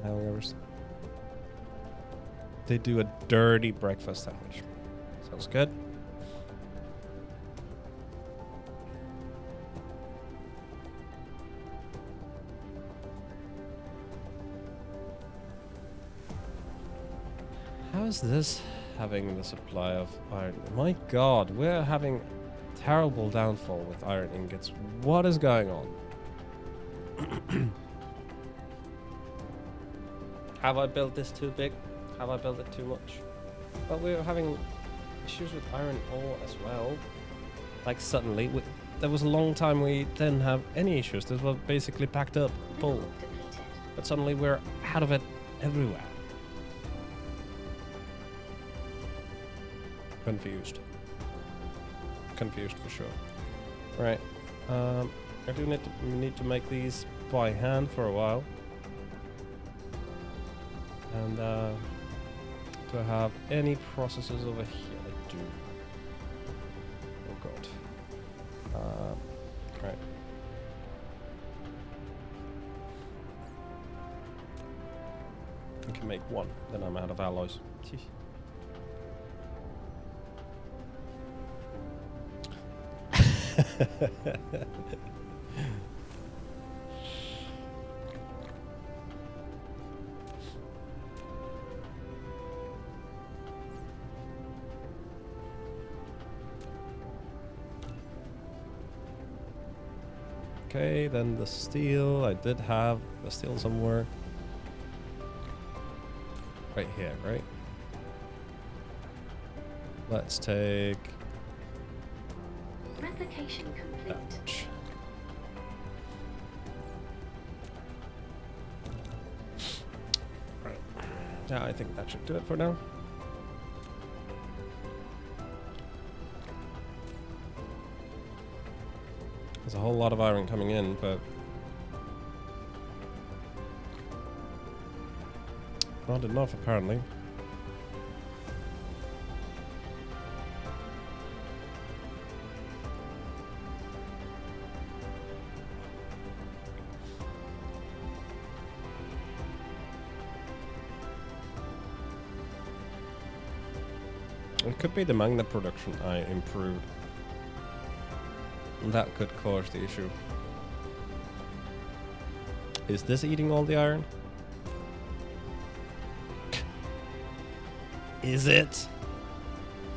hangovers. They do a dirty breakfast sandwich. Sounds good. How is this having the supply of iron? My god, we're having terrible downfall with iron ingots. What is going on? Have I built this too big? Have I built it too much? But we're having issues with iron ore as well. Like suddenly, there was a long time we didn't have any issues. This was basically packed up, full. Mineral depleted. But suddenly we're out of it everywhere. Confused. Confused for sure. Right. I do need to make these by hand for a while. And do I have any processes over here? I do. Oh god. Right. I can make one, then I'm out of alloys. Okay, then the steel. I did have the steel somewhere. Right here, right? Let's take... Replication complete. Ouch. Right. Yeah, I think that should do it for now. There's a whole lot of iron coming in, but not enough apparently. It could be the magnet production I improved. That could cause the issue. Is this eating all the iron? Is it?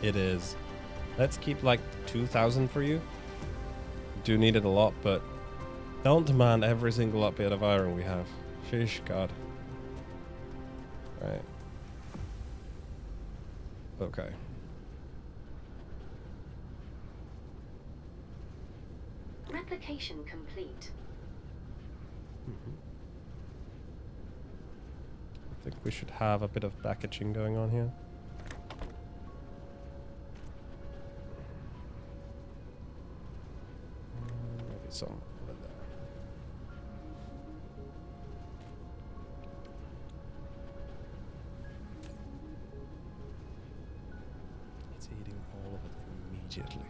It is. Let's keep like 2,000 for you. Do need it a lot, but don't demand every single bit of iron we have. Sheesh, God. Right. Okay. Replication complete. I think we should have a bit of packaging going on here. Maybe some over there. It's eating all of it immediately.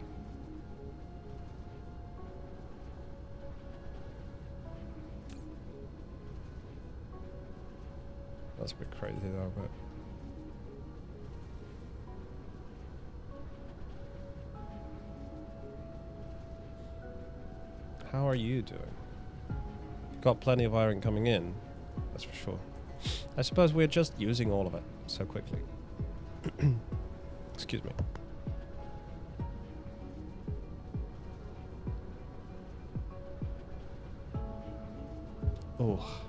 That's a bit crazy though, but... How are you doing? Got plenty of iron coming in, that's for sure. I suppose we're just using all of it so quickly. Excuse me. Oh.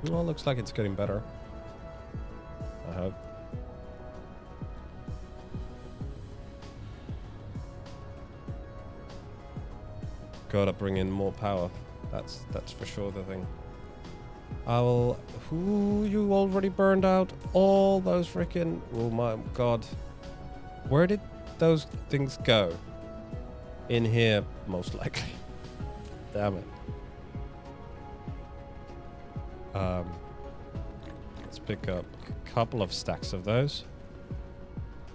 Well, looks like it's getting better. I hope. Gotta bring in more power. That's for sure the thing. I will... Ooh, you already burned out all those freaking... Oh my god. Where did those things go? In here, most likely. Damn it. Let's pick up a couple of stacks of those.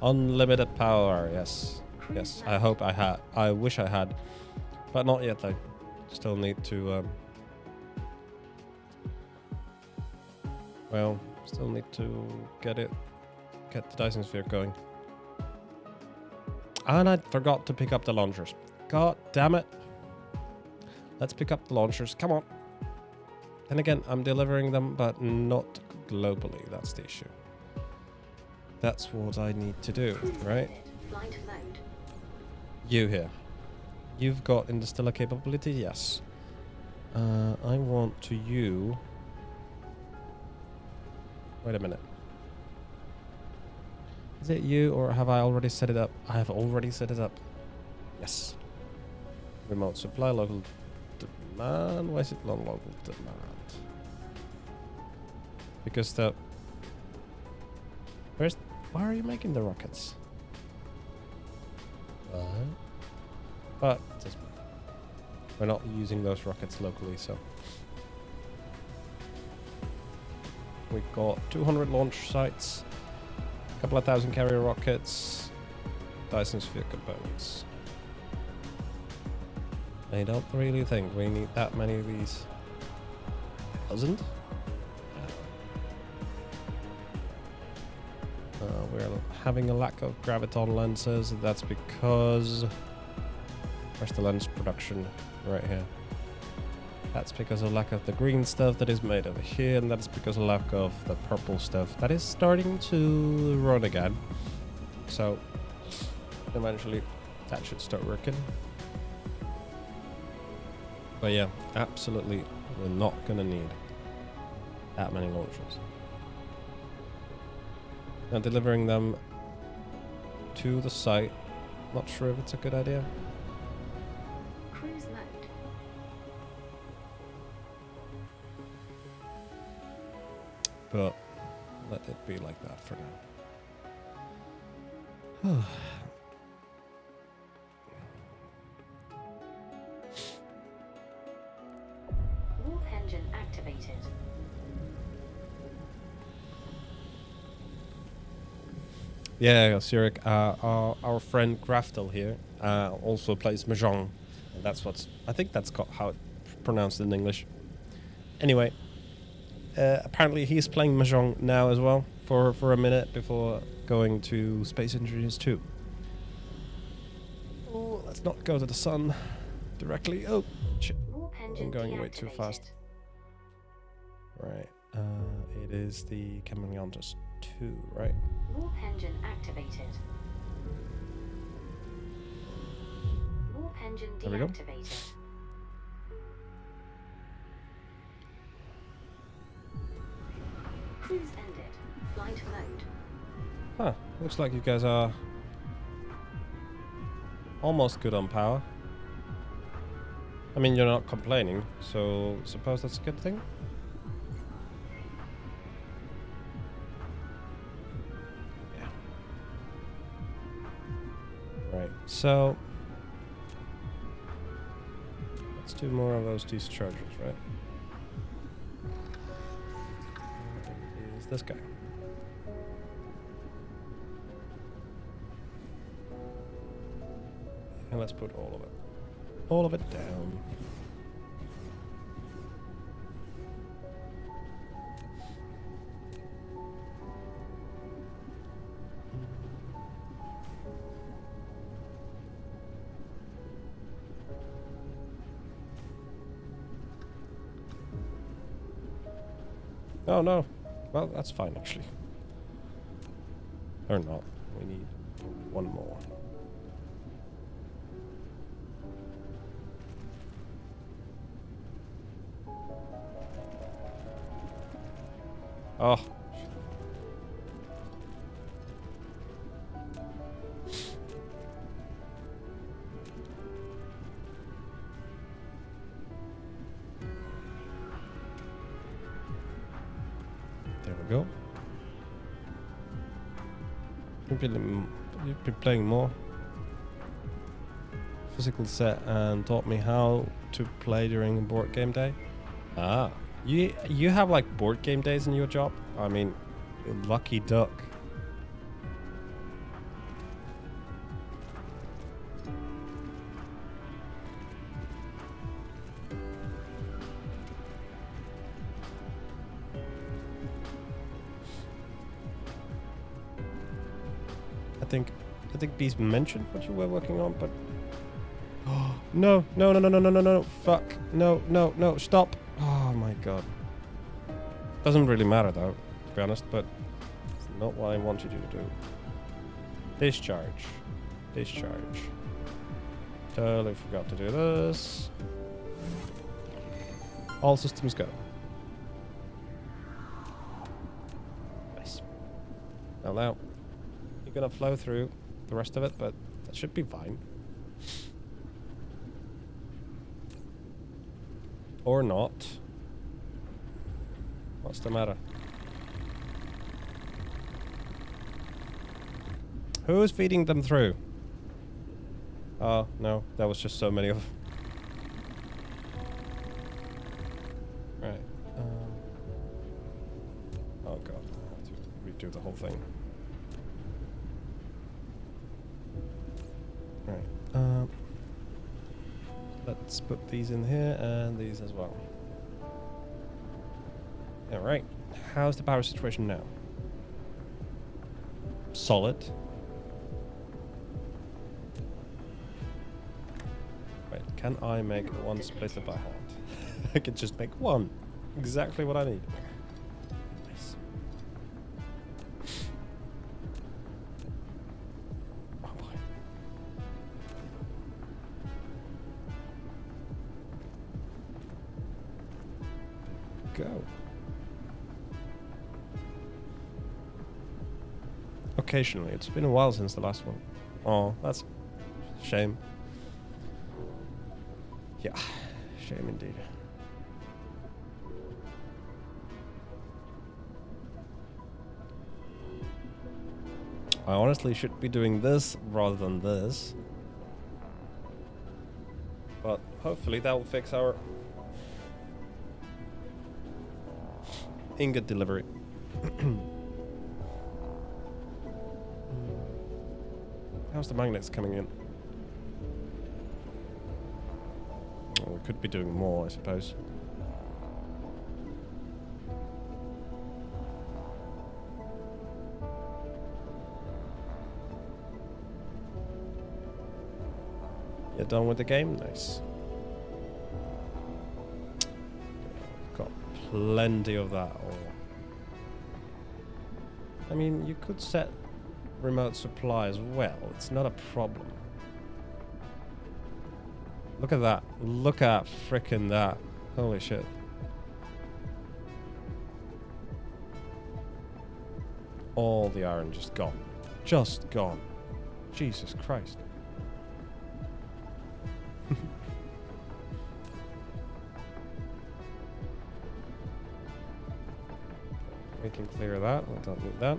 Unlimited power, yes. Yes, I hope I had. I wish I had. But not yet, though. Still need to... well, still need to get the Dyson Sphere going. And I forgot to pick up the launchers. God damn it. Let's pick up the launchers. Come on. And again, I'm delivering them, but not globally. That's the issue. That's what I need to do, right? Flight mode. You here. You've got interstellar capability? Yes. I want to you... Wait a minute. Is it you, or have I already set it up? I have already set it up. Yes. Remote supply, local demand. Why is it non-local demand? Because the... Why are you making the rockets? But we're not using those rockets locally, so... We've got 200 launch sites, a couple of thousand carrier rockets, Dyson Sphere components. I don't really think we need that many of these. Doesn't? We're having a lack of graviton lenses. That's because... Where's the lens production? Right here. That's because of lack of the green stuff that is made over here, and that's because of lack of the purple stuff that is starting to run again. So, eventually, that should start working. But yeah, absolutely, we're not gonna need that many launchers. Now delivering them to the site, not sure if it's a good idea. Cruise mode. But let it be like that for now. Warp engine activated. Yeah, Zurich, our friend Graftel here also plays Mahjong. And that's what's... I think that's how it's pronounced in English. Anyway, apparently he's playing Mahjong now as well for a minute before going to Space Engineers 2. Oh, let's not go to the sun directly. Oh, shit. Warp engine I'm going way too deactivated. fast. Right, it is the Chameleontus 2, right? Warp engine activated. Warp engine There we go. deactivated. Cruise ended. Flight mode. Huh, looks like you guys are almost good on power. I mean, you're not complaining, so suppose that's a good thing? Yeah. Right, so... let's do more of those discharges, right? Where is this guy? And let's put all of it. All of it down. Oh no. Well, that's fine actually. Or not. We need one more. Oh. go. You've been playing more. Physical set and taught me how to play during board game day. Ah, you have like board game days in your job? I mean, lucky duck. I think Beast mentioned what you were working on, but no, fuck, no, stop. Oh my god. Doesn't really matter though, to be honest, but it's not what I wanted you to do. Discharge. Totally forgot to do this. All systems go. Nice. Now, you're gonna flow through the rest of it, but that should be fine. Or not. What's the matter? Who's feeding them through? Oh, no. That was just so many of them. Right. Oh god. I have to redo the whole thing. Right. Let's put these in here and these as well. Alright. How's the power situation now? Solid. Wait, can I make one splitter by hand? I can just make one. Exactly what I need. Nice. Oh boy. Go. Occasionally. It's been a while since the last one. Oh, that's a shame. Yeah, shame indeed. I honestly should be doing this rather than this. But hopefully that will fix our ingot delivery. How's the magnets coming in? Well, we could be doing more, I suppose. You're done with the game? Nice. Got plenty of that. I mean, you could set remote supply as well. It's not a problem. Look at that. Look at frickin' that. Holy shit. All the iron just gone. Just gone. Jesus Christ. We can clear that. We don't need that.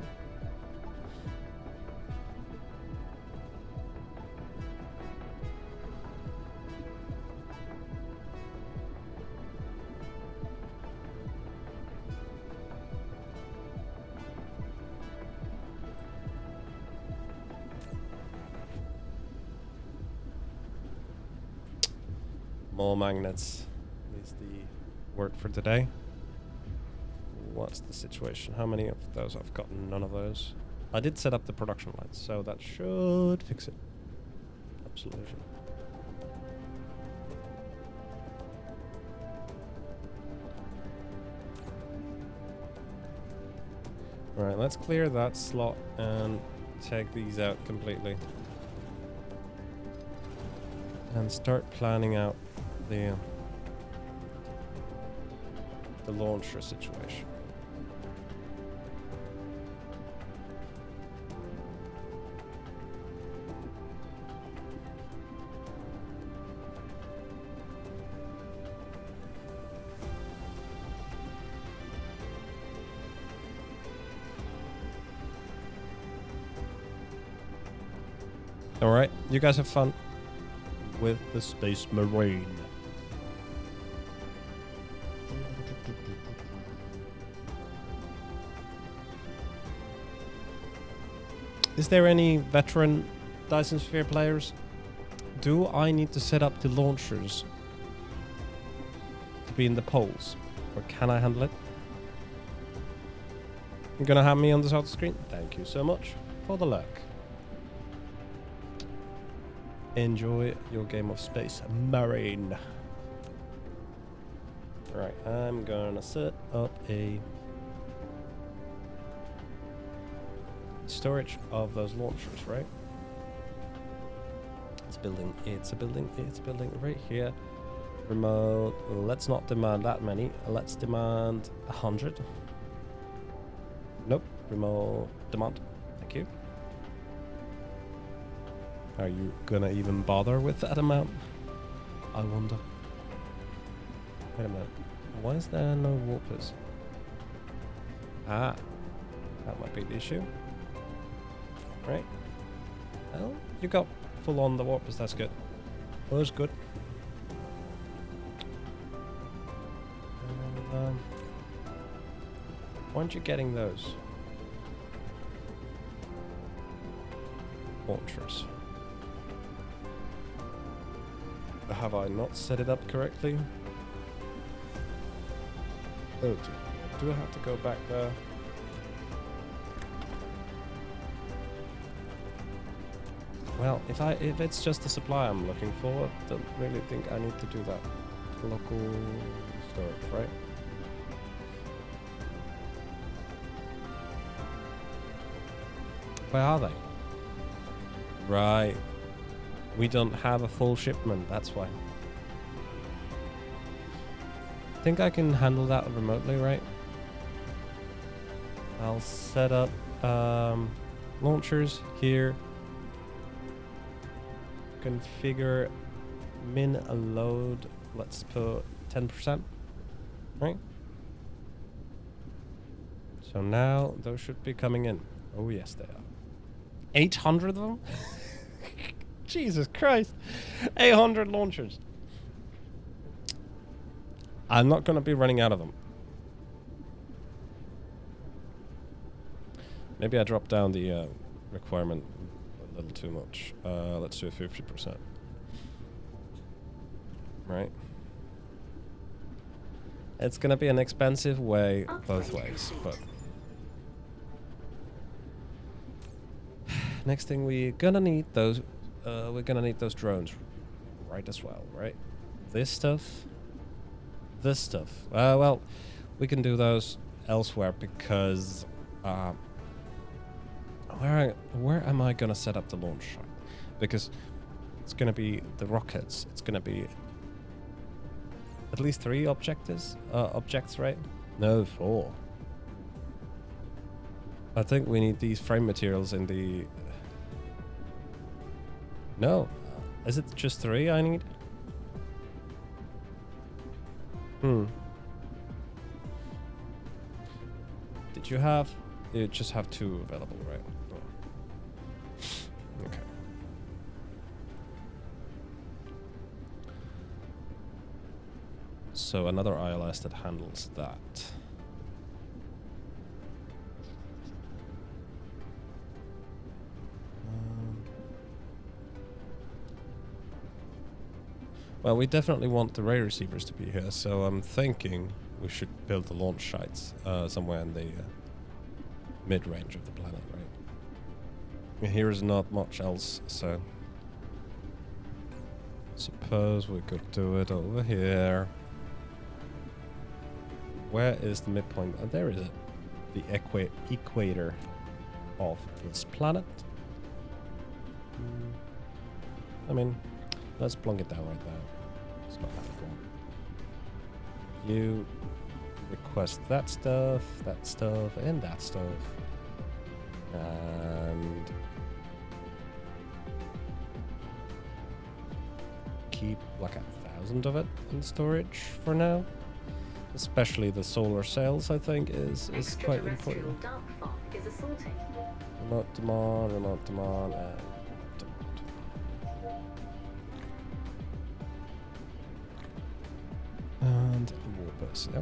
More magnets is the word for today. What's the situation? How many of those? I've got none of those. I did set up the production lines, so that should fix it. Absolutely. Alright, let's clear that slot and take these out completely. And start planning out the launcher situation. Alright, you guys have fun with the Space Marine. Is there any veteran Dyson Sphere players? Do I need to set up the launchers to be in the poles? Or can I handle it? You're gonna have me on the side of the screen? Thank you so much for the luck. Enjoy your game of Space Marine. Right, I'm gonna set up a storage of those launchers, right? It's a building right here. Remote, let's not demand that many. Let's demand 100. Nope, remote demand. Thank you. Are you gonna even bother with that amount? I wonder. Wait a minute. Why is there no warpers? Ah, that might be the issue. Right. Well, you got full on the warpers, that's good. Well, that's good. And, why aren't you getting those? Launchers. Have I not set it up correctly? Oh, do I have to go back there? Well, if it's just the supply I'm looking for, I don't really think I need to do that. Local storage, right? Where are they? Right. We don't have a full shipment, that's why. I think I can handle that remotely, right? I'll set up launchers here. Configure min load. Let's put 10%, right? So now those should be coming in. Oh yes, they are. 800 of them? Jesus Christ. 800 launchers. I'm not going to be running out of them. Maybe I dropped down the requirement a little too much. Let's do 50%. Right. It's going to be an expensive way both ways, but... Next thing we're going to need those... we're going to need those drones right as well, right? This stuff... This stuff. Well, we can do those elsewhere because... where am I going to set up the launch site? Because it's going to be the rockets. It's going to be at least 3 objects, right? No, 4. I think we need these frame materials in the... No. Is it just 3 I need? Did you have... You just have 2 available, right? Oh. Okay. So another ILS that handles that. Well, we definitely want the ray receivers to be here, so I'm thinking we should build the launch sites somewhere in the mid-range of the planet, right? Here is not much else, so... Suppose we could do it over here. Where is the midpoint? Oh, there is it. The equator of this planet. I mean, let's plunk it down right there. It's not that important. You request that stuff, and that stuff. And keep like 1,000 of it in storage for now. Especially the solar cells, I think, is quite important. Dark fog is assaulting. Remote demand, and demand. orbis, yeah?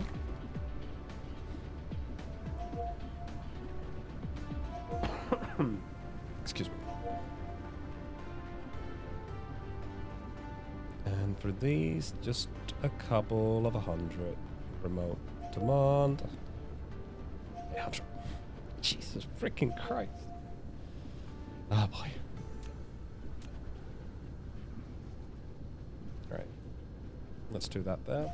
Excuse me. And for these, just a couple of 100 remote demand. 800. Jesus freaking Christ. Ah, boy. Alright. Let's do that there.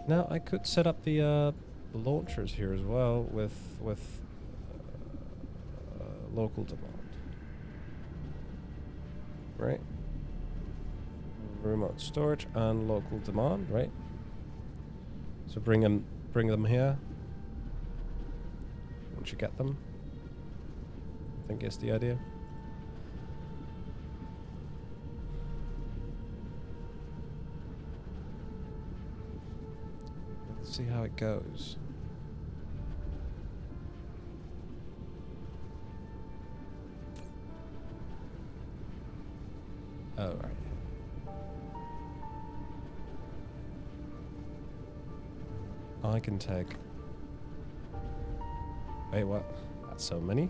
Now, I could set up the launchers here as well with local demand. Right? Remote storage and local demand, right? So bring them here. Once you get them, I think is the idea. Let's see how it goes. Oh, right. I can take... Wait, what? That's so many?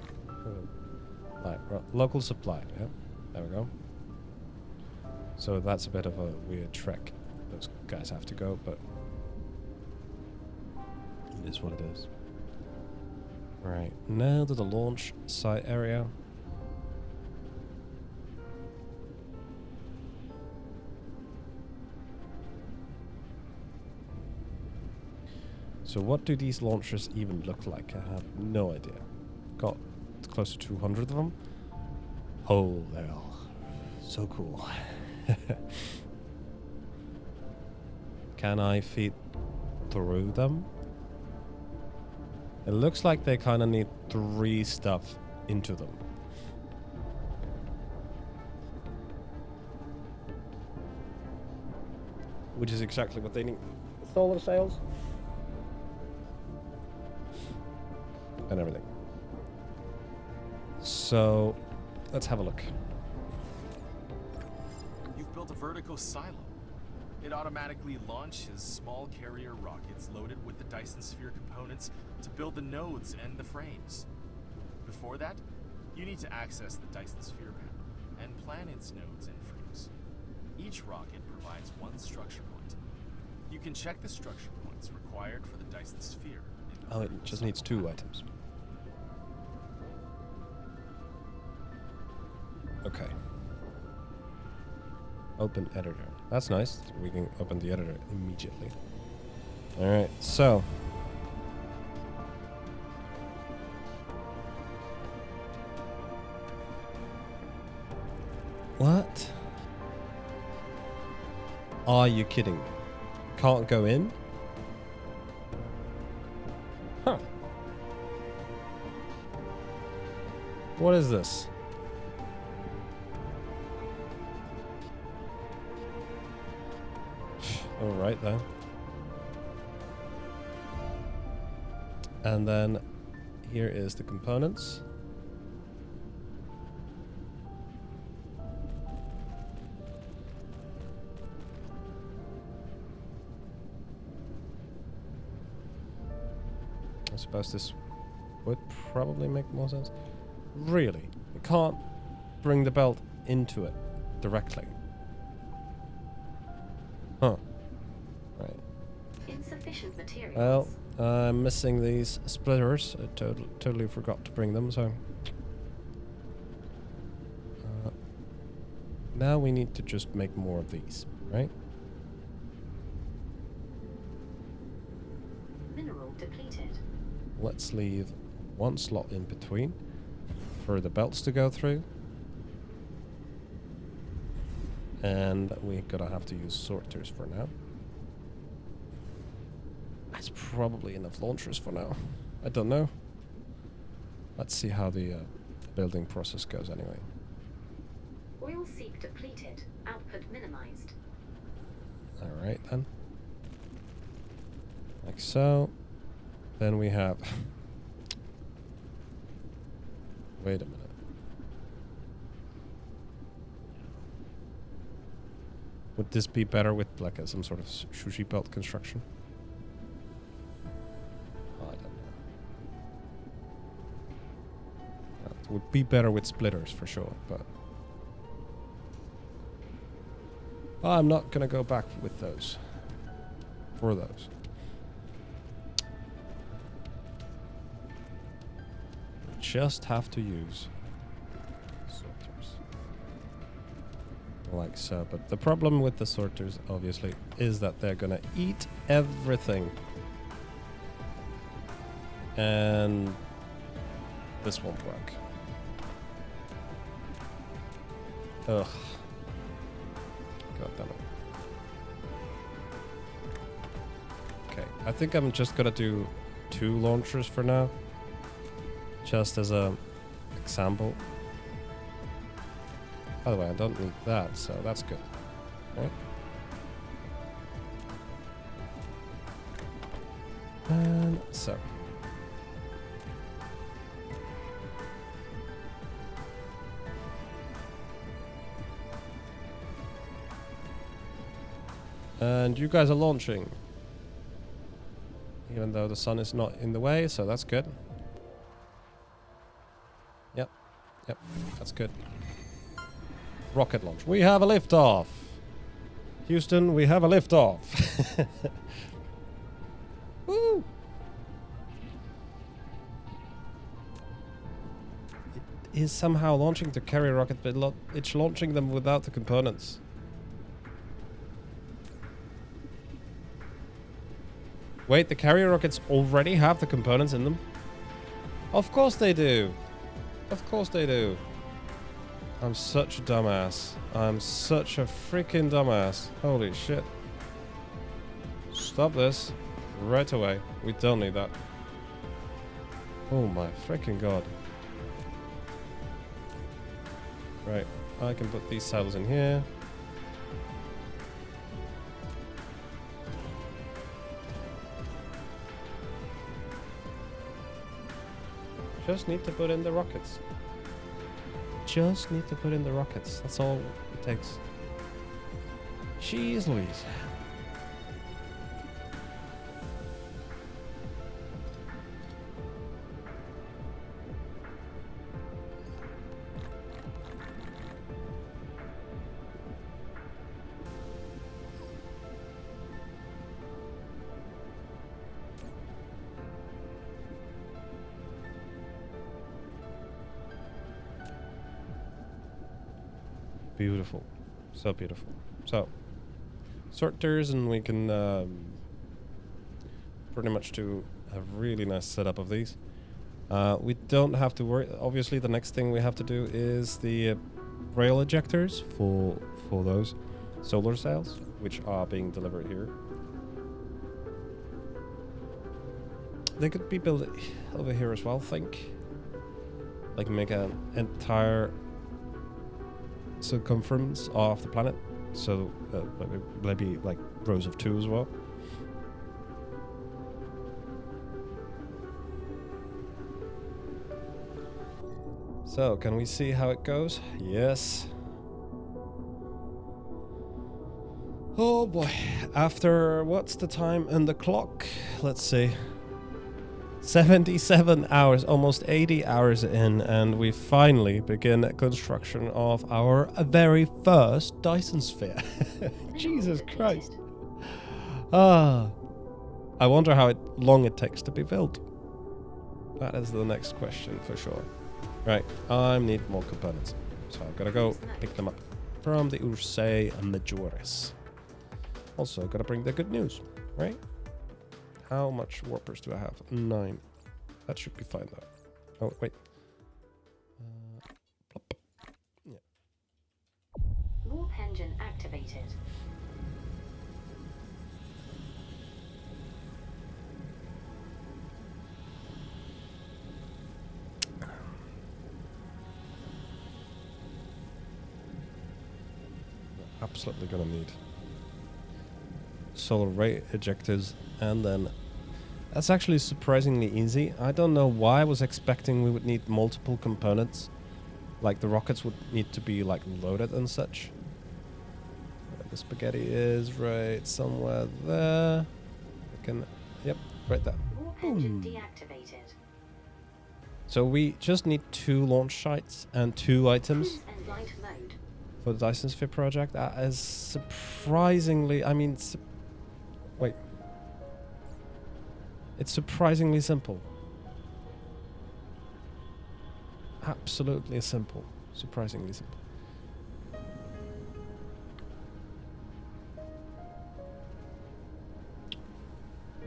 Right, local supply, yeah. There we go. So that's a bit of a weird trek. Those guys have to go, but... it is what it is. Right, now to the launch site area. So what do these launchers even look like? I have no idea. Got close to 200 of them. Oh, they're all so cool. Can I feed through them? It looks like they kind of need 3 stuff into them. Which is exactly what they need. Solar sails. And everything. So, let's have a look. You've built a vertical silo. It automatically launches small carrier rockets loaded with the Dyson Sphere components to build the nodes and the frames. Before that, you need to access the Dyson Sphere panel and plan its nodes and frames. Each rocket provides 1 structure point. You can check the structure points required for the Dyson Sphere. Oh, it just needs 2 items. Okay. Open editor. That's nice. We can open the editor immediately. Alright, so. What? Are you kidding me? Can't go in? Huh. What is this? Alright then. And then here is the components. I suppose this would probably make more sense. Really? You can't bring the belt into it directly. Huh. Right. Insufficient materials. Well, I'm missing these splitters. I totally forgot to bring them, so... now we need to just make more of these, right? Mineral depleted. Let's leave 1 slot in between for the belts to go through. And we're gonna have to use sorters for now. That's probably enough launchers for now. I don't know. Let's see how the building process goes anyway. Oil seep depleted. Output minimized. Alright then. Like so. Then we have... Wait a minute. Would this be better with like some sort of sushi belt construction? I don't know. It would be better with splitters for sure, but I'm not gonna go back with those. For those. Just have to use sorters. Like so. But the problem with the sorters, obviously, is that they're gonna eat everything. And this won't work. Ugh. God damn it. Okay, I think I'm just gonna do 2 launchers for now. Just as a example. By the way, I don't need that, so that's good. Right? And so. And you guys are launching. Even though the sun is not in the way, so that's good. Yep, that's good. Rocket launch. We have a liftoff. Houston, we have a liftoff. Woo! It is somehow launching the carrier rocket, but it's launching them without the components. Wait, the carrier rockets already have the components in them? Of course they do. Of course they do. I'm such a dumbass. I'm such a freaking dumbass. Holy shit. Stop this. Right away. We don't need that. Oh my freaking god. Right. I can put these saddles in here. Just need to put in the rockets. Just need to put in the rockets. That's all it takes. Jeez Louise. Beautiful. So beautiful. So, sorters, and we can pretty much do a really nice setup of these. We don't have to worry. Obviously, the next thing we have to do is the rail ejectors for those solar sails, which are being delivered here. They could be built over here as well, I think. Like make an entire circumference of the planet, so maybe like rows of 2 as well. So can we see how it goes? Yes. Oh boy. After what's the time in the clock? Let's see. 77 hours, almost 80 hours in, and we finally begin construction of our very first Dyson Sphere. Jesus Christ. I wonder how long it takes to be built. That is the next question for sure. Right, I need more components. So I've got to go pick them up from the Ursay Majores. Also, got to bring the good news, right? How much warpers do I have? 9. That should be fine though. Oh, wait. Plop. Yeah. Warp engine activated. Absolutely gonna need solar ray ejectors, and then that's actually surprisingly easy. I don't know why I was expecting we would need multiple components, like the rockets would need to be like loaded and such. The The spaghetti is right somewhere there. I can, yep, right there. Warp engine deactivated. So we just need 2 launch sites and 2 items Cruise and light mode. for the Dyson Sphere project. That is surprisingly, I mean, wait. It's surprisingly simple. Absolutely simple. Surprisingly simple.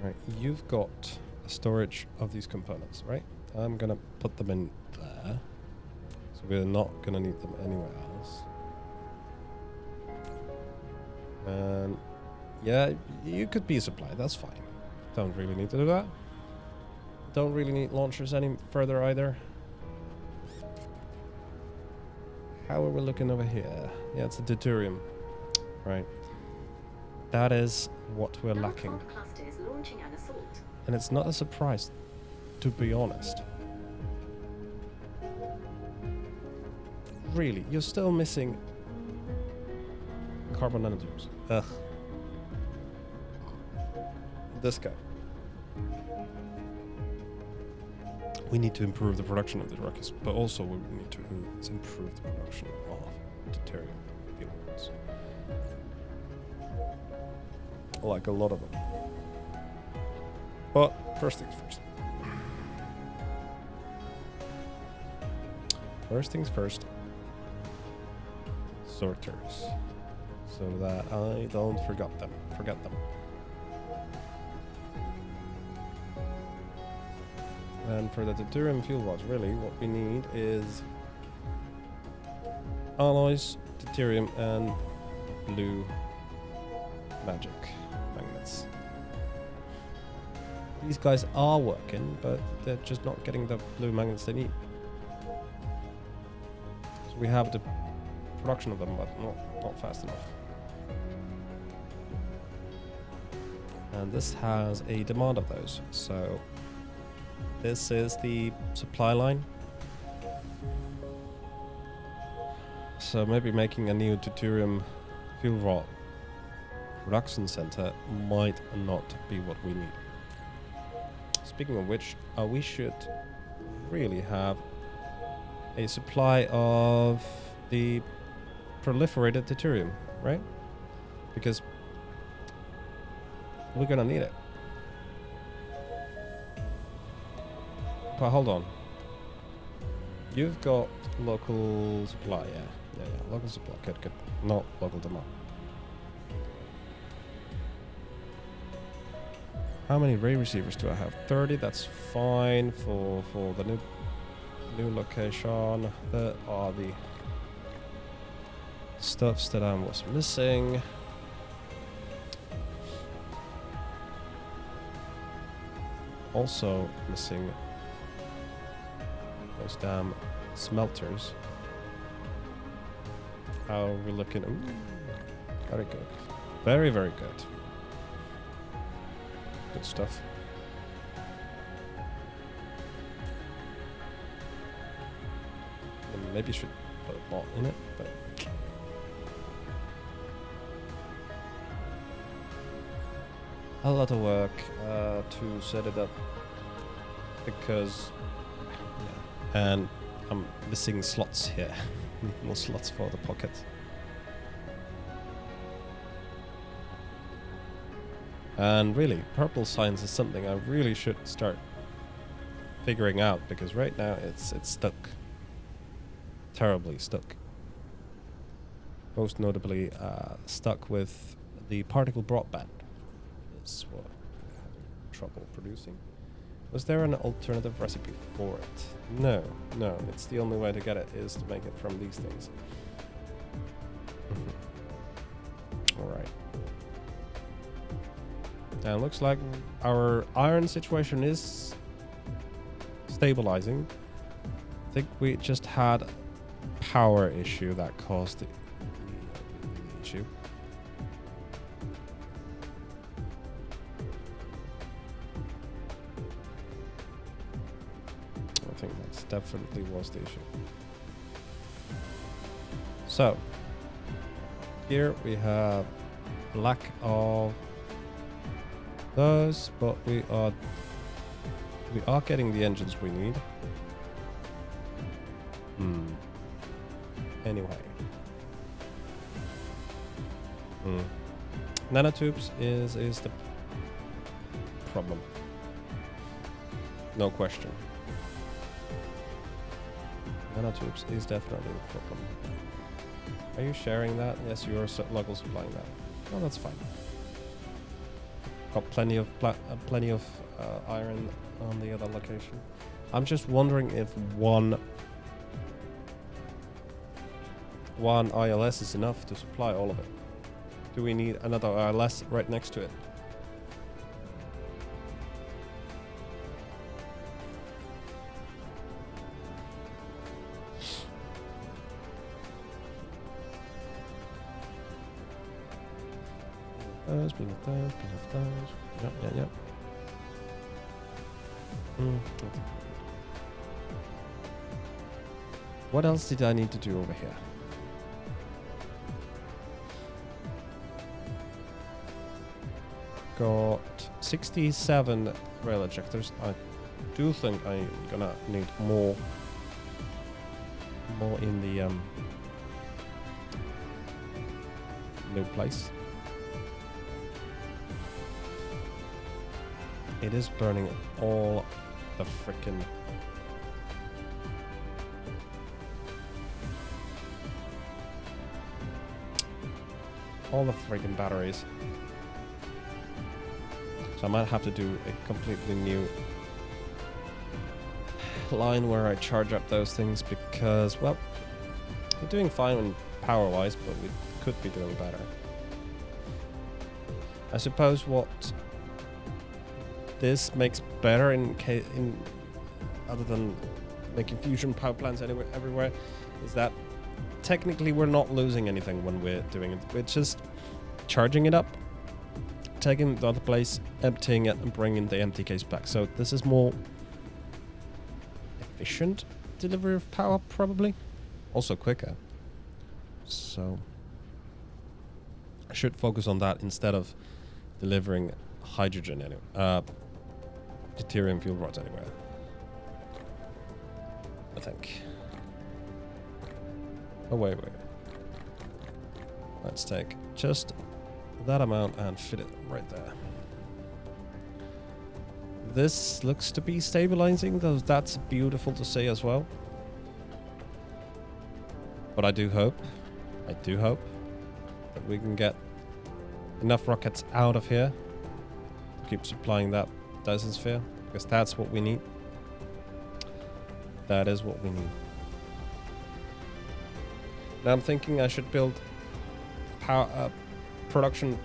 Right, you've got a storage of these components, right? I'm gonna put them in there. So we're not gonna need them anywhere else. And yeah, you could be supplied, that's fine. Don't really need to do that. Don't really need launchers any further either. How are we looking over here? Yeah, it's a deuterium. Right. That is what we're lacking. Alpha cluster is launching an assault. And it's not a surprise, to be honest. Really, you're still missing carbon nanotubes. Ugh. This guy. We need to improve the production of the rockets, but also we need to improve the production of deuterium fuels. Like a lot of them. But first things first. First things first. Sorters. So that I don't forget them. And for the deuterium fuel rods, really, what we need is alloys, deuterium, and blue magic magnets. These guys are working, but they're just not getting the blue magnets they need. So we have the production of them, but not fast enough. And this has a demand of those, so this is the supply line. So maybe making a new deuterium fuel rod production center might not be what we need. Speaking of which, we should really have a supply of the proliferated deuterium, right? Because we're gonna need it. But hold on. You've got local supply, yeah, local supply, good. Not local demand. How many ray receivers do I have? 30, that's fine for the new location. That are the stuffs that I was missing. Also missing those damn smelters. How are we looking? Ooh, very good. Very, very good. Good stuff. And maybe should put a bot in it, but a lot of work to set it up because and I'm missing slots here. Need more slots for the pocket. And really, purple science is something I really should start figuring out because right now it's stuck. Terribly stuck. Most notably stuck with the particle broadband. That's what we're having trouble producing. Was there an alternative recipe for it? No, it's the only way to get it is to make it from these things. Alright. And it looks like our iron situation is stabilizing. I think we just had a power issue that caused the issue. I think that definitely was the issue. So, here we have lack of those, but we are getting the engines we need. Anyway. Nanotubes is the problem. No question. Nanotubes is definitely the problem. Are you sharing that? Yes, you are local supplying that. Oh, that's fine. Got plenty of iron on the other location. I'm just wondering if one ILS is enough to supply all of it. Do we need another ILS right next to it? Those. Yep. What else did I need to do over here? Got 67 rail ejectors. I do think I'm gonna need more in the new place. It is burning all the frickin' batteries. So I might have to do a completely new line where I charge up those things because, well, we're doing fine power-wise, but we could be doing better. I suppose what this makes better in other than making fusion power plants everywhere is that technically we're not losing anything when we're doing it. We're just charging it up, taking the other place, emptying it, and bringing the empty case back. So this is more efficient delivery of power, probably. Also quicker. So I should focus on that instead of delivering hydrogen anyway. Deuterium fuel rods anywhere. I think. Oh, wait. Let's take just that amount and fit it right there. This looks to be stabilizing, though that's beautiful to see as well. But I do hope that we can get enough rockets out of here to keep supplying that Dyson Sphere, because that's what we need. That is what we need. Now I'm thinking I should build a production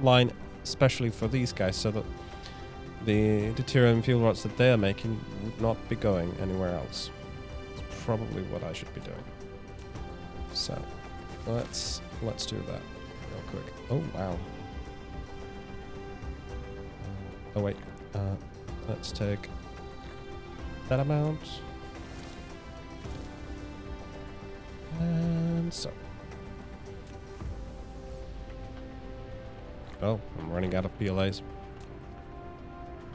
line especially for these guys, so that the deuterium fuel rods that they are making would not be going anywhere else. It's probably what I should be doing. So let's do that real quick. Oh wow. Oh wait, let's take that amount. And so. Oh, I'm running out of PLAs.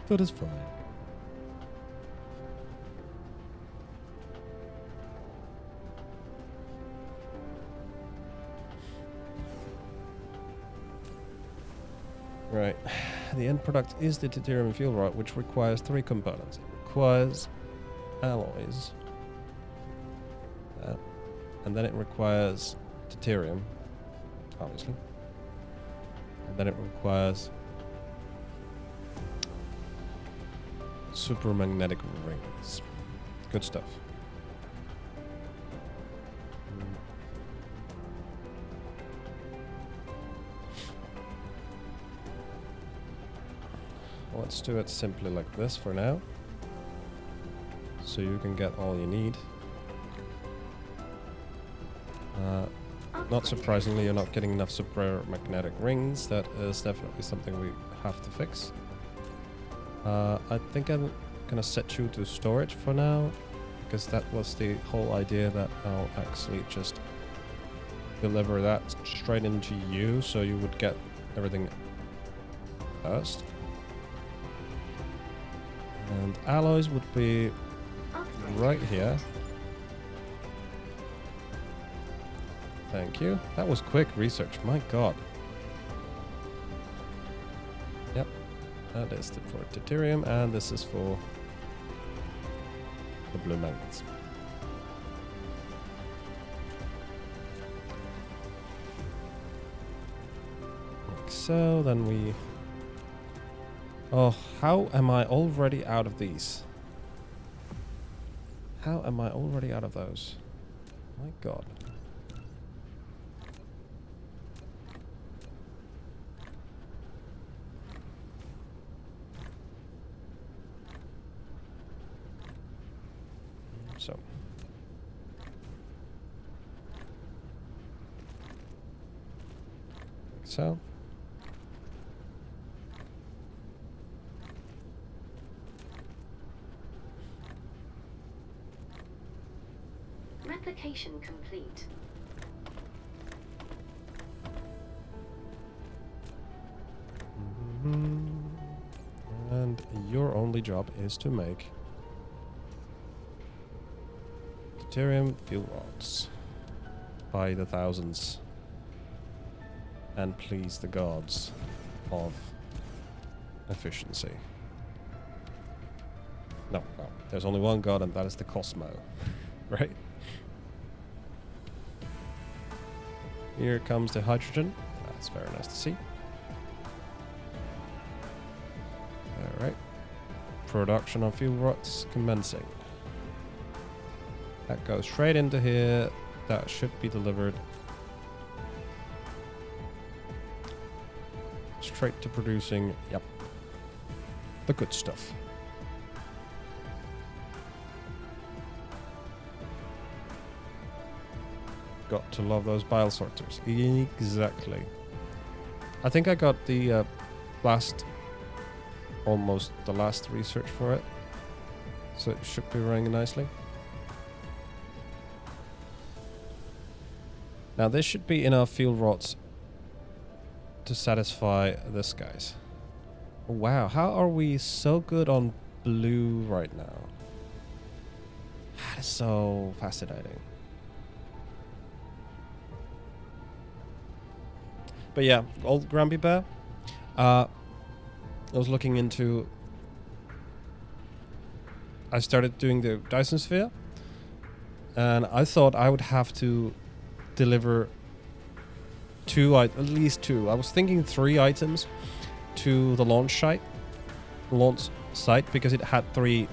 That is fine. Right. The end product is the deuterium fuel rod, which requires 3 components. It requires alloys. And then it requires deuterium, obviously. And then it requires supermagnetic rings. Good stuff. Let's do it simply like this for now, so you can get all you need. Not surprisingly, you're not getting enough supermagnetic rings. That is definitely something we have to fix. I think I'm gonna set you to storage for now, because that was the whole idea, that I'll actually just deliver that straight into you, so you would get everything first. And alloys would be Upgrade right here. complete. Thank you. That was quick research. My god. Yep. That is for deuterium, and this is for the blue magnets. Like so, then we... Oh, how am I already out of these? How am I already out of those? My god. So. Like so. Replication complete. And your only job is to make deuterium fuel rods by the thousands and please the gods of efficiency. No, there's only one god, and that is the Cosmo, right? Here comes the hydrogen. That's very nice to see. Alright. Production of fuel rods commencing. That goes straight into here. That should be delivered straight to producing, yep, the good stuff. Got to love those bile sorters. Exactly. I think I got the almost the last research for it. So it should be running nicely. Now this should be enough fuel rods to satisfy this guys. Wow, how are we so good on blue right now? That is so fascinating. But yeah, old Grumpy Bear. I was looking into... I started doing the Dyson Sphere. And I thought I would have to deliver at least two. I was thinking 3 items to the launch site because it had 3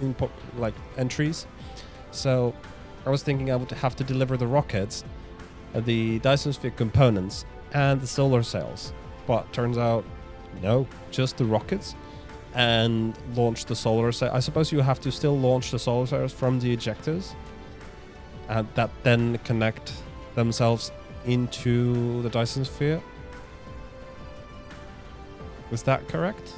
input entries. So I was thinking I would have to deliver the rockets, the Dyson Sphere components, and the solar cells. But turns out, no, just the rockets, and launch the solar cell. I suppose you have to still launch the solar cells from the ejectors, and that then connect themselves into the Dyson Sphere. Was that correct?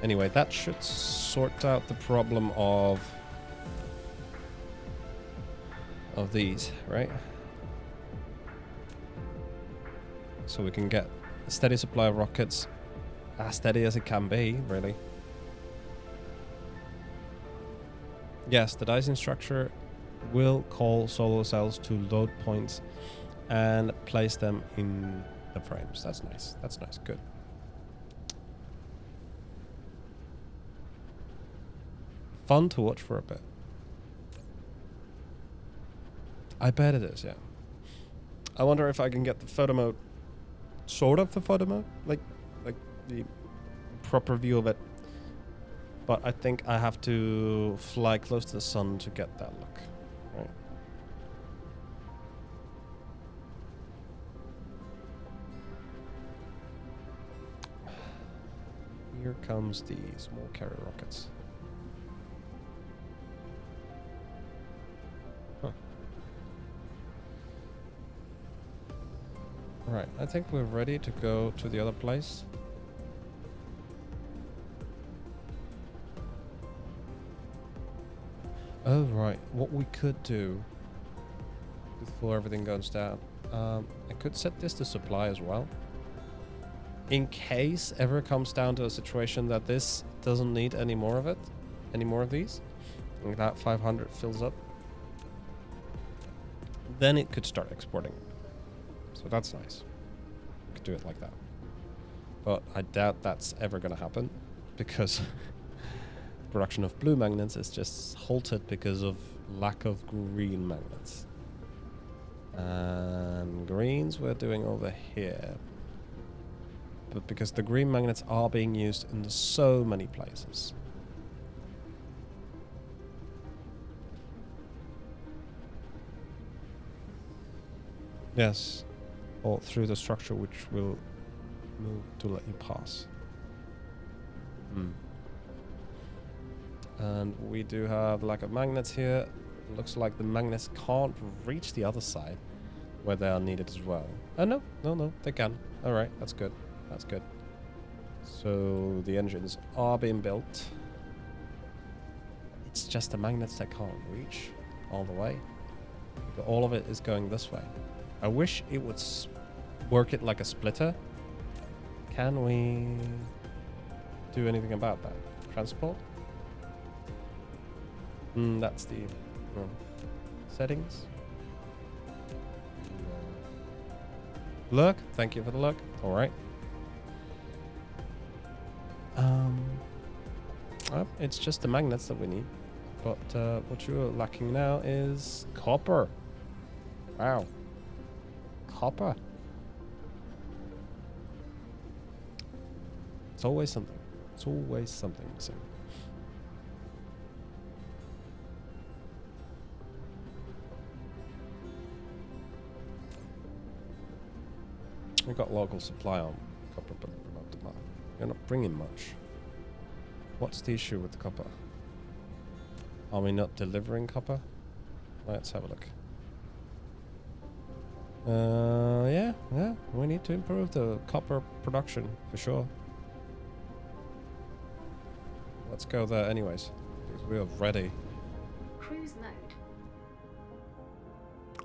Anyway, that should sort out the problem of these, right? So we can get a steady supply of rockets, as steady as it can be, really. Yes, the Dyson structure will call solar cells to load points and place them in the frames. That's nice. That's nice. Good. Fun to watch for a bit. I bet it is, yeah. I wonder if I can get the photo mode, sort of the photo mode, like the proper view of it. But I think I have to fly close to the sun to get that look, right? Here comes the small carrier rockets. Huh. Right, I think we're ready to go to the other place. Oh, right. What we could do before everything goes down, I could set this to supply as well. In case ever comes down to a situation that this doesn't need any more of it, any more of these, and that 500 fills up, then it could start exporting. So that's nice. Could do it like that. But I doubt that's ever going to happen because production of blue magnets is just halted because of lack of green magnets. And greens we're doing over here. But because the green magnets are being used in so many places. Yes, all through the structure which will move to let you pass. And we do have lack of magnets here. Looks like the magnets can't reach the other side where they are needed as well. Oh, no, they can. All right, that's good. That's good. So the engines are being built. It's just the magnets that can't reach all the way. But all of it is going this way. I wish it would work it like a splitter. Can we do anything about that? Transport? That's the settings. Look, thank you for the look. All right. It's just the magnets that we need. But what you're lacking now is copper. Wow. Copper. It's always something. It's always something missing. We got local supply on copper, but we're not bringing much. What's the issue with the copper? Are we not delivering copper? Let's have a look. Yeah, we need to improve the copper production for sure. Let's go there anyways, because we are ready. Cruise mode.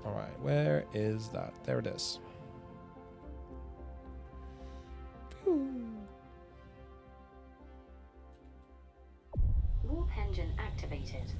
Alright, where is that? There it is. Warp engine activated.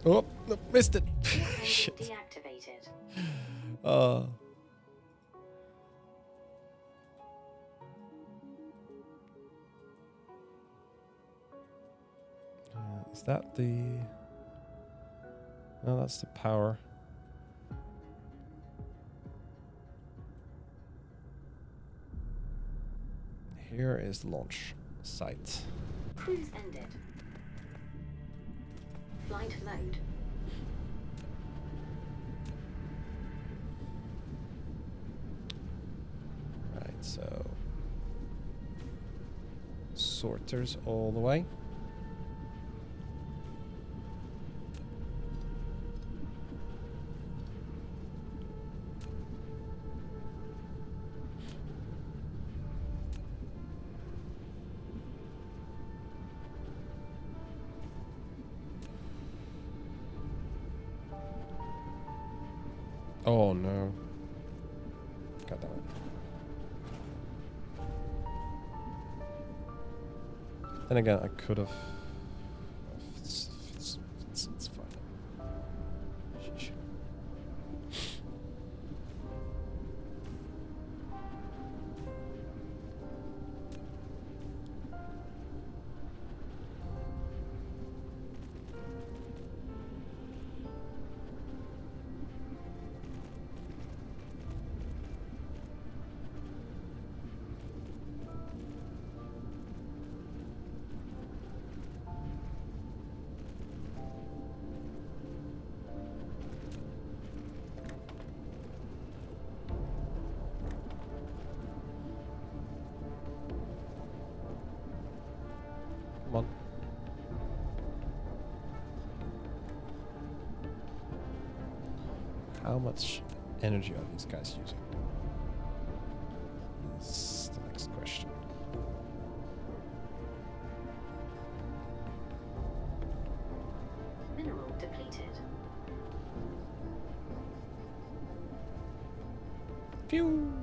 Oh, no, missed it. Warp Shit. engine deactivated. Is that the... No, that's the power. Here is the launch site. Cruise ended. Flight mode. Right, so... Sorters all the way. Oh no. God damn it. Then again, I could have... It's fine. Sheesh. Come on. How much energy are these guys using? Is the next question. Mineral depleted. Phew!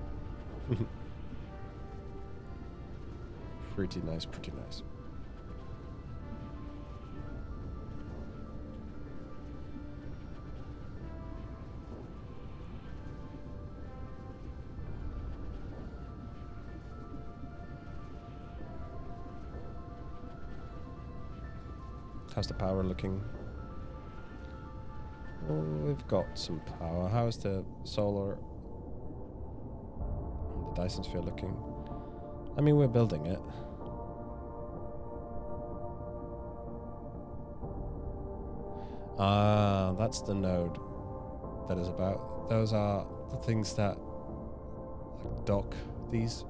Pretty nice, pretty nice. How's the power looking? Well, we've got some power. How's the solar and the Dyson Sphere looking? I mean, we're building it. Ah, that's the node that is about. Those are the things that like dock these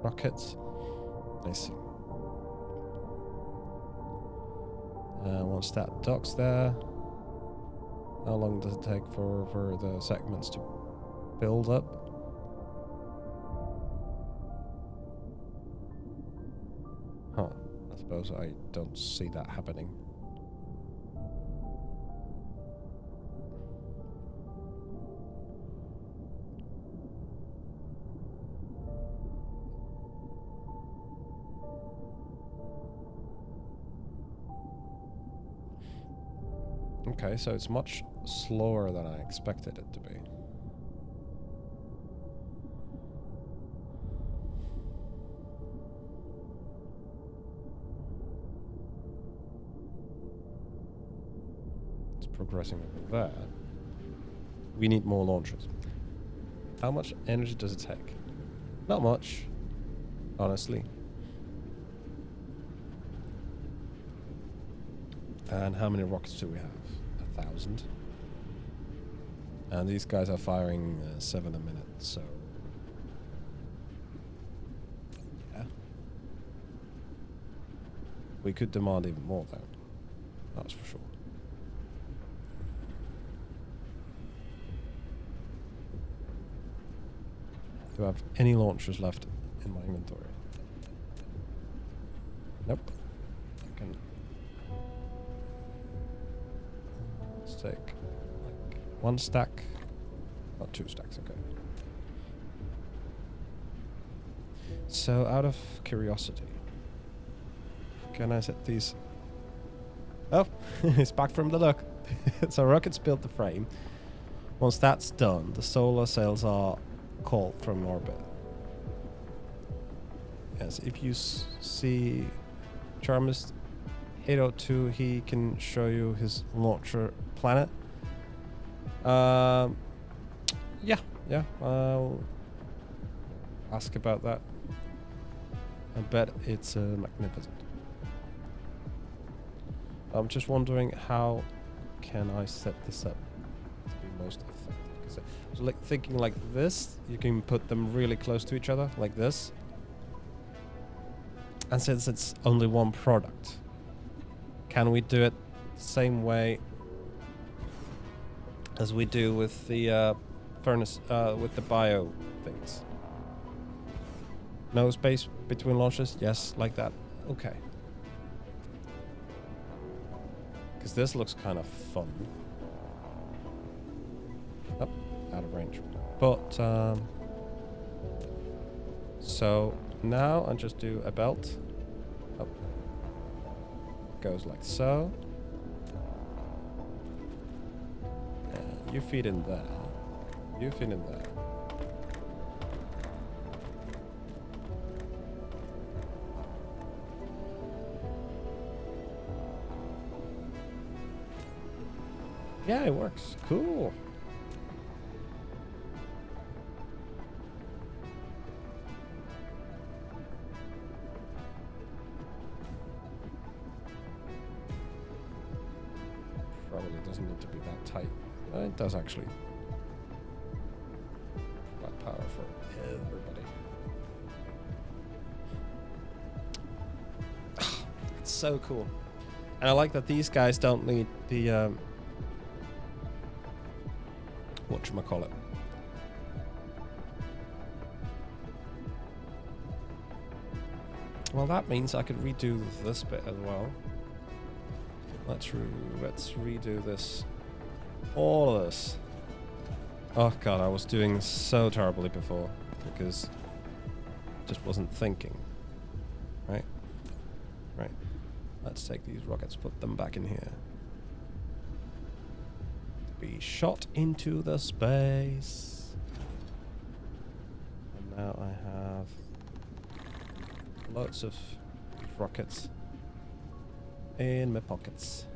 rockets. I see. Once that docks there, how long does it take for the segments to build up? Huh. I suppose I don't see that happening. Okay, so it's much slower than I expected it to be. It's progressing over there. We need more launchers. How much energy does it take? Not much, honestly. And how many rockets do we have? 1,000. And these guys are firing 7 a minute, so... yeah. We could demand even more, though. That's for sure. Do I have any launchers left in my inventory? Nope. I can... let's take like 1 stack. Not 2 stacks, okay. So out of curiosity, can I set these? Oh, it's back from the look. So rockets built the frame. Once that's done, the solar cells are called from orbit. Yes, if you see Charmist 802, he can show you his launcher planet. Yeah, I'll ask about that. I bet it's magnificent. I'm just wondering, how can I set this up to be most effective? 'Cause I was like thinking like this, you can put them really close to each other, like this. And since it's only one product, can we do it the same way as we do with the furnace, with the bio things? No space between launches? Yes, like that. Okay. Because this looks kind of fun. Oh, out of range. But, so now I just do a belt. Oh. Goes like so. And you feed in there. You feed in there. Yeah, it works. Cool. Probably doesn't need to be that tight. It does actually. Provide power for everybody. It's so cool. And I like that these guys don't need the whatchamacallit. Well, that means I could redo this bit as well. Let's redo this. All of this. Oh god, I was doing so terribly before because just wasn't thinking. Right? Right. Let's take these rockets, put them back in here. Be shot into the space. And now I have lots of rockets in my pockets.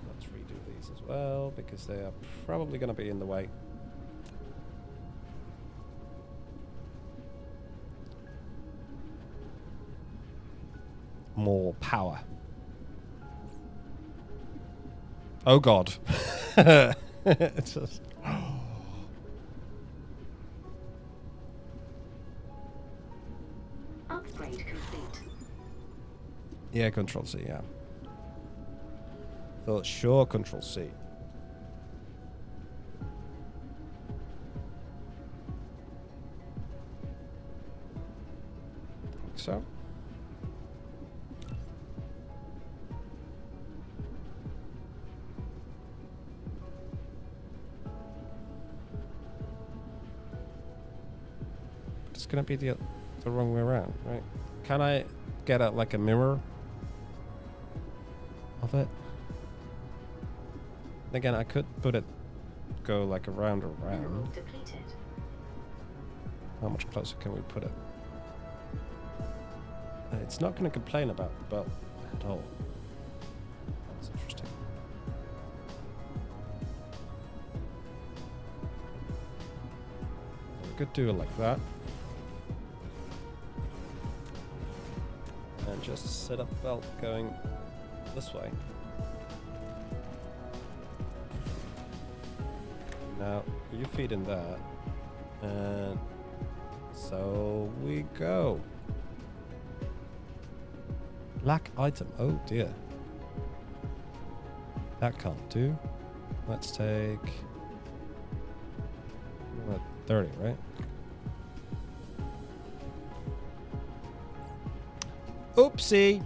Let's redo these as well because they are probably going to be in the way. More power. Oh god. It's just Upgrade complete. yeah, Control C, yeah. Thought sure Control C. Think so. It's gonna be the wrong way around, right? Can I get a, like a mirror of it? Again, I could put it go like around or Mineral around. depleted. How much closer can we put it? It's not going to complain about the belt at all. That's interesting. We could do it like that. And just set up belt going this way. Now, you feed in that. And so we go. Lack item. Oh dear. That can't do. Let's take... what, 30, right? Oopsie!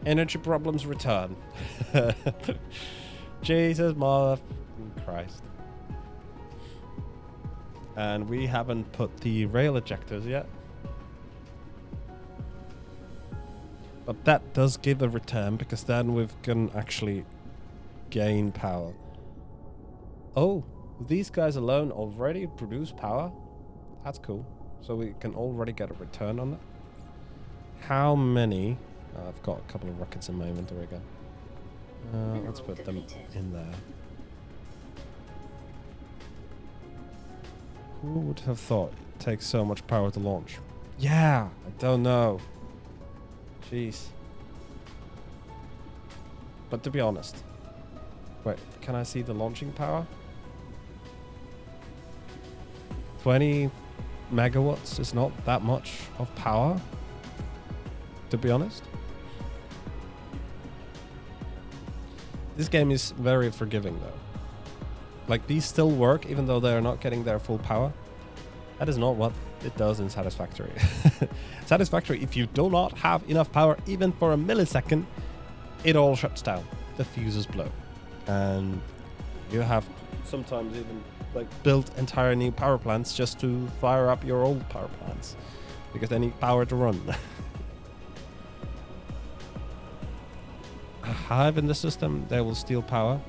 Energy problems return. Jesus mother Christ. And we haven't put the rail ejectors yet. But that does give a return because then we can actually gain power. Oh, these guys alone already produce power? That's cool. So we can already get a return on that. How many? I've got a couple of rockets in my inventory again. Let's put them in there. Who would have thought it takes so much power to launch? Yeah, I don't know. Jeez. But to be honest, wait, can I see the launching power? 20 megawatts is not that much of power, to be honest. This game is very forgiving though. Like, these still work even though they're not getting their full power. That is not what it does in Satisfactory. Satisfactory, if you do not have enough power even for a millisecond, it all shuts down. The fuses blow. And you have sometimes even like built entire new power plants just to fire up your old power plants because they need power to run. A hive in the system, they will steal power.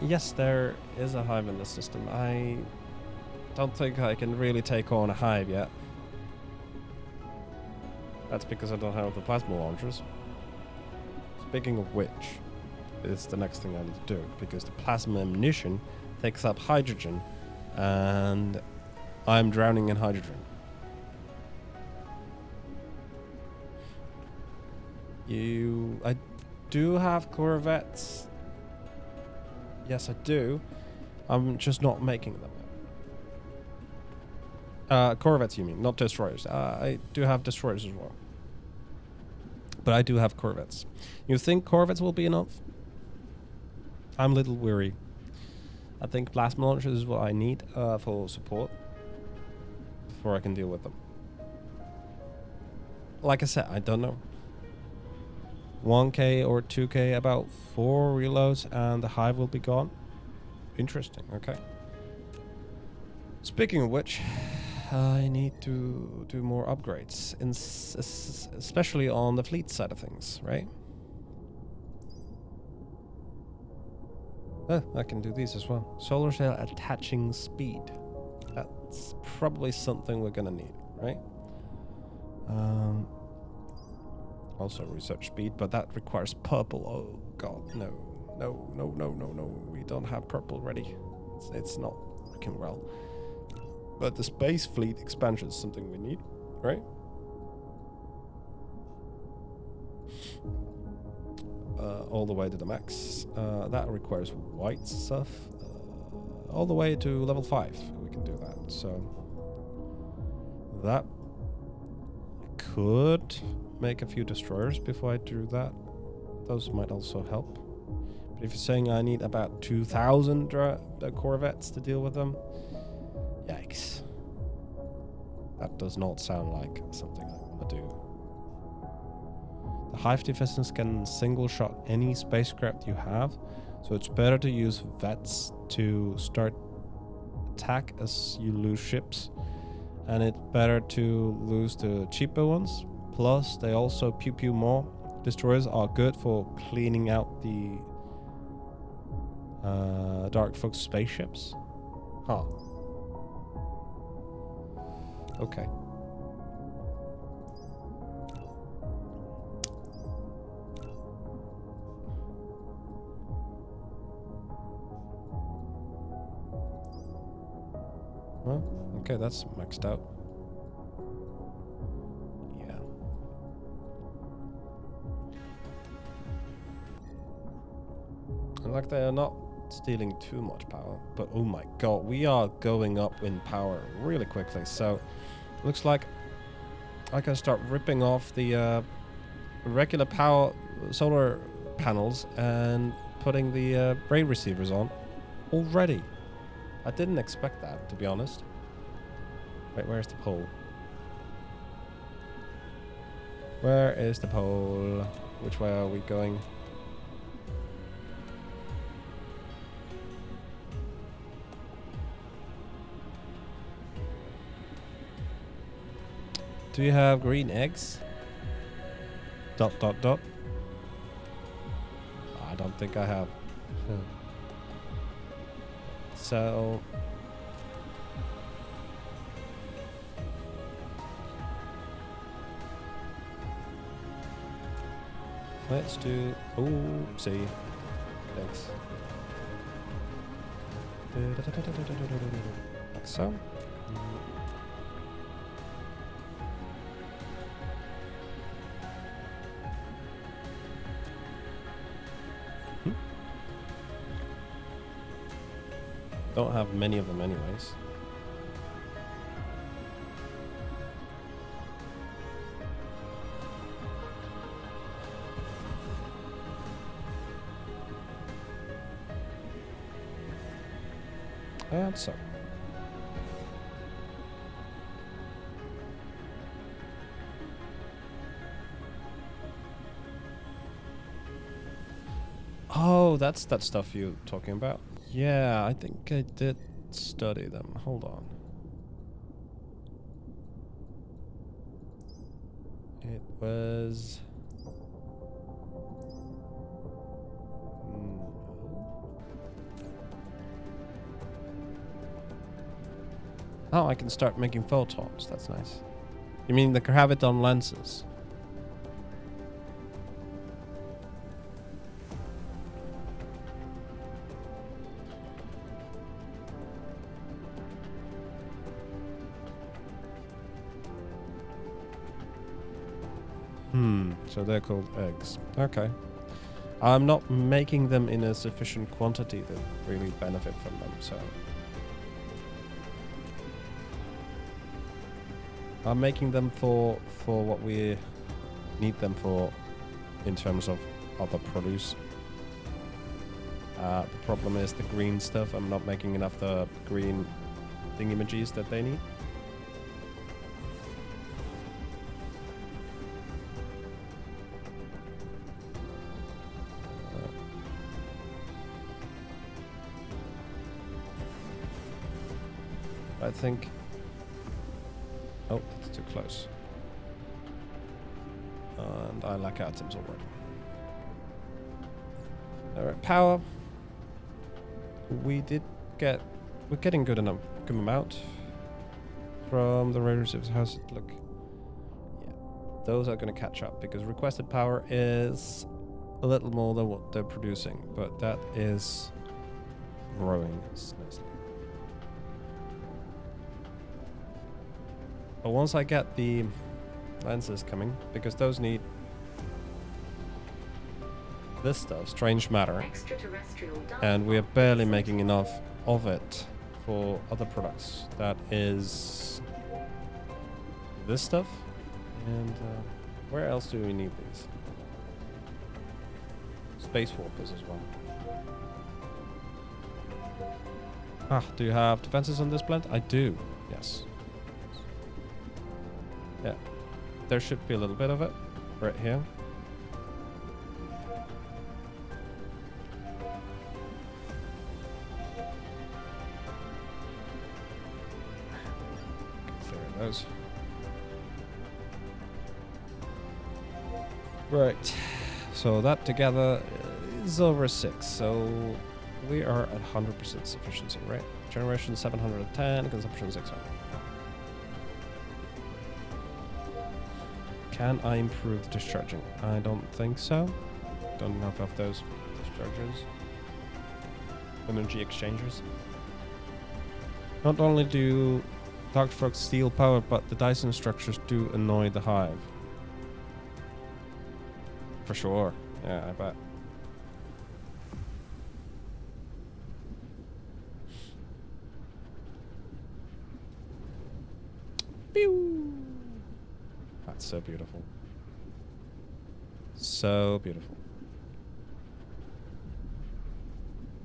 Yes, there is a hive in the system. I don't think I can really take on a hive yet. That's because I don't have the plasma launchers. Speaking of which, is the next thing I need to do, because the plasma ammunition takes up hydrogen, and I'm drowning in hydrogen. I do have corvettes. Yes, I do. I'm just not making them. Corvettes, you mean, not destroyers. I do have destroyers as well. But I do have corvettes. You think corvettes will be enough? I'm a little weary. I think plasma launchers is what I need for support before I can deal with them. Like I said, I don't know. 1k or 2k, about 4 reloads, and the hive will be gone. Interesting, okay. Speaking of which, I need to do more upgrades, especially on the fleet side of things, right? I can do these as well. Solar sail attaching speed. That's probably something we're gonna need, right? Also research speed, but that requires purple. Oh god, no. We don't have purple ready. It's not working well. But the space fleet expansion is something we need, right? All the way to the max. That requires white stuff. All the way to level 5. We can do that. So that could make a few destroyers before I do that. Those might also help. But if you're saying I need about 2,000 corvettes to deal with them, yikes. That does not sound like something I want to do. The hive defenses can single shot any spacecraft you have, so it's better to use vets to start attack as you lose ships, and it's better to lose the cheaper ones. Plus, they also pew pew more. Destroyers are good for cleaning out the Dark Fox spaceships. Huh. Okay. Well, okay, that's maxed out. Yeah. And like they are not stealing too much power, but oh my god, we are going up in power really quickly. So looks like I can start ripping off the regular power solar panels and putting the ray receivers on already. I didn't expect that, to be honest. Wait, where's the pole? Where is the pole? Which way are we going? Do you have green eggs? ... I don't think I have. So let's do. Oh, see. Thanks. Like so. Don't have many of them anyways. And so. Oh, that's that stuff you're talking about. Yeah, I think I did study them. Hold on. It was... Oh, I can start making photons. That's nice. You mean the graviton lenses? So they're called eggs. Okay. I'm not making them in a sufficient quantity to really benefit from them, so... I'm making them for what we need them for in terms of other produce. The problem is the green stuff. I'm not making enough the green thingamajiggies that they need. I think... Oh, that's too close. And I lack items already. Alright, power. We're getting good amount from the raiders of house. Look, yeah, those are going to catch up because requested power is a little more than what they're producing, but that is growing nicely. But once I get the lenses coming, because those need this stuff, strange matter, Extraterrestrial and we are barely making enough of it for other products. That is this stuff, and where else do we need these? Space warpers as well. Ah, do you have defenses on this plant? I do, yes. Yeah, there should be a little bit of it right here. Those. Right, so that together is over 6, so we are at 100% sufficiency, right? Generation 710, consumption 600. Can I improve the discharging? I don't think so. Don't know if I have those dischargers. Energy exchangers. Not only do Dark Frogs steal power, but the Dyson structures do annoy the hive. For sure. Yeah, I bet. Pew! That's so beautiful. So beautiful.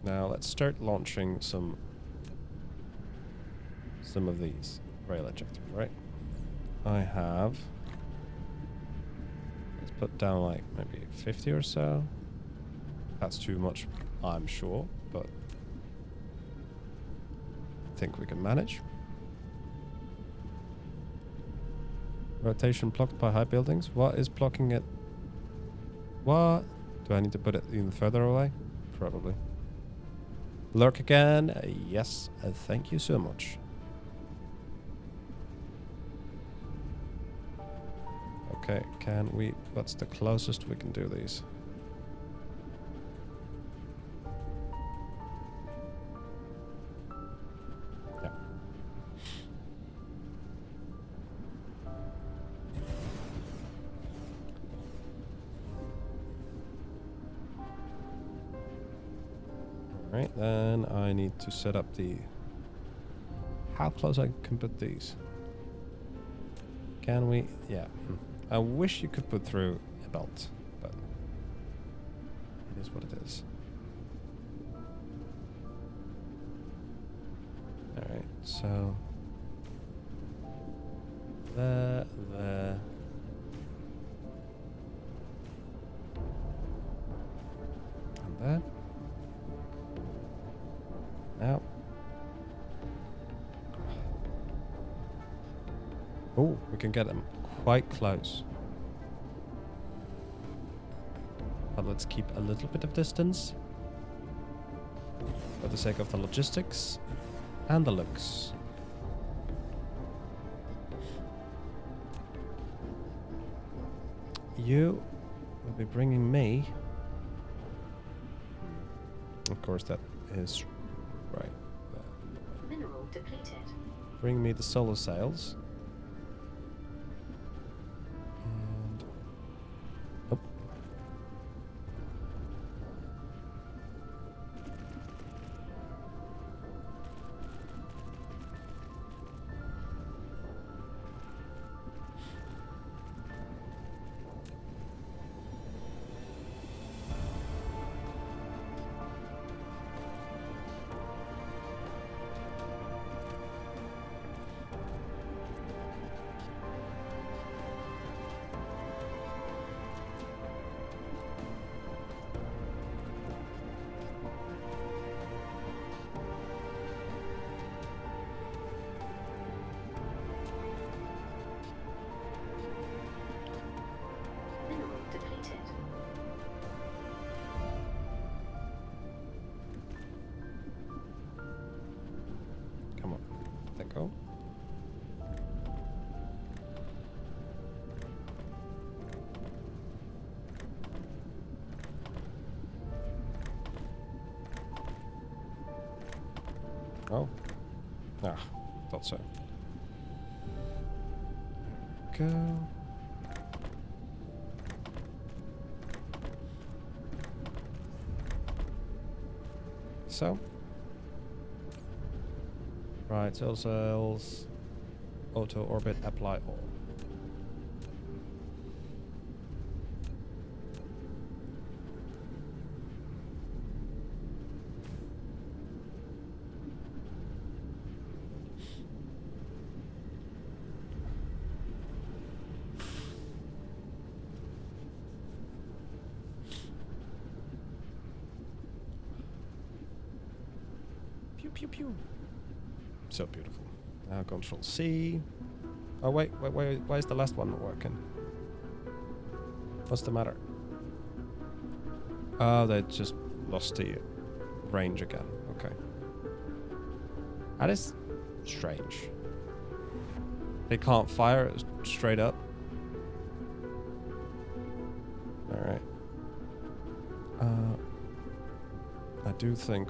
Now let's start launching some of these rail ejectors, right? I have... Let's put down like maybe 50 or so. That's too much, I'm sure, but I think we can manage. Rotation blocked by high buildings. What is blocking it? What? Do I need to put it even further away? Probably. Lurk again? Yes, thank you so much. Okay, can we... What's the closest we can do these? Yeah. Alright, then I need to set up the... How close I can put these? Can we? Yeah. I wish you could put through a belt, but it is what it is. Alright, so... There. And there. Now. Oh, we can get them quite close. But let's keep a little bit of distance for the sake of the logistics and the looks. You will be bringing me... Of course, that is right. Mineral depleted. Bring me the solar sails. And... Oh. Oh. Ah, thought so. There we go. So. Right, solar cells. Auto orbit, apply all. Pew pew pew. So beautiful. Now Control C. Oh wait, why is the last one not working? What's the matter? Oh, they just lost the range again. Okay. That is strange. They can't fire it straight up. Alright. I do think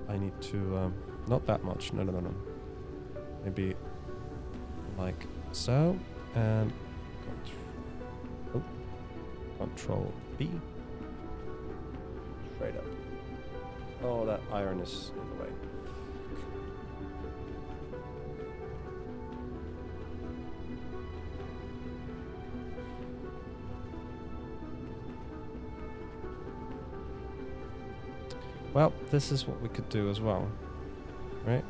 I need to, not that much. No. Maybe like so. And Control B. Straight up. Oh, that iron is in the way. Well, this is what we could do as well, right?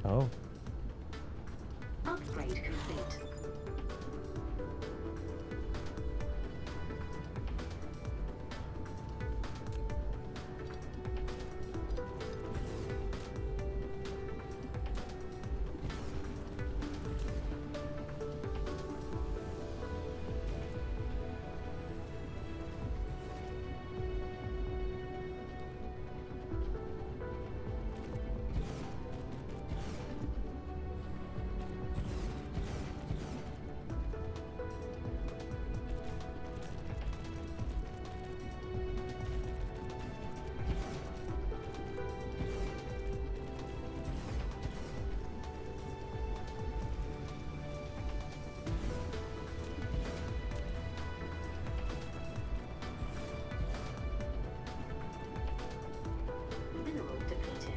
Oh. Upgrade complete. Mineral depleted.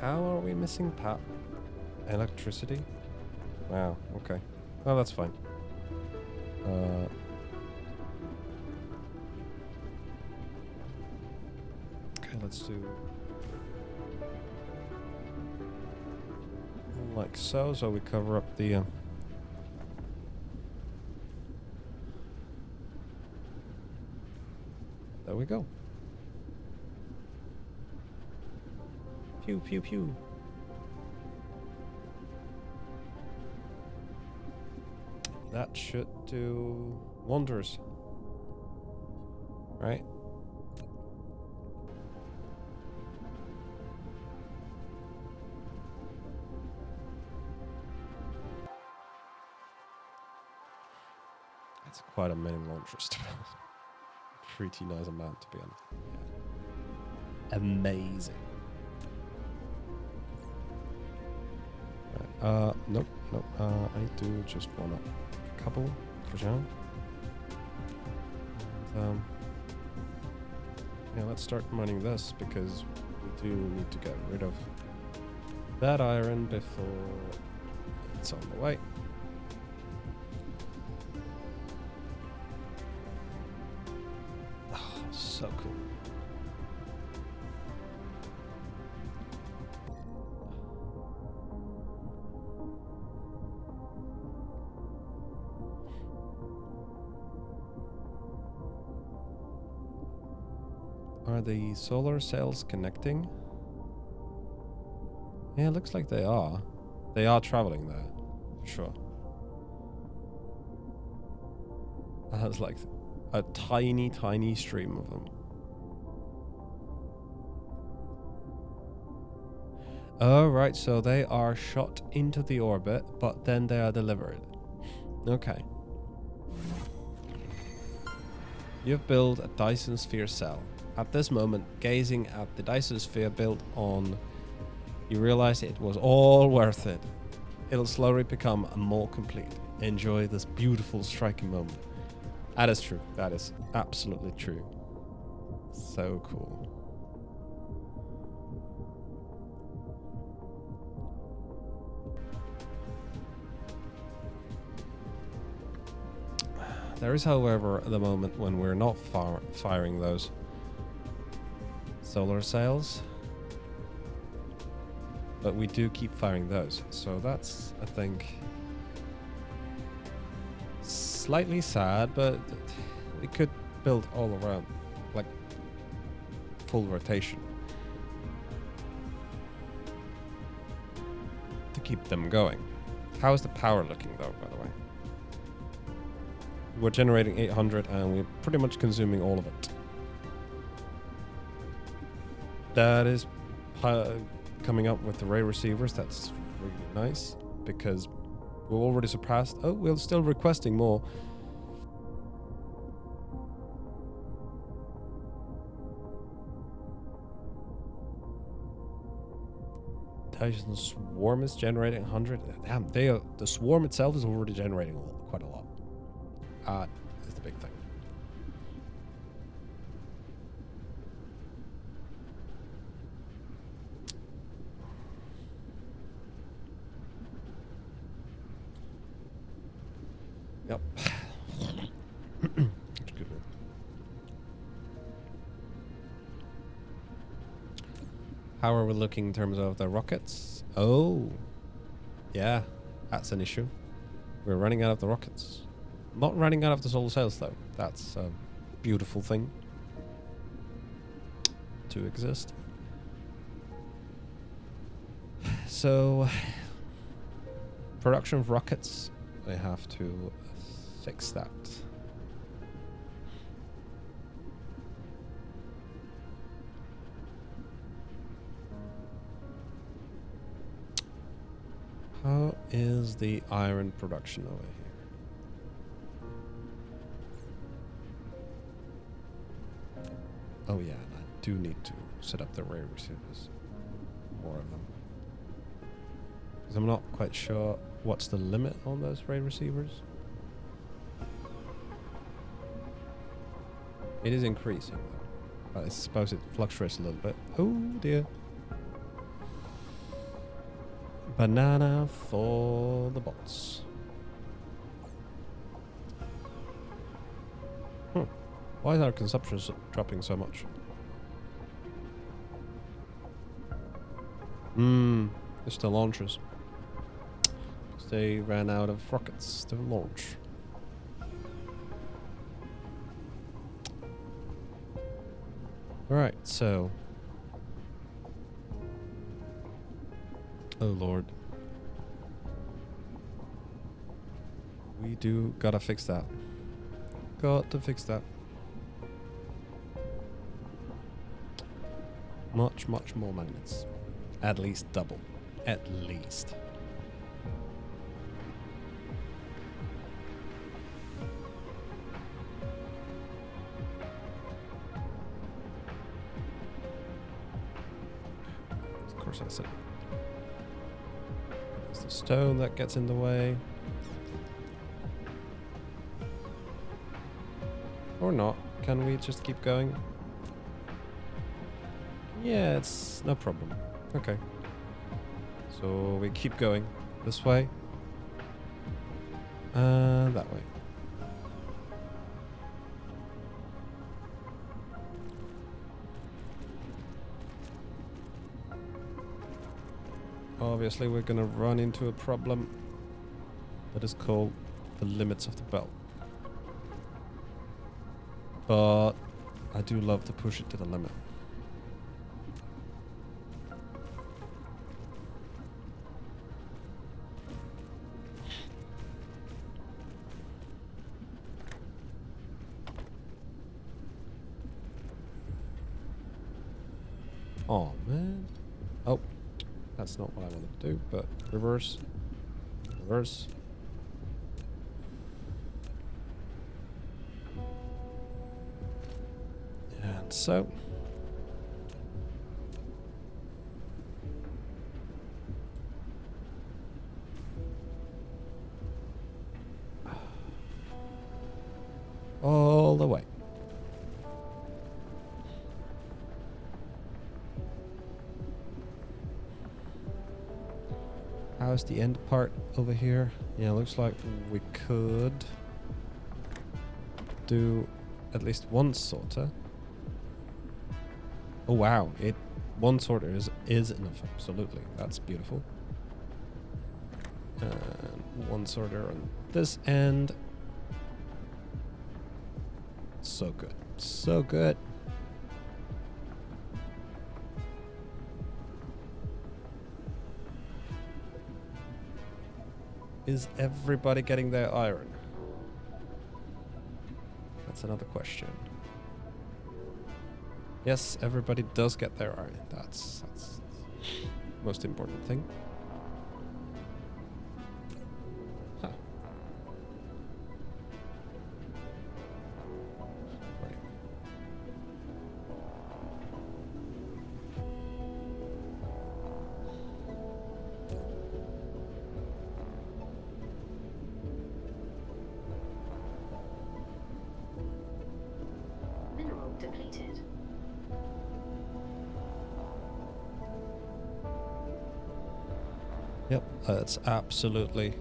How are we missing power? Electricity? Wow, okay. Well, that's fine. Okay, let's do like so we cover up the there we go. Pew pew pew. That should do wonders. Right? That's quite a many launchers to be honest. Pretty nice amount to be honest. Yeah. Amazing. Right. Nope. I do just want a couple for now. Yeah, let's start mining this because we do need to get rid of that iron before it's on the way. Oh, so cool. Are the solar cells connecting? Yeah, it looks like they are. They are traveling there, for sure. That's like a tiny, tiny stream of them. Oh, right, so they are shot into the orbit, but then they are delivered. Okay. You've built a Dyson Sphere cell. At this moment, gazing at the Dyson Sphere built on, you realize it was all worth it. It'll slowly become more complete. Enjoy this beautiful, striking moment. That is true. That is absolutely true. So cool. There is, however, the moment when we're not firing those solar sails. But we do keep firing those. So that's, I think, slightly sad, but we could build all around, like full rotation, to keep them going. How is the power looking though, by the way? We're generating 800 and we're pretty much consuming all of it. That is coming up with the ray receivers. That's really nice because we've already surpassed. Oh, we're still requesting more. Dyson Swarm is generating 100. Damn, the swarm itself is already generating quite a lot. Is the big thing. Yep. Excuse me. How are we looking in terms of the rockets? Oh, yeah, that's an issue. We're running out of the rockets. Not running out of the solar cells though. That's a beautiful thing to exist. So, production of rockets, I have to fix that. How is the iron production over here? Oh yeah, and I do need to set up the ray receivers. More of them. Because I'm not quite sure what's the limit on those ray receivers. It is increasing though. But I suppose it fluctuates a little bit. Oh dear. Banana for the bots. Why is our consumption dropping so much? It's the launchers. They ran out of rockets to launch. Alright, so. Oh lord. We do gotta fix that. Got to fix that. Much, much more magnets. At least double. At least. Of course that's it. There's the stone that gets in the way. Or not. Can we just keep going? Yeah, it's no problem. Okay. So we keep going this way. And that way. Obviously we're gonna run into a problem that is called the limits of the belt. But I do love to push it to the limit. Oh man. Oh, that's not what I wanted to do, but reverse. Reverse. And so. All the way. How's the end part over here? Yeah, looks like we could do at least one sorter. Oh wow, one sorter is enough, absolutely. That's beautiful. And one sorter on this end. So good. So good. Is everybody getting their iron? That's another question. Yes, everybody does get their iron. That's most important thing. Huh. Right. Mineral depleted. Yep, that's absolutely.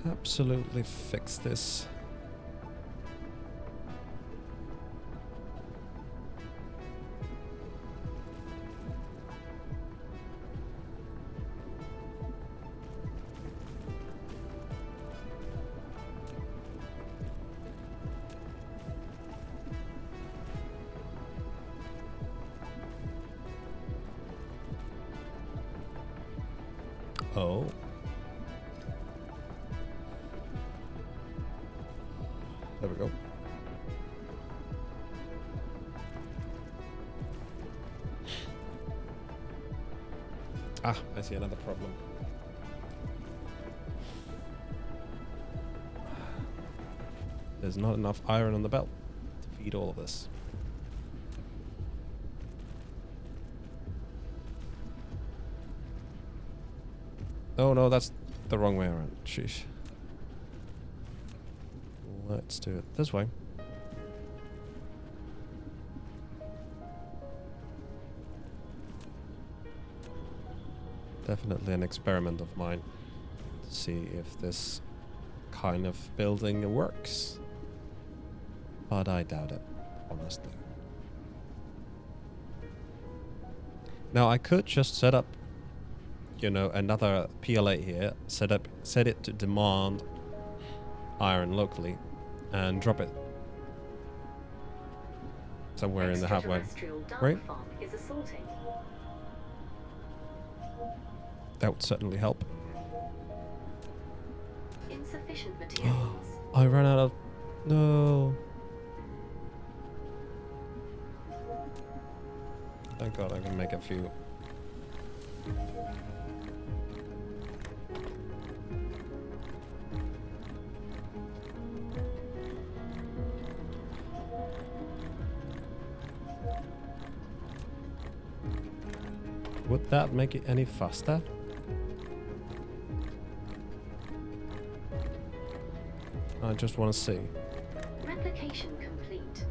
Absolutely fix this. Oh. There we go. Ah, I see another problem. There's not enough iron on the belt to feed all of this. Oh no, that's the wrong way around. Sheesh. Let's do it this way. Definitely an experiment of mine to see if this kind of building works. But I doubt it, honestly. Now I could just set up, you know, another PLA here, set it to demand iron locally and drop it somewhere in the halfway. Right? Farm is assaulting. That would certainly help. Insufficient materials. I ran out of... No. Thank God I can make a few. Would that make it any faster? I just want to see. Replication complete.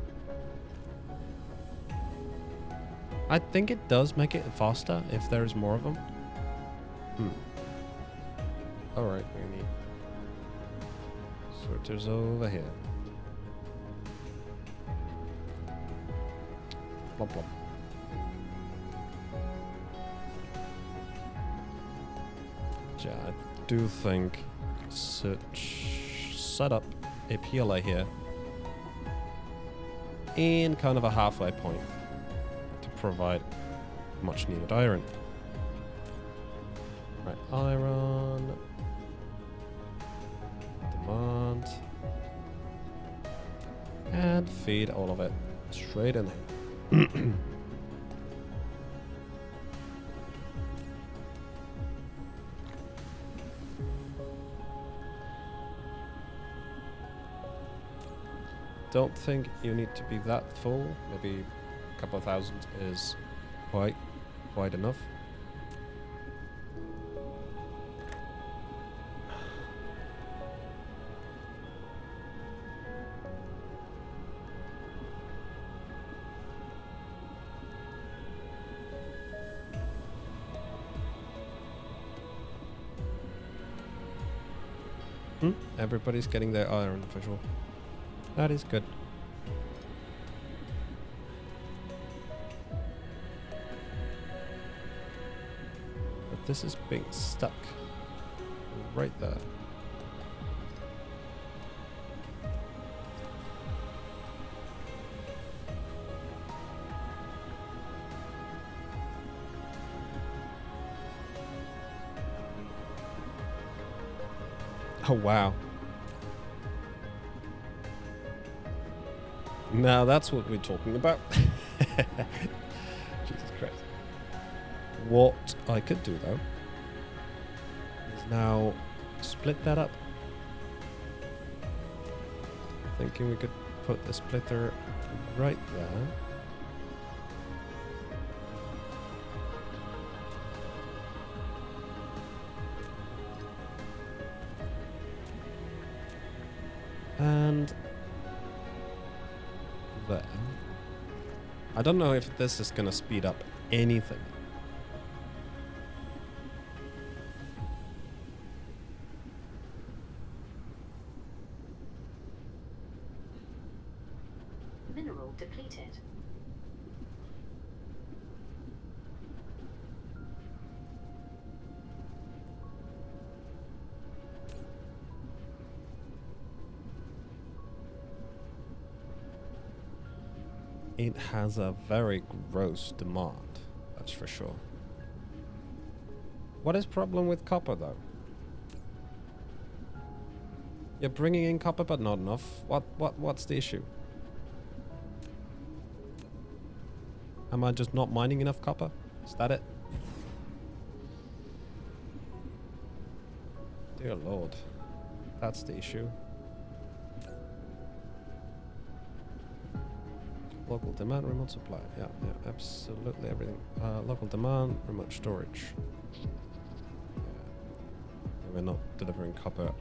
I think it does make it faster if there's more of them. Alright, we need sorters over here. Plop plop. yeah, I do think set up a PLA here in kind of a halfway point to provide much needed iron. Right, iron. Demand. And feed all of it straight in here. Don't think you need to be that full. Maybe a couple of thousand is quite enough. Everybody's getting their iron visual. That is good. But this is being stuck right there. Oh wow. Now that's what we're talking about. Jesus Christ. What I could do though is now split that up. Thinking we could put the splitter right there. And there. I don't know if this is gonna speed up anything. Mineral depleted. It has a very gross demand, that's for sure. What is problem with copper though? You're bringing in copper but not enough. What's the issue? Am I just not mining enough copper? Is that it? Dear Lord. That's the issue. Local demand, remote supply. Yeah, absolutely everything. Local demand, remote storage. Yeah. We're not delivering copper.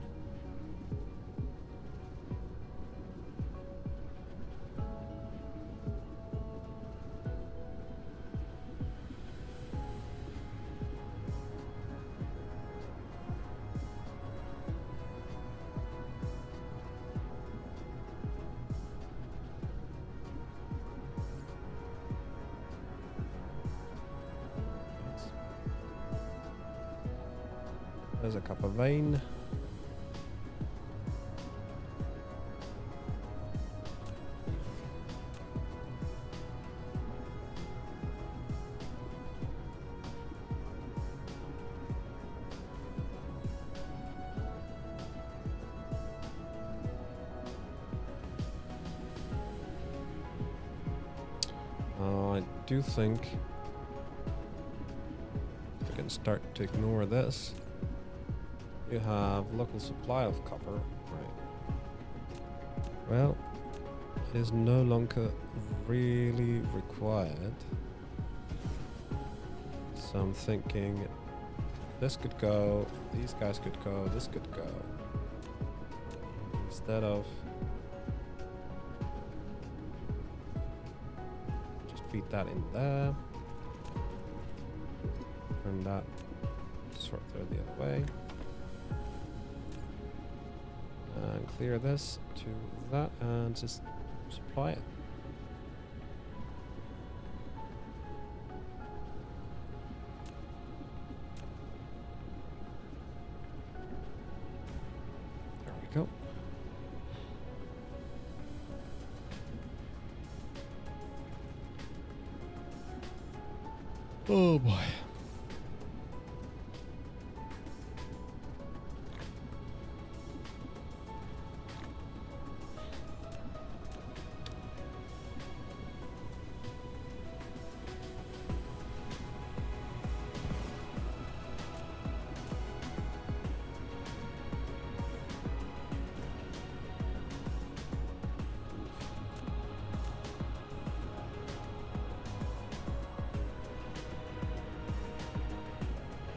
There's a copper vein. I do think we can start to ignore this. You have local supply of copper, right? Well, it is no longer really required. So I'm thinking this could go, these guys could go, this could go. Instead of just feed that in there. Turn that sort there the other way. And clear this to that and just supply it. Oh boy.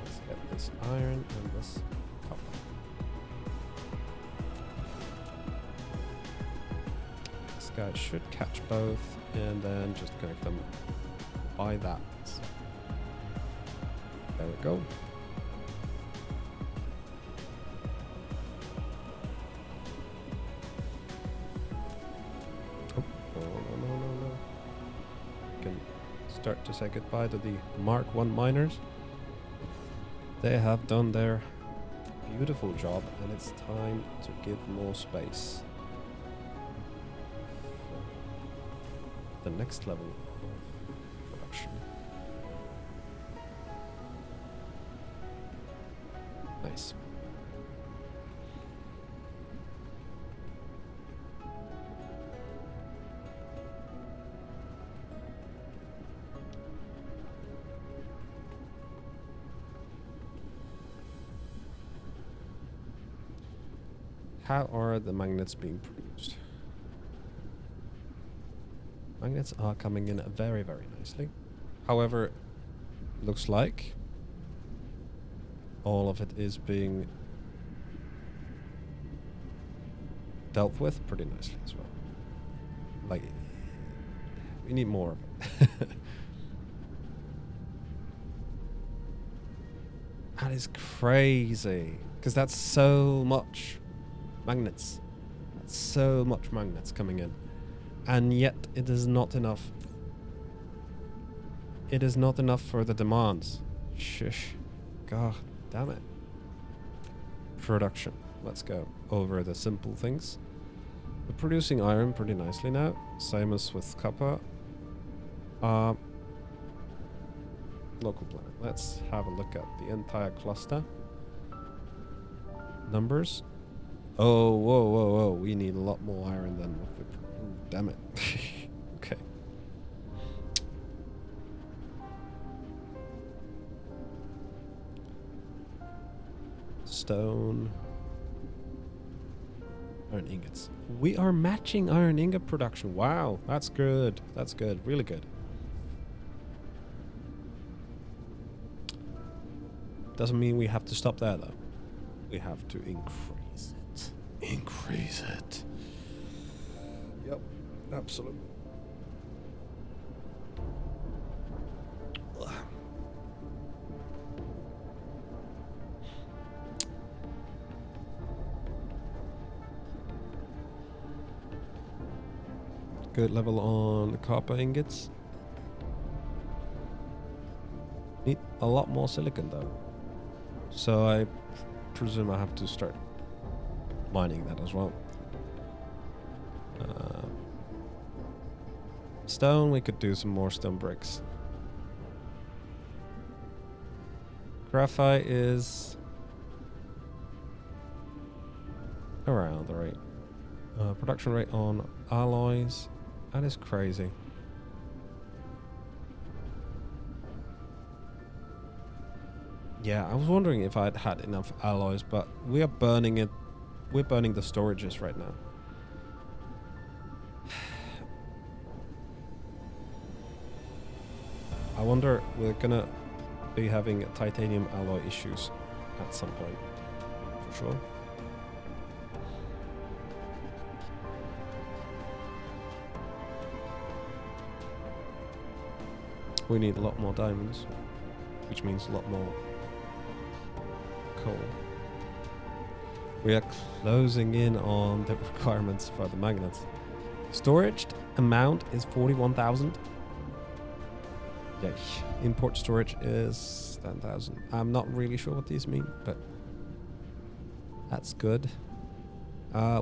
Let's get this iron and this copper. This guy should catch both and then just connect them by that. There we go. Oh, no. Can start to say goodbye to the Mark 1 miners. They have done their beautiful job and it's time to give more space. The next level of production. Nice. How are the magnets being produced? Magnets are coming in very, very nicely. However, looks like all of it is being dealt with pretty nicely as well. Like, we need more of it. That is crazy, because that's so much magnets. That's so much magnets coming in. And yet it is not enough. It is not enough for the demands. Shush. God damn it. Production. Let's go over the simple things. We're producing iron pretty nicely now. Same as with copper. Local planet. Let's have a look at the entire cluster. Numbers. Oh, whoa. We need a lot more iron than what we... Oh, damn it. Okay. Stone. Iron ingots. We are matching iron ingot production. Wow, that's good. That's good. Really good. Doesn't mean we have to stop there, though. We have to increase it. Increase it. Yep, absolutely. Good level on the copper ingots. Need a lot more silicon though. So I presume I have to start mining that as well. Stone, we could do some more stone bricks. Graphite is around the rate. Production rate on alloys. That is crazy. Yeah, I was wondering if I'd had enough alloys, but we are burning it. We're burning the storages right now. I wonder, we're gonna be having titanium alloy issues at some point, for sure. We need a lot more diamonds, which means a lot more coal. We are closing in on the requirements for the magnets. Storage amount is 41,000. Yeah, import storage is 10,000. I'm not really sure what these mean, but that's good.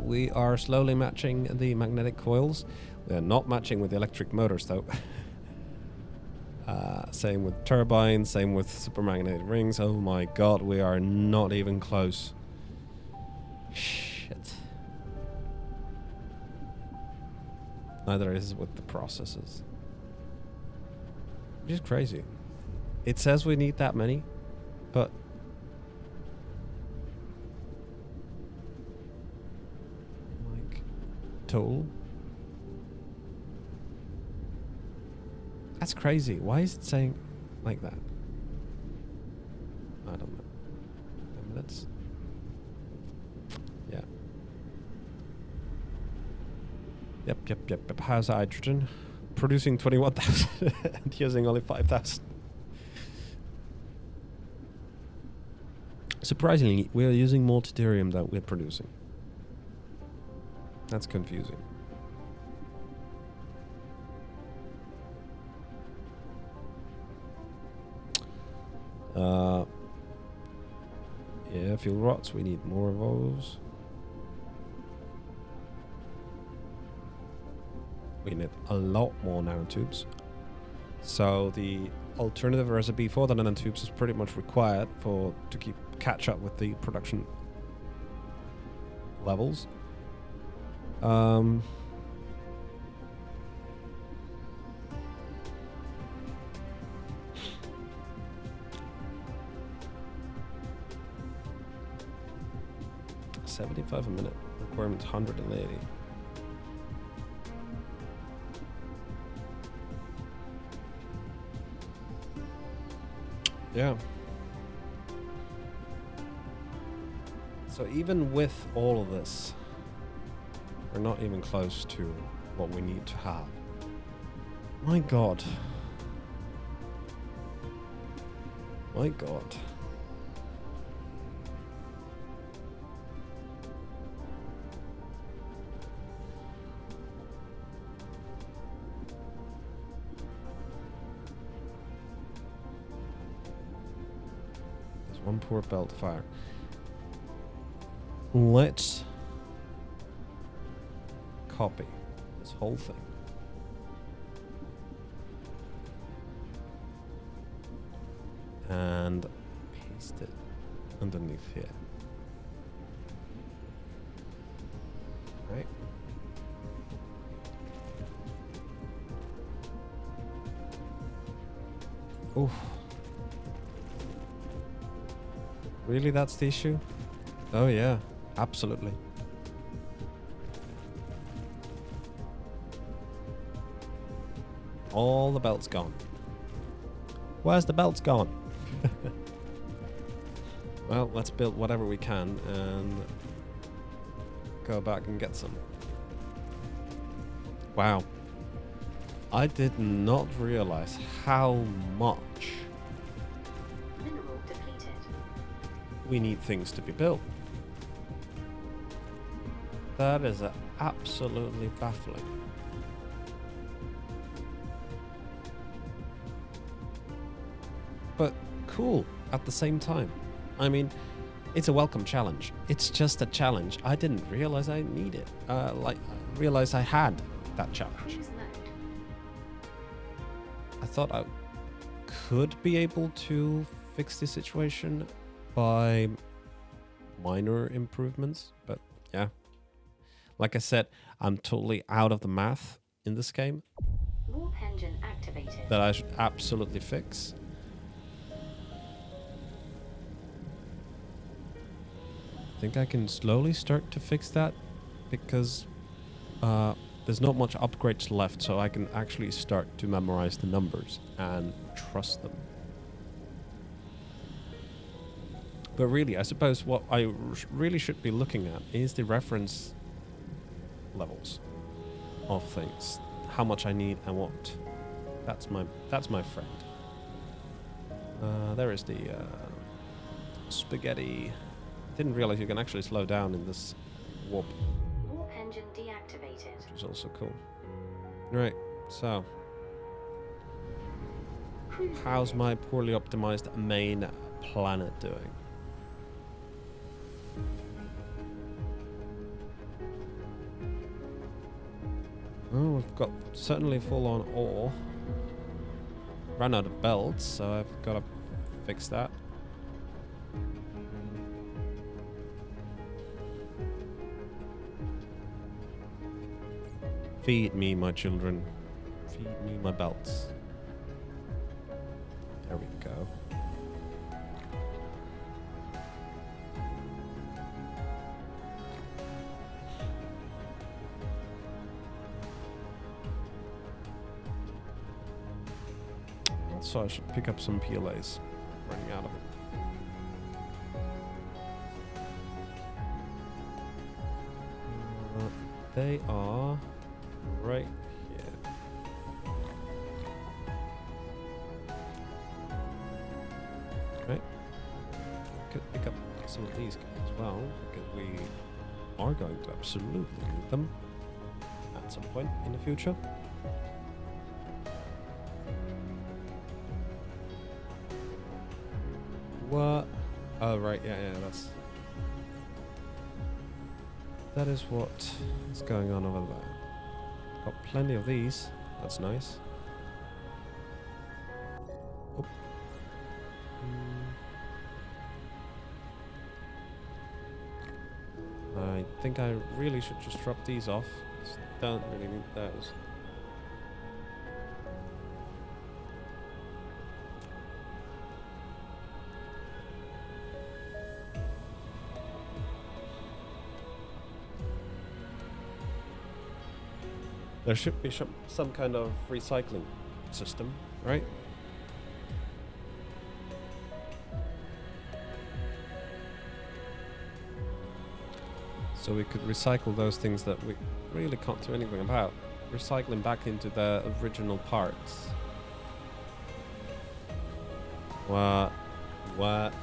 We are slowly matching the magnetic coils. We are not matching with the electric motors, though. Same with turbines, same with supermagnetic rings. Oh my god, we are not even close. Shit. Neither is with the processes. Which is crazy. It says we need that many, but like total. That's crazy. Why is it saying like that? I don't know. 10 minutes? Yeah. Yep. How's hydrogen? Producing 21,000 and using only 5,000. Surprisingly, we are using more deuterium than we're producing. That's confusing. Yeah, fuel rods, we need more of those. We need a lot more nanotubes. So the alternative recipe for the nanotubes is pretty much required to catch up with the production levels. $75 a minute. Requirements 180. Yeah. So even with all of this, we're not even close to what we need to have. My god. My god. One poor belt fire. Let's copy this whole thing. And paste it underneath here. Right. Oof. Really, that's the issue? Oh yeah, absolutely. All the belts gone. Where's the belts gone? Well, let's build whatever we can and go back and get some. Wow. I did not realize how much Mineral depleted. we need things to be built. That is absolutely baffling. But cool at the same time. I mean, it's a welcome challenge. It's just a challenge. I didn't realize I needed. I realized I had that challenge. Cruise mode. I thought I could be able to fix the situation by minor improvements, but yeah. Like I said, I'm totally out of the math in this game Warp engine activated. that I should absolutely fix. I think I can slowly start to fix that because there's not much upgrades left, so I can actually start to memorize the numbers and trust them. But really, I suppose what I really should be looking at is the reference levels of things, how much I need and what. That's my friend. There is the spaghetti. Didn't realize you can actually slow down in this warp, Warp engine deactivated. which is also cool. Right, so Cruise how's mode. my poorly optimized main planet doing? Oh, we've got certainly full on ore. run out of belts, so I've got to fix that. Feed me, my children. Feed me my belts. There we go. So I should pick up some PLAs. Running out of them. They are right here. Right. Could pick up some of these guys as well, because we are going to absolutely need them at some point in the future. What? Oh, right, yeah, that is what is going on over there. Got plenty of these. That's nice. Oh. I think I really should just drop these off. Don't really need those. There should be some kind of recycling system, right? So we could recycle those things that we really can't do anything about. Recycle them back into their original parts. What? What?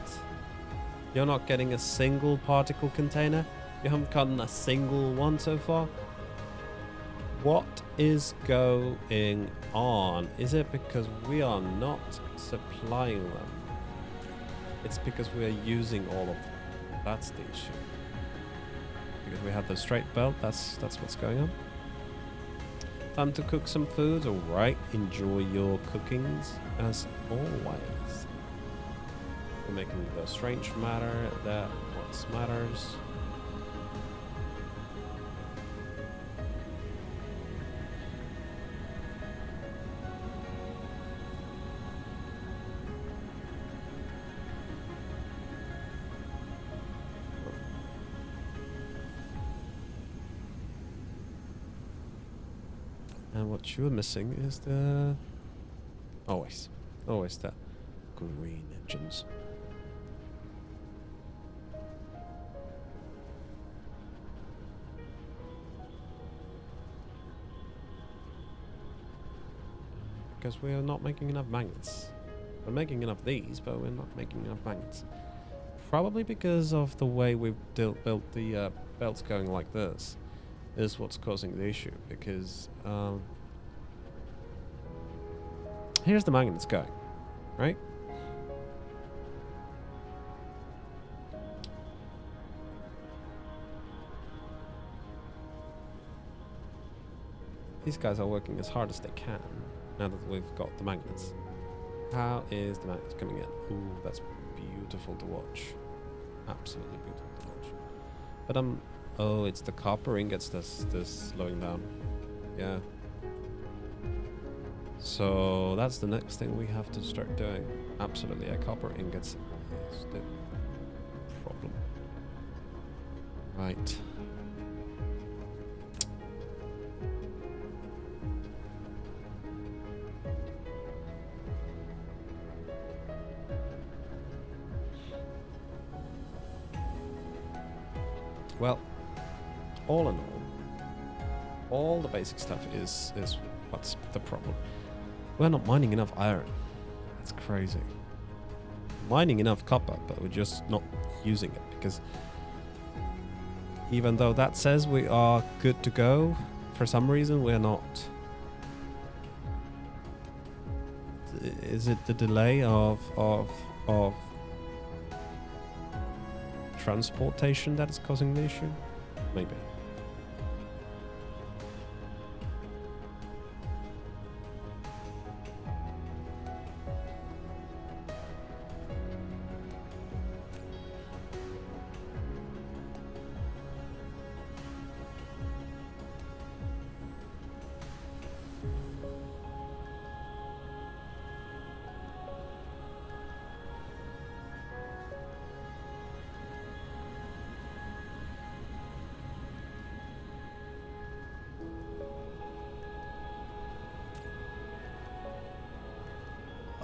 You're not getting a single particle container? You haven't gotten a single one so far? What is going on? Is it because we are not supplying them? It's because we are using all of them. That's the issue. Because we have the straight belt, that's what's going on. Time to cook some food, alright. Enjoy your cookings as always. We're making the strange matter that what matters. And what you're missing is the... Always the green engines. Because we are not making enough magnets. We're making enough of these, but we're not making enough magnets. Probably because of the way we've built the belts going like this. Is what's causing the issue, because here's the magnets going, right? These guys are working as hard as they can now that we've got the magnets. How is the magnets coming in? Ooh, that's beautiful to watch. Absolutely beautiful to watch. But oh, it's the copper ingots that's slowing down. Yeah. So that's the next thing we have to start doing. Absolutely, yeah, copper ingots is the problem. Right. Well, all in all the basic stuff is what's the problem. We're not mining enough iron. That's crazy. Mining enough copper, but we're just not using it, because even though that says we are good to go, for some reason we're not. Is it the delay of transportation that is causing the issue? Maybe.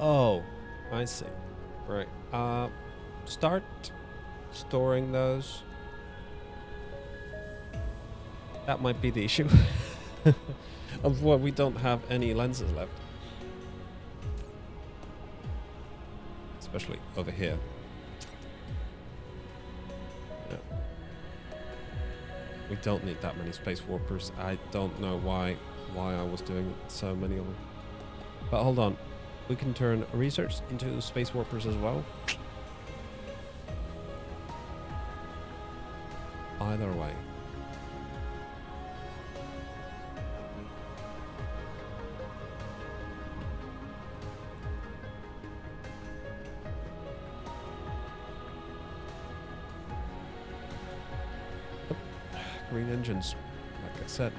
Oh, I see. Right. Start storing those. That might be the issue. Of what, we don't have any lenses left. Especially over here. Yeah. We don't need that many space warpers. I don't know why I was doing so many of them. But hold on. We can turn research into space warpers as well. Either way. Green engines, like I said.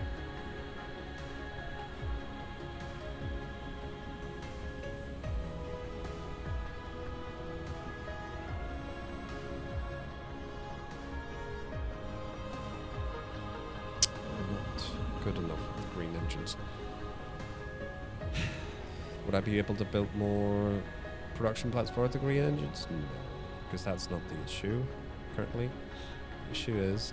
Not good enough with green engines. Would I be able to build more production plants for the green engines? No, because that's not the issue currently. The issue is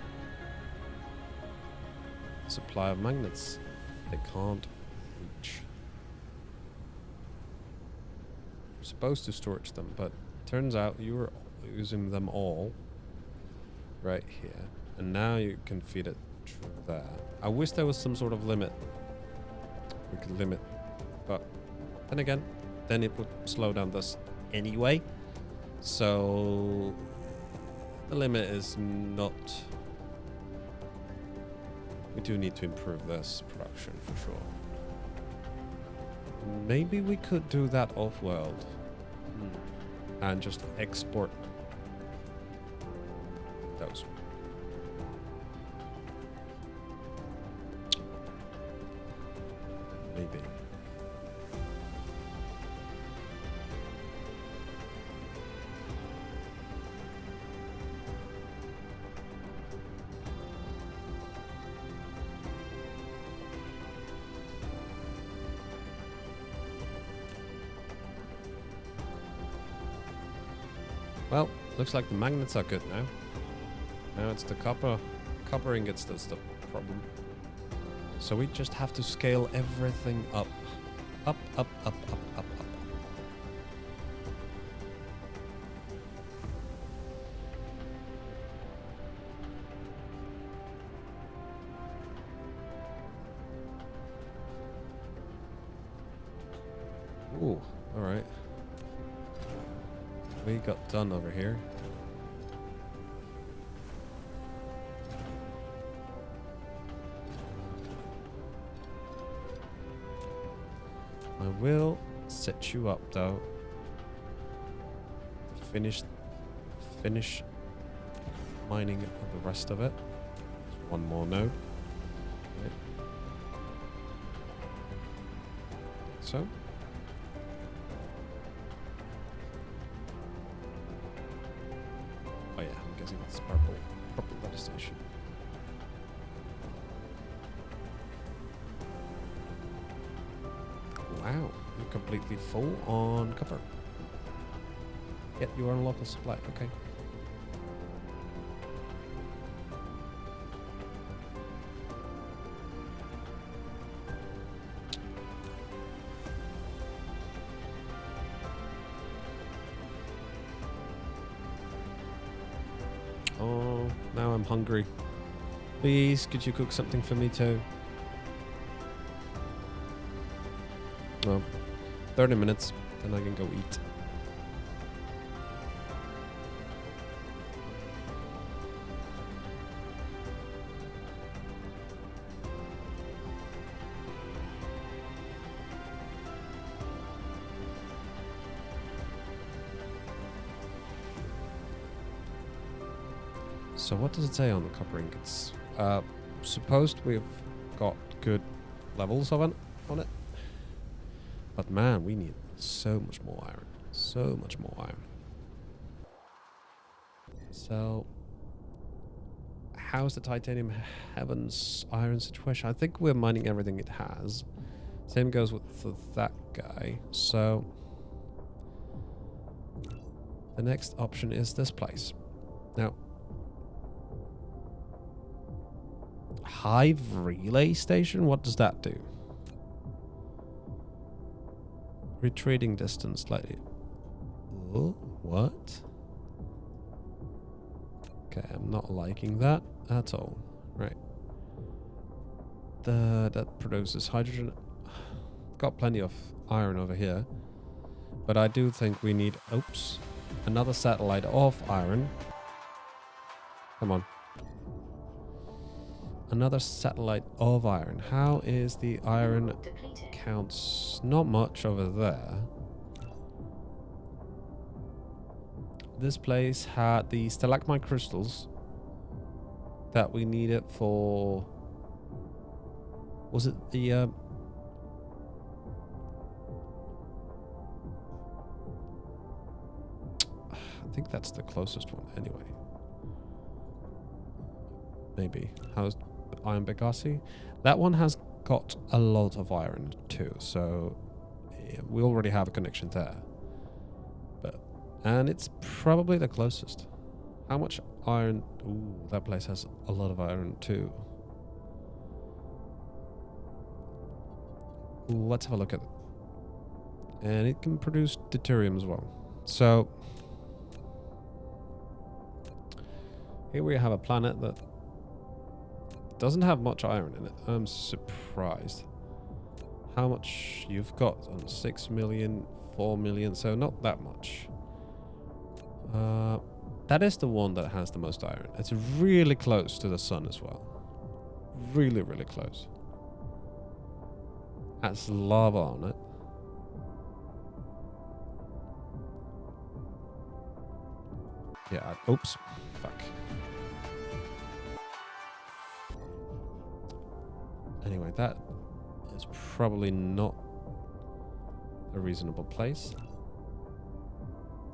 supply of magnets. They can't reach. We're supposed to storage them, but turns out you were using them all right here, and now you can feed it through there. I wish there was some sort of limit. We could limit, but then again, then it would slow down this anyway. So the limit is not. We do need to improve this production for sure. Maybe we could do that off-world and just export those. Maybe. Well, looks like the magnets are good now. Now it's the copper ingots that's the problem. So we just have to scale everything up. Up, up, up, up, up, up. Ooh, alright. We got done over here. I will set you up though. Finish mining the rest of it. One more node. Right. So. Oh yeah, I'm guessing it's purple legislation. Wow, you're completely full on copper. Yet you are on local supply, okay. Oh, now I'm hungry. Please, could you cook something for me too? Well, 30 minutes, then I can go eat. So what does it say on the copper ingots? Supposed we've got good levels of it on it. But man, we need so much more iron. So much more iron. So, how's the Titanium Heavens iron situation? I think we're mining everything it has. Same goes with that guy. So, The next option is this place. Now, Hive Relay Station? What does that do? Retreating distance slightly. Oh, what? Okay, I'm not liking that at all. Right. That produces hydrogen. Got plenty of iron over here. But I do think we need... Oops. Another satellite of iron. Come on. Another satellite of iron. How is the iron Depleted. counts? Not much over there. This place had the stalagmite crystals that we needed for... Was it the... I think that's the closest one anyway. Maybe. How's Iron Begassi? That one has got a lot of iron too, so yeah, we already have a connection there. And it's probably the closest. How much iron? Ooh, that place has a lot of iron too. Ooh, let's have a look at it. And it can produce deuterium as well. So here we have a planet that doesn't have much iron in it. I'm surprised. How much you've got on 6 million, 4 million, so not that much. That is the one that has the most iron. It's really close to the sun as well. Really, really close. Has lava on it. Yeah, oops. Fuck. Anyway, that is probably not a reasonable place.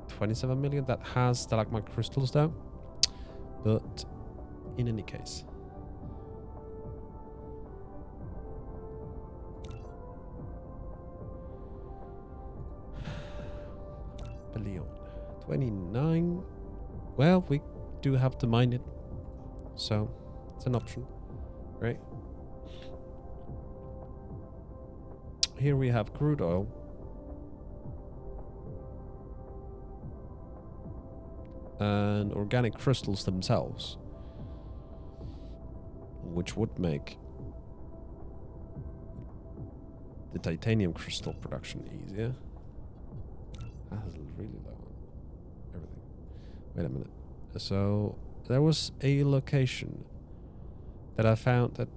27 million, that has stalagmite crystals though. But in any case. Billion. 29. Well, we do have to mine it. So, it's an option. Right? Here we have crude oil. And organic crystals themselves, which would make the titanium crystal production easier. That has really low on everything. Wait a minute. So there was a location that I found that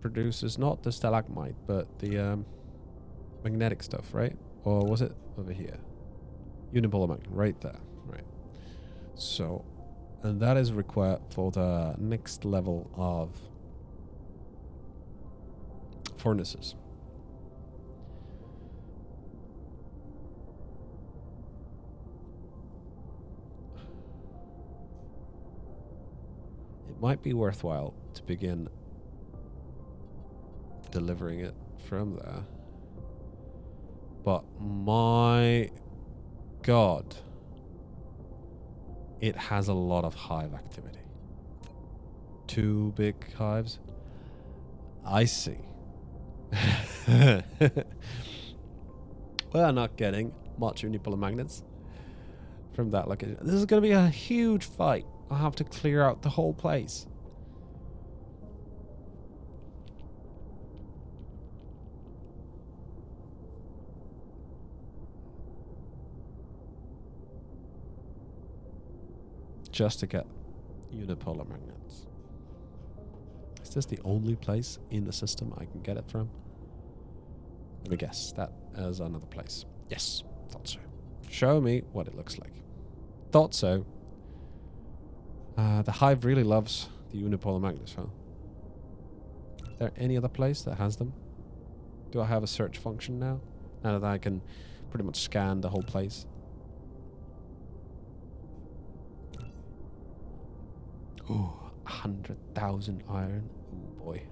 produces not the stalagmite but the magnetic stuff, right? Or was it over here? Unipolar magnet, right there, right. So, and that is required for the next level of furnaces. It might be worthwhile to begin delivering it from there. But my God, it has a lot of hive activity. 2 big hives. I see. We're not getting much unipolar magnets from that location. This is going to be a huge fight. I'll have to clear out the whole place. Just to get unipolar magnets. Is this the only place in the system I can get it from? Let me guess. That is another place. Yes, thought so. Show me what it looks like. Thought so. The hive really loves the unipolar magnets, huh? Is there any other place that has them? Do I have a search function now? Now that I can pretty much scan the whole place. Ooh, 100,000 iron. Ooh, boy.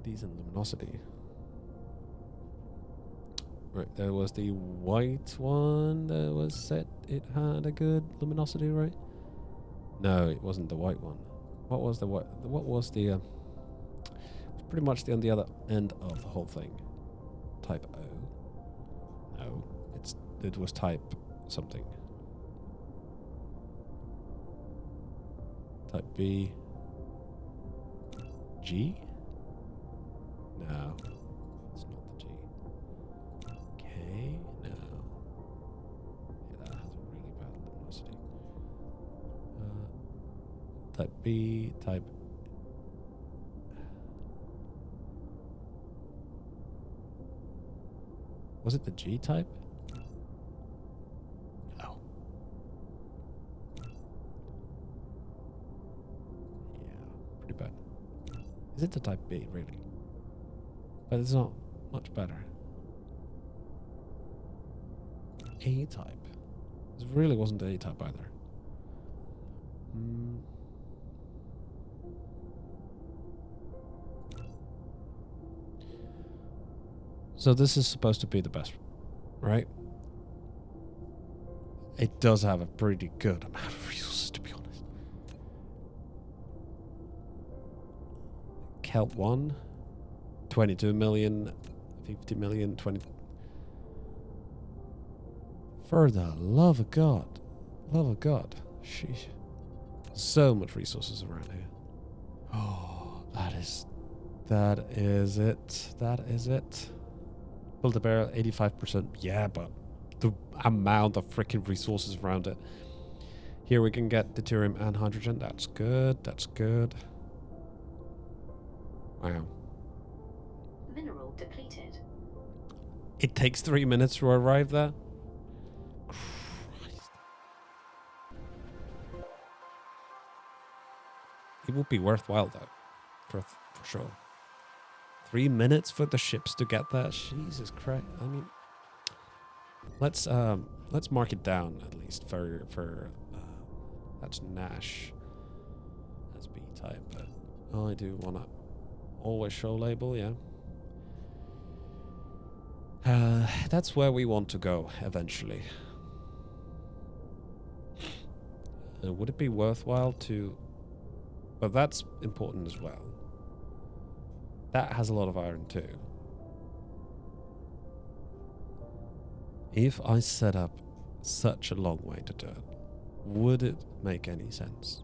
Decent luminosity. Right, there was the white one that was said it had a good luminosity, right? No, it wasn't the white one. What was the what? What was the? It's pretty much on the other end of the whole thing. Type O. No, it was type something. Type B. G? No, it's not the G. K? No. Yeah, that has a really bad luminosity. Type B, type... Was it the G type? No. Yeah, pretty bad. Is it the type B, really? But it's not much better. A type. This really wasn't the A type either. So this is supposed to be the best, right? It does have a pretty good amount of resources, to be honest. Kelp 1, 22 million, 50 million, 20... For the love of God. Love of God. Sheesh. So much resources around here. Oh, that is it. That is it. Build a barrel, 85%. Yeah, but the amount of freaking resources around it. Here we can get deuterium and hydrogen. That's good. That's good. Wow. Mineral depleted. It takes 3 minutes to arrive there. Christ. It would be worthwhile though, for sure. 3 minutes for the ships to get there. Jesus Christ! I mean, let's mark it down at least for that's Nash as B type. But I do wanna always show label, yeah. That's where we want to go eventually. Would it be worthwhile to? But that's important as well. That has a lot of iron too. If I set up such a long way to do it, would it make any sense?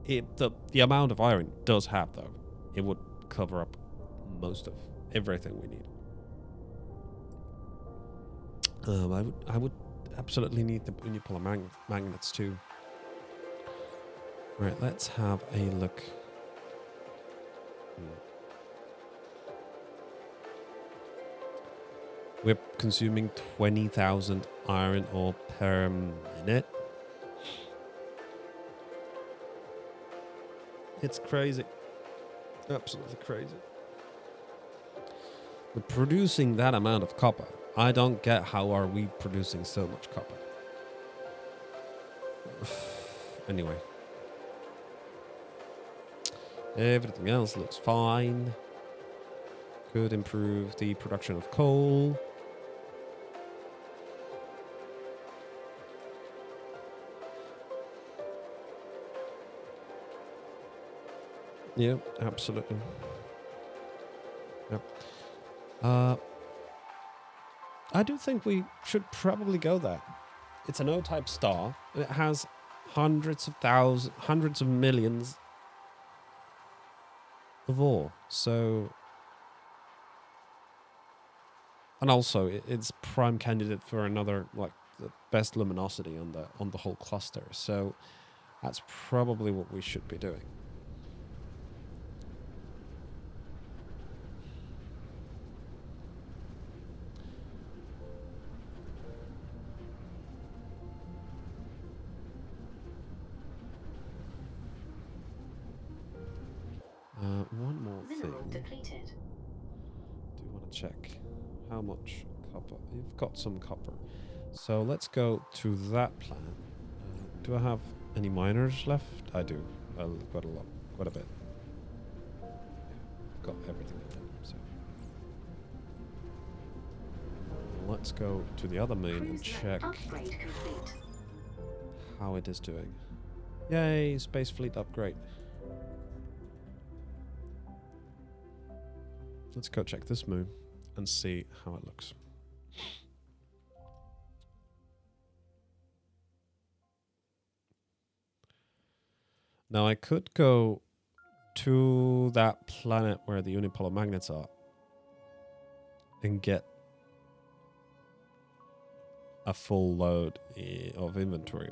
The amount of iron it does have, though, it would cover up most of everything we need. I would absolutely need the unipolar magnets too. Right, let's have a look. We're consuming 20,000 iron ore per minute. It's crazy. Absolutely crazy. We're producing that amount of copper. I don't get how are we producing so much copper. Anyway. Everything else looks fine. Could improve the production of coal. Yeah, absolutely. Yep. I do think we should probably go there. It's an O-type star. And it has hundreds of millions of ore. So, and also it's prime candidate for another, like, the best luminosity on the whole cluster. So that's probably what we should be doing. One more Mineral thing. depleted. Do you want to check how much copper? You've got some copper. So let's go to that planet. Do I have Any miners left? I do. Quite a lot. Quite a bit. Got everything in them, so. Let's go to the other moon and Cruise check upgrade complete. how it is doing. Yay, space fleet upgrade. Let's go check this moon and see how it looks. Now I could go to that planet where the unipolar magnets are and get a full load of inventory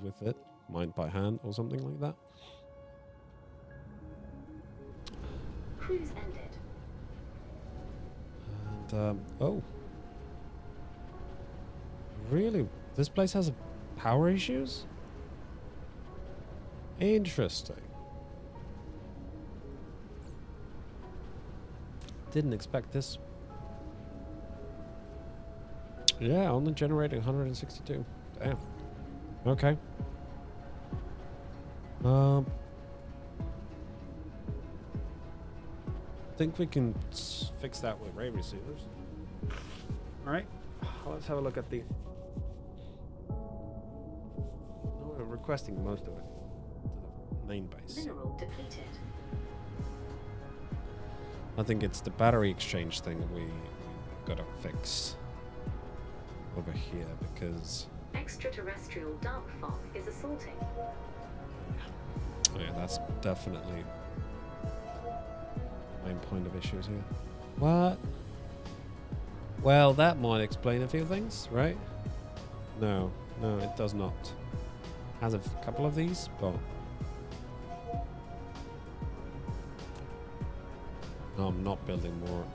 with it, mined by hand or something like that. Cruise ended. And, oh. Really? This place has power issues? Interesting. Didn't expect this. Yeah, only generating 162. Damn. Okay. Think we can fix that with ray receivers. All right. Let's have a look at the. Oh, we're requesting most of it to the main base. Mineral depleted. I think it's the battery exchange thing that we gotta fix over here because. Extraterrestrial dark fog is assaulting. Oh yeah, that's definitely the main point of issues here. What? Well, that might explain a few things, right? No, it does not. Has a couple of these, but no, I'm not building more.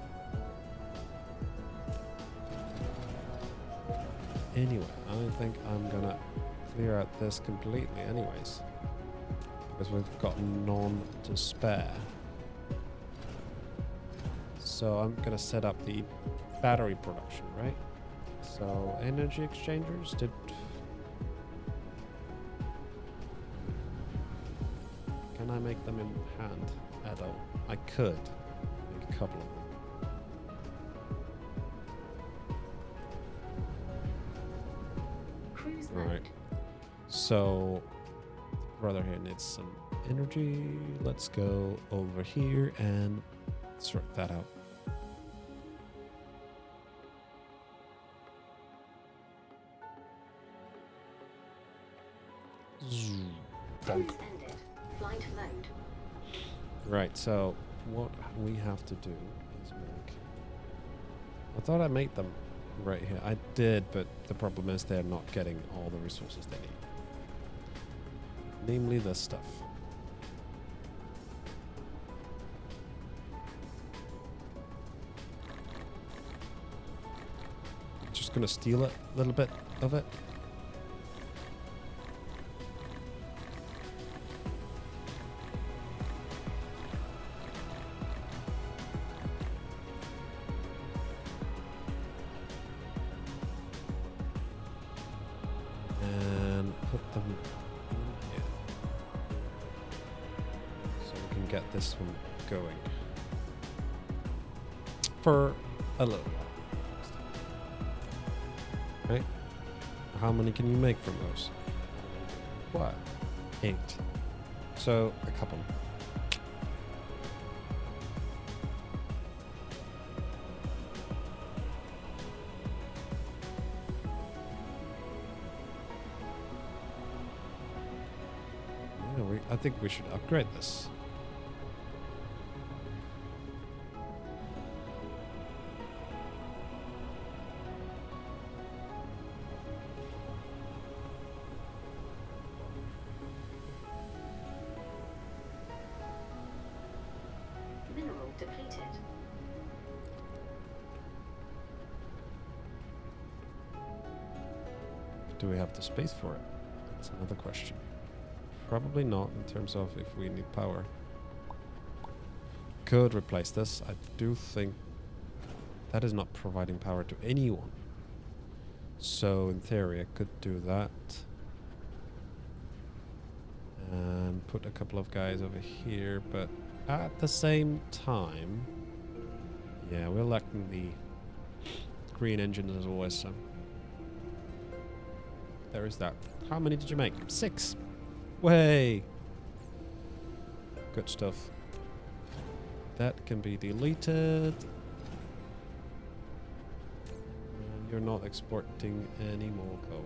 Anyway, I think I'm gonna clear out this completely anyways. Because we've got none to spare. So I'm gonna set up the battery production, right? So energy exchangers did. Can I make them in hand at all? I could make a couple of them. Cruise All right. mode. So brother here needs some energy. Let's go over here and sort that out. Cruise ended. Flight mode. Right, so what we have to do is make. I thought I made them right here. I did, but the problem is they're not getting all the resources they need. Namely this stuff. Just gonna steal a little bit of it. And put them in here. So we can get this one going. For a little while. Right? How many can you make from those? What? 8. So, a couple. Yeah, I think we should upgrade this. Mineral depleted. Do we have the space for it? That's another question. Probably not in terms of if we need power. Could replace this. I do think that is not providing power to anyone. So in theory I could do that. And put a couple of guys over here, but at the same time, yeah, we're lacking the green engines as always, so there is that. How many did you make? 6! Way! Good stuff. That can be deleted. And you're not exporting any more coal.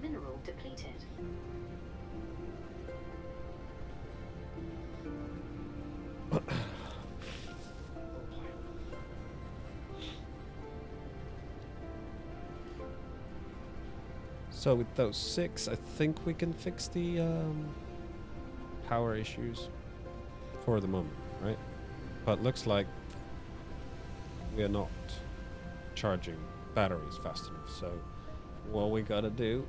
Mineral depleted. So with those 6, I think we can fix the power issues for the moment, right? But looks like we are not charging batteries fast enough. So what we gotta do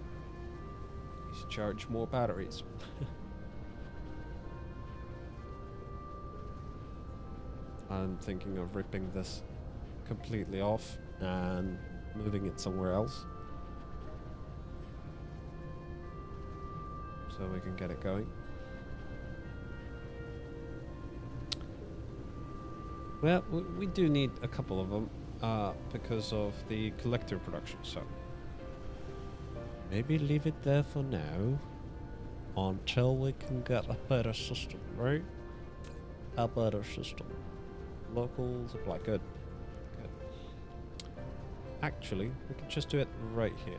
is charge more batteries. I'm thinking of ripping this completely off and moving it somewhere else, so we can get it going. Well, we do need a couple of them because of the collector production, so maybe leave it there for now until we can get a better system, right? A better system. Local supply, good. Good. Actually, we can just do it right here.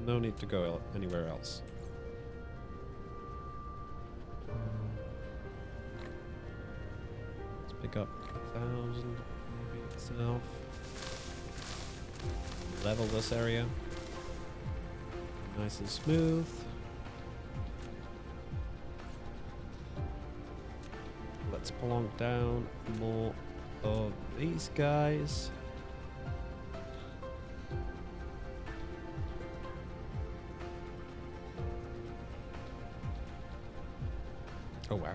No need to go anywhere else. Let's pick up 1,000 maybe itself. Level this area. Nice and smooth. Let's plonk down more of these guys. Oh wow.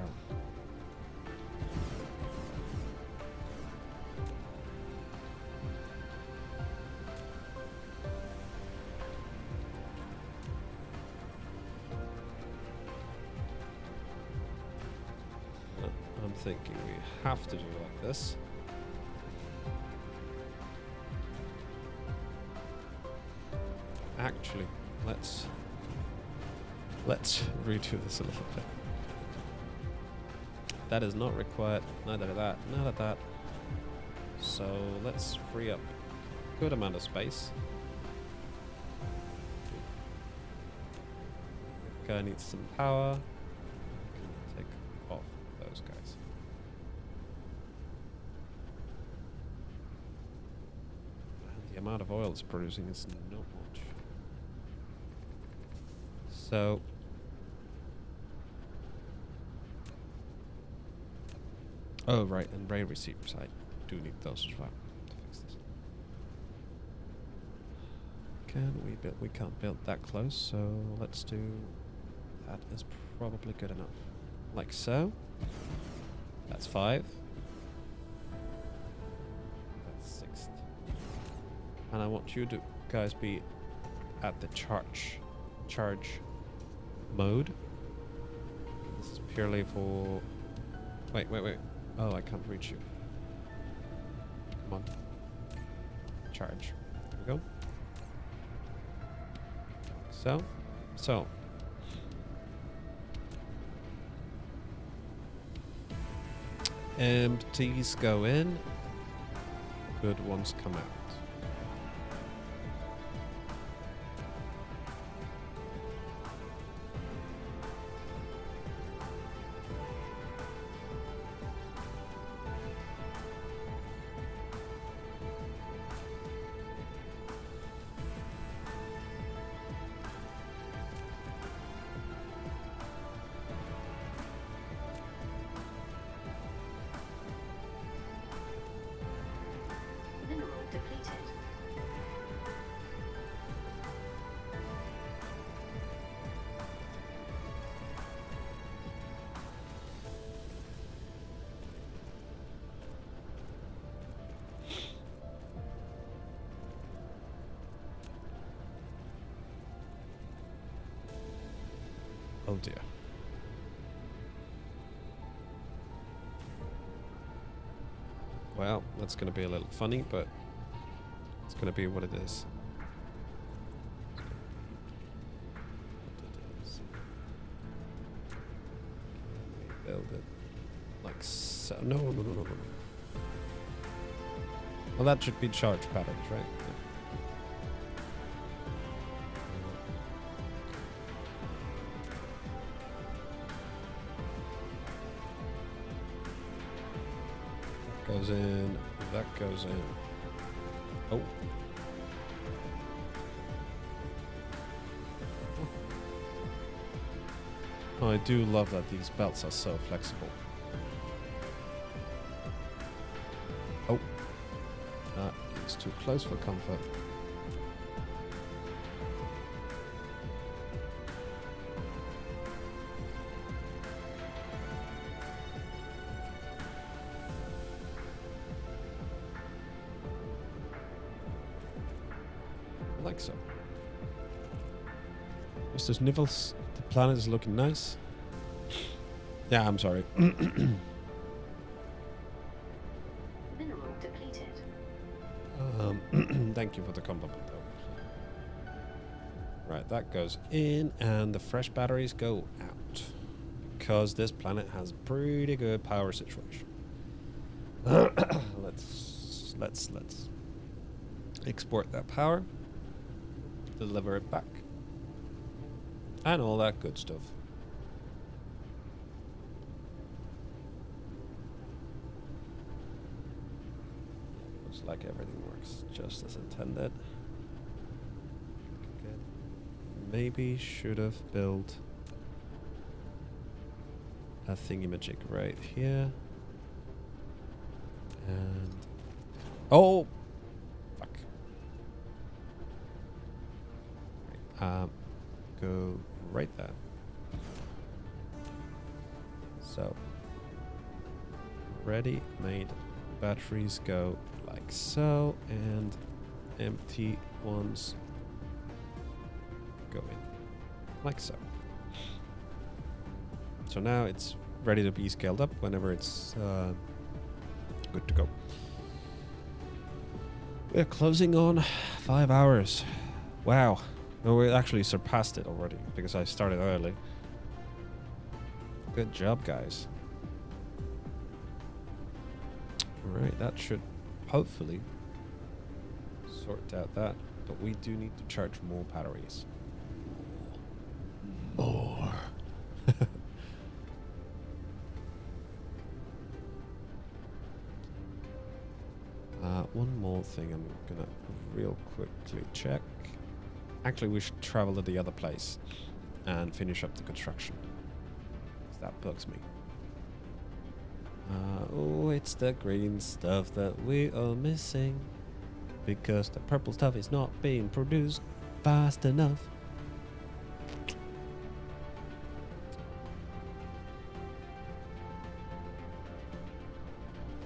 I'm thinking we have to do like this. Actually, let's redo this a little bit. That is not required, neither that, neither that. So let's free up a good amount of space. Guy needs some power. Take off those guys. And the amount of oil it's producing is not much. So oh right, and rail receivers. I do need those as well to fix this. Can we build? We can't build that close, so let's do. That is probably good enough. Like so. That's 5. That's 6th. And I want you to guys be at the charge mode. This is purely for. Wait. Oh, I can't reach you. Come on. Charge. There we go. So. Empties go in. Good ones come out. Mineral depleted. dear. Well, that's going to be a little funny, but it's going to be what it is. Build it like so. No, no, no, no, no. Well, that should be charge patterns, right? That goes in. That goes in. Oh. Oh, I do love that these belts are so flexible. Oh. That is too close for comfort. Like so. Mr. Snivels, the planet is looking nice. Yeah, I'm sorry. Mineral depleted. Thank you for the compliment, though. Right, that goes in, and the fresh batteries go out. Because this planet has a pretty good power situation. Let's export that power. Deliver it back. And all that good stuff. Looks like everything works just as intended. Good. Maybe should have built a thingy-majig right here. And... oh! Fuck. Go right there. So, ready-made batteries go like so, and empty ones go in like so. So now it's ready to be scaled up whenever it's good to go. We're closing on 5 hours. Wow. No, we actually surpassed it already because I started early. Good job, guys. Alright, that should hopefully sort out that. But we do need to charge more batteries. More. One more thing I'm gonna real quickly check. Actually, we should travel to the other place and finish up the construction. 'Cause that bugs me. Oh, it's the green stuff that we are missing. Because the purple stuff is not being produced fast enough.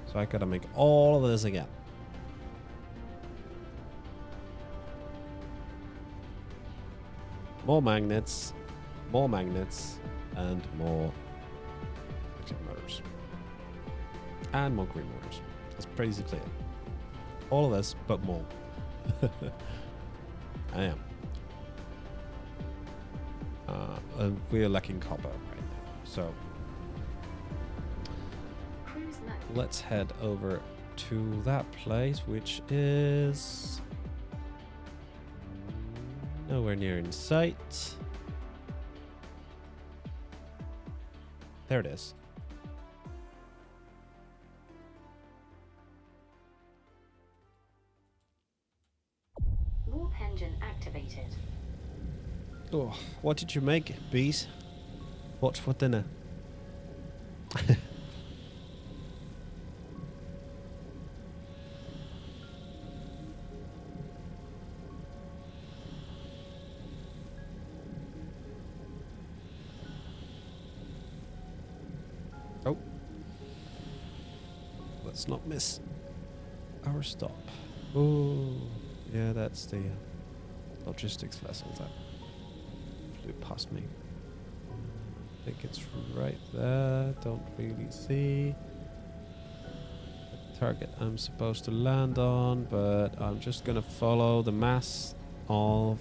So I gotta make all of this again. More magnets, and more electric motors. And more green motors. That's basically it. All of this, but more. I am. And we're lacking copper right now. So Cruise mode. let's head over to that place, which is nowhere near in sight. There it is. Warp engine activated. Oh, what did you make, bees? What's for dinner? Oh. Let's not miss our stop. Oh, yeah, that's the logistics vessel that flew past me. I think it's right there. Don't really see the target I'm supposed to land on, but I'm just gonna follow the mass of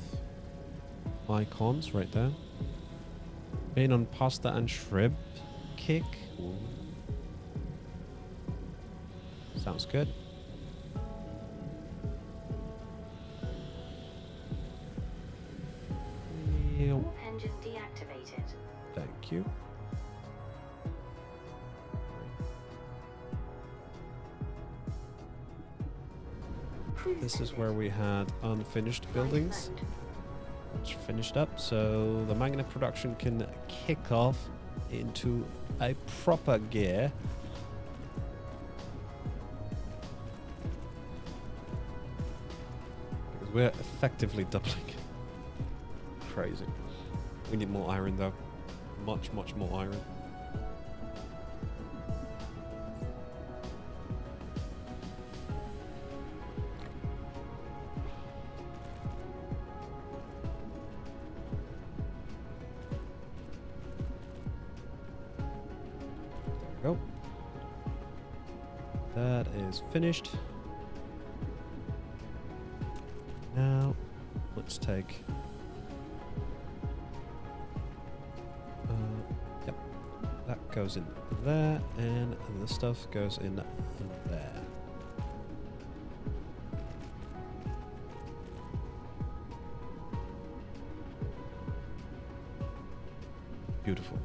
icons right there. Being on pasta and shrimp kick. Ooh. Sounds good. Warp engine deactivated. Thank you. This is where we had unfinished buildings, which finished up, so the magnet production can kick off into a proper gear. Because we're effectively doubling. Crazy. We need more iron though. Much more iron. Go. That is finished. Now, let's take... yep. That goes in there, and the stuff goes in there. Beautiful.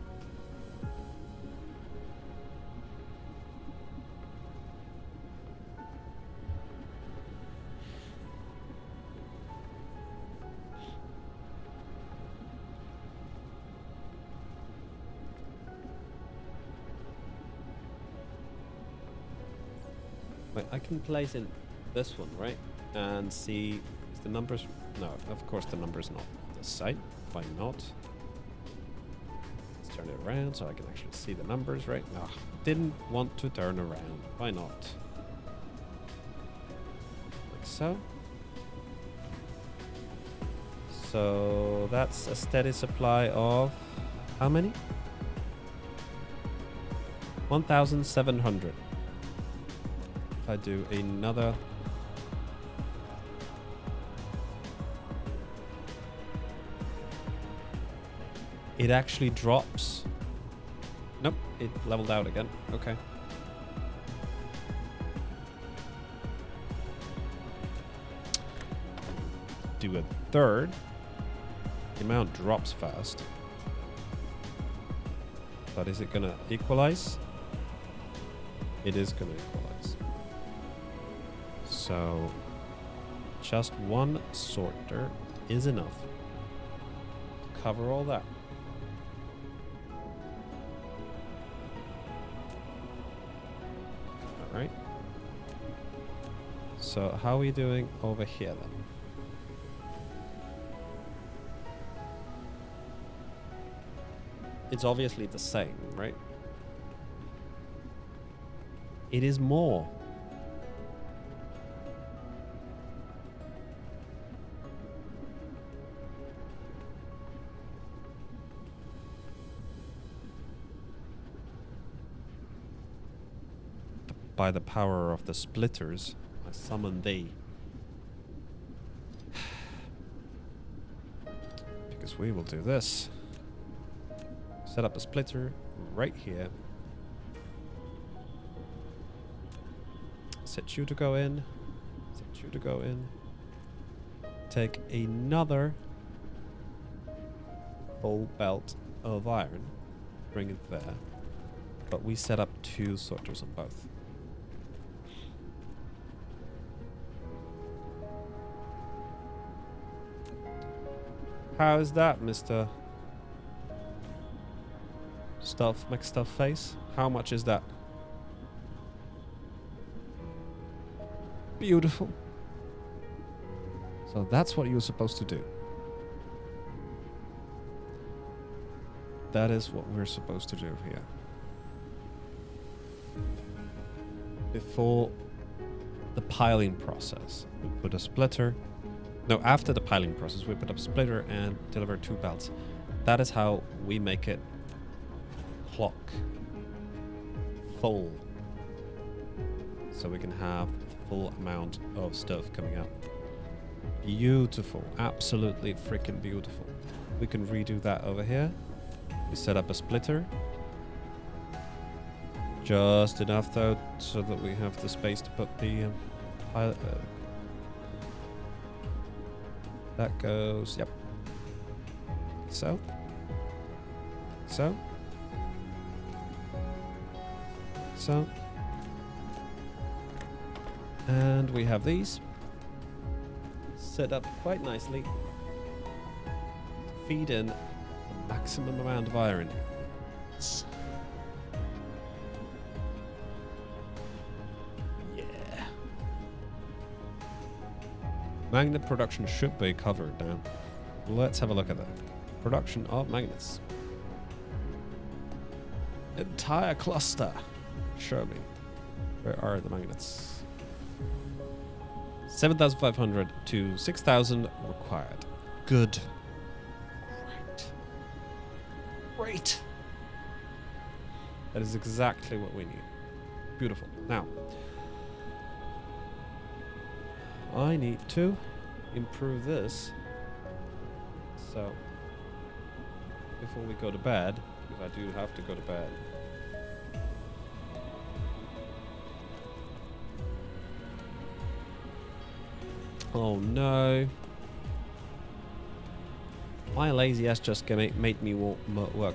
Wait, I can place in this one, right? And see is the numbers. No, of course the number's not on this side. Why not? Let's turn it around so I can actually see the numbers, right? No, didn't want to turn around. Why not? Like so. So that's a steady supply of how many? 1,700. If I do another. It actually drops. Nope, it leveled out again. Okay. Do a third. The amount drops fast. But is it gonna equalize? It is gonna equalize. So just one sorter is enough to cover all that. Alright. So how are we doing over here then? It's obviously the same, right? It is more. By the power of the splitters, I summon thee. Because we will do this. Set up a splitter right here. Set you to go in. Set you to go in. Take another full belt of iron. Bring it there. But we set up 2 sorters on both. How is that, Mr. Stuff, McStuff face? How much is that? Beautiful. So that's what you're supposed to do. That is what we're supposed to do here. Before the piling process, we put a splitter. No, after the piling process, we put up a splitter and deliver 2 belts. That is how we make it clock full, so we can have the full amount of stuff coming out. Beautiful, absolutely freaking beautiful. We can redo that over here. We set up a splitter. Just enough though, so that we have the space to put the pilot. That goes, yep. So. And we have these set up quite nicely to feed in the maximum amount of iron. Yeah. Magnet production should be covered now. Let's have a look at that. Production of magnets. Entire cluster. Show me. Where are the magnets? 7,500 to 6,000 required. Good. Great. That is exactly what we need. Beautiful. Now, I need to improve this. So, before we go to bed, because I do have to go to bed. Oh no. My lazy ass just made me work more.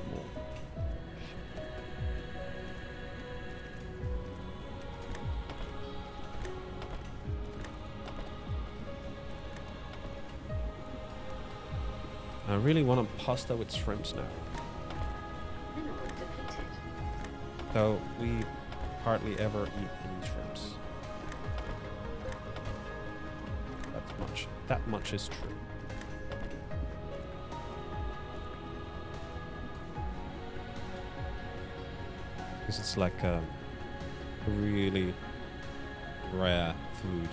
I really want a pasta with shrimps now. Mineral depleted. Though we hardly ever eat any shrimps. That much is true. Because it's like a really rare food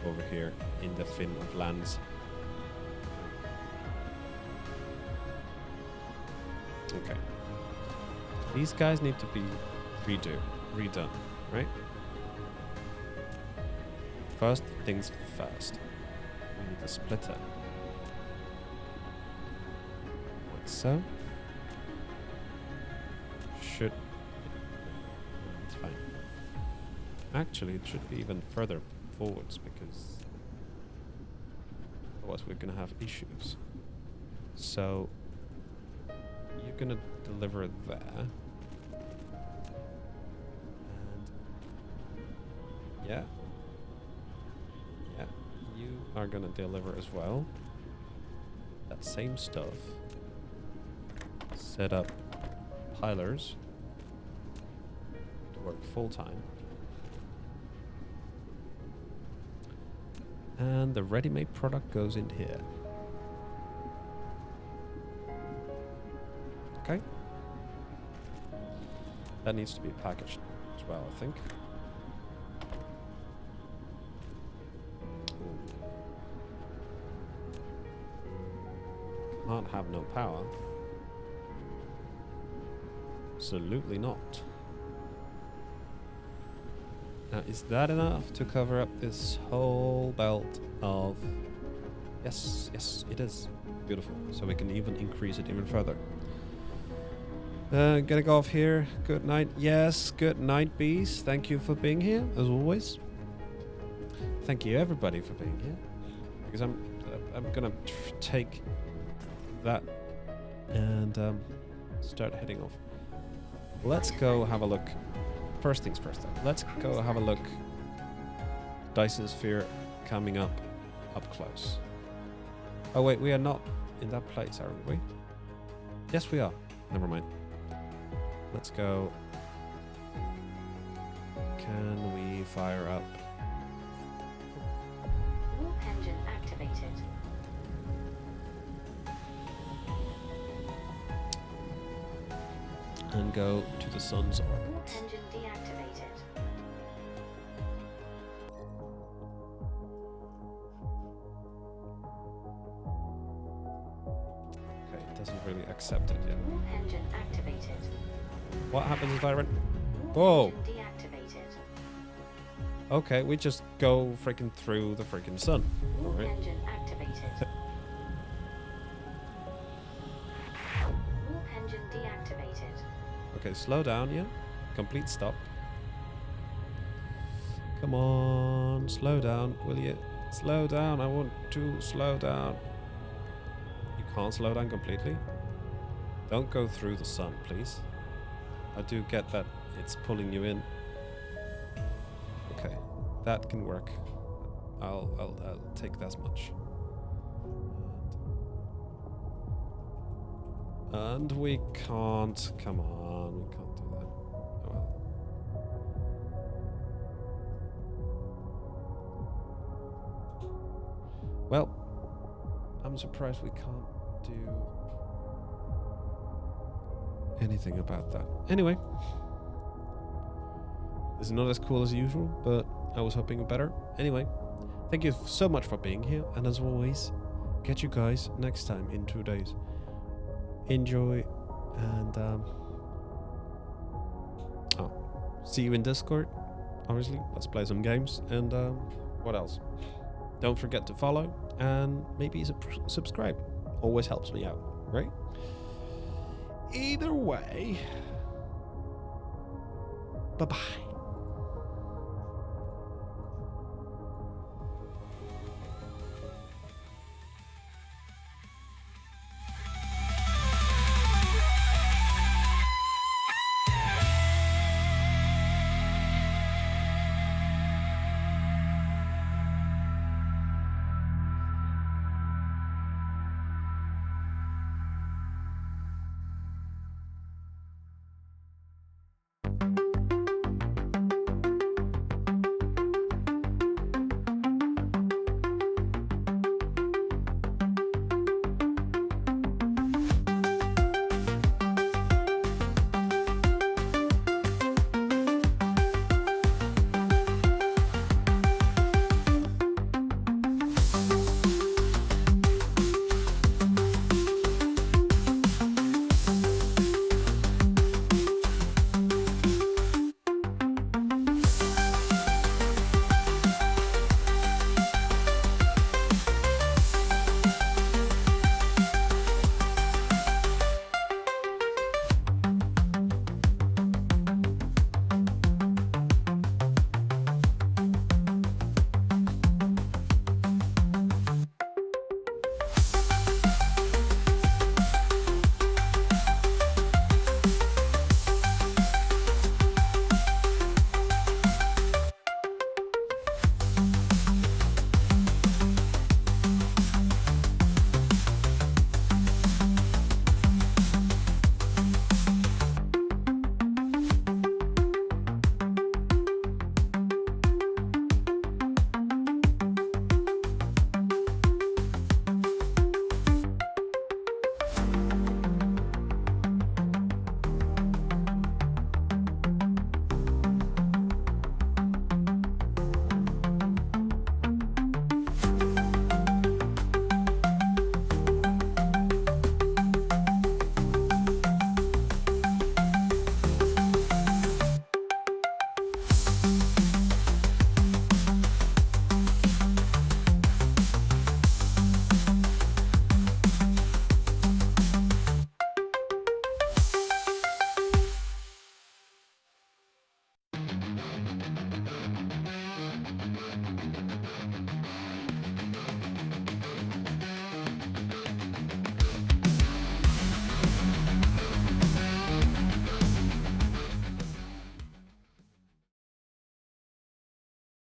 over here in the Finland lands. Okay. These guys need to be redone, right? First things first. We need a splitter. Like so. Should... It's fine. Actually, it should be even further forwards because otherwise we're gonna have issues. So you're gonna deliver there. And yeah. Yeah, you are gonna deliver as well. That same stuff. Set up pilers to work full time. And the ready-made product goes in here. Okay. That needs to be packaged as well, I think. Can't have no power. Absolutely not. Now, is that enough to cover up this whole belt of... Yes, yes, it is. Beautiful. So we can even increase it even further. Gonna go off here. Good night. Yes, good night, bees. Thank you for being here, as always. Thank you, everybody, for being here. Because I'm gonna take that and start heading off. Let's go have a look. First things first, though. Let's go have a look. Dyson Sphere coming up close. Oh wait, we are not in that place, aren't we? Yes, we are. Never mind. Let's go. Can we fire up? Warp engine activated. And go to the sun's orbit. Warp engine deactivated. Okay. doesn't really accept it yet. Warp engine activated. What happens if I run? Warp Whoa. engine deactivated. Okay, we just go freaking through the freaking sun. Warp Alright. engine activated. Warp engine deactivated. Okay, slow down, yeah? Complete stop. Come on, slow down, will you? Slow down, I want to slow down. You can't slow down completely? Don't go through the sun, please. I do get that it's pulling you in. Okay, that can work. I'll take that much. And we can't. Come on, we can't do that. Oh well. Well, I'm surprised we can't do anything about that. Anyway, this is not as cool as usual, but I was hoping better. Anyway, thank you so much for being here, and as always, catch you guys next time in 2 days. Enjoy, and see you in Discord. Obviously, let's play some games, and what else? Don't forget to follow and maybe subscribe. Always helps me out, right? Either way, bye-bye.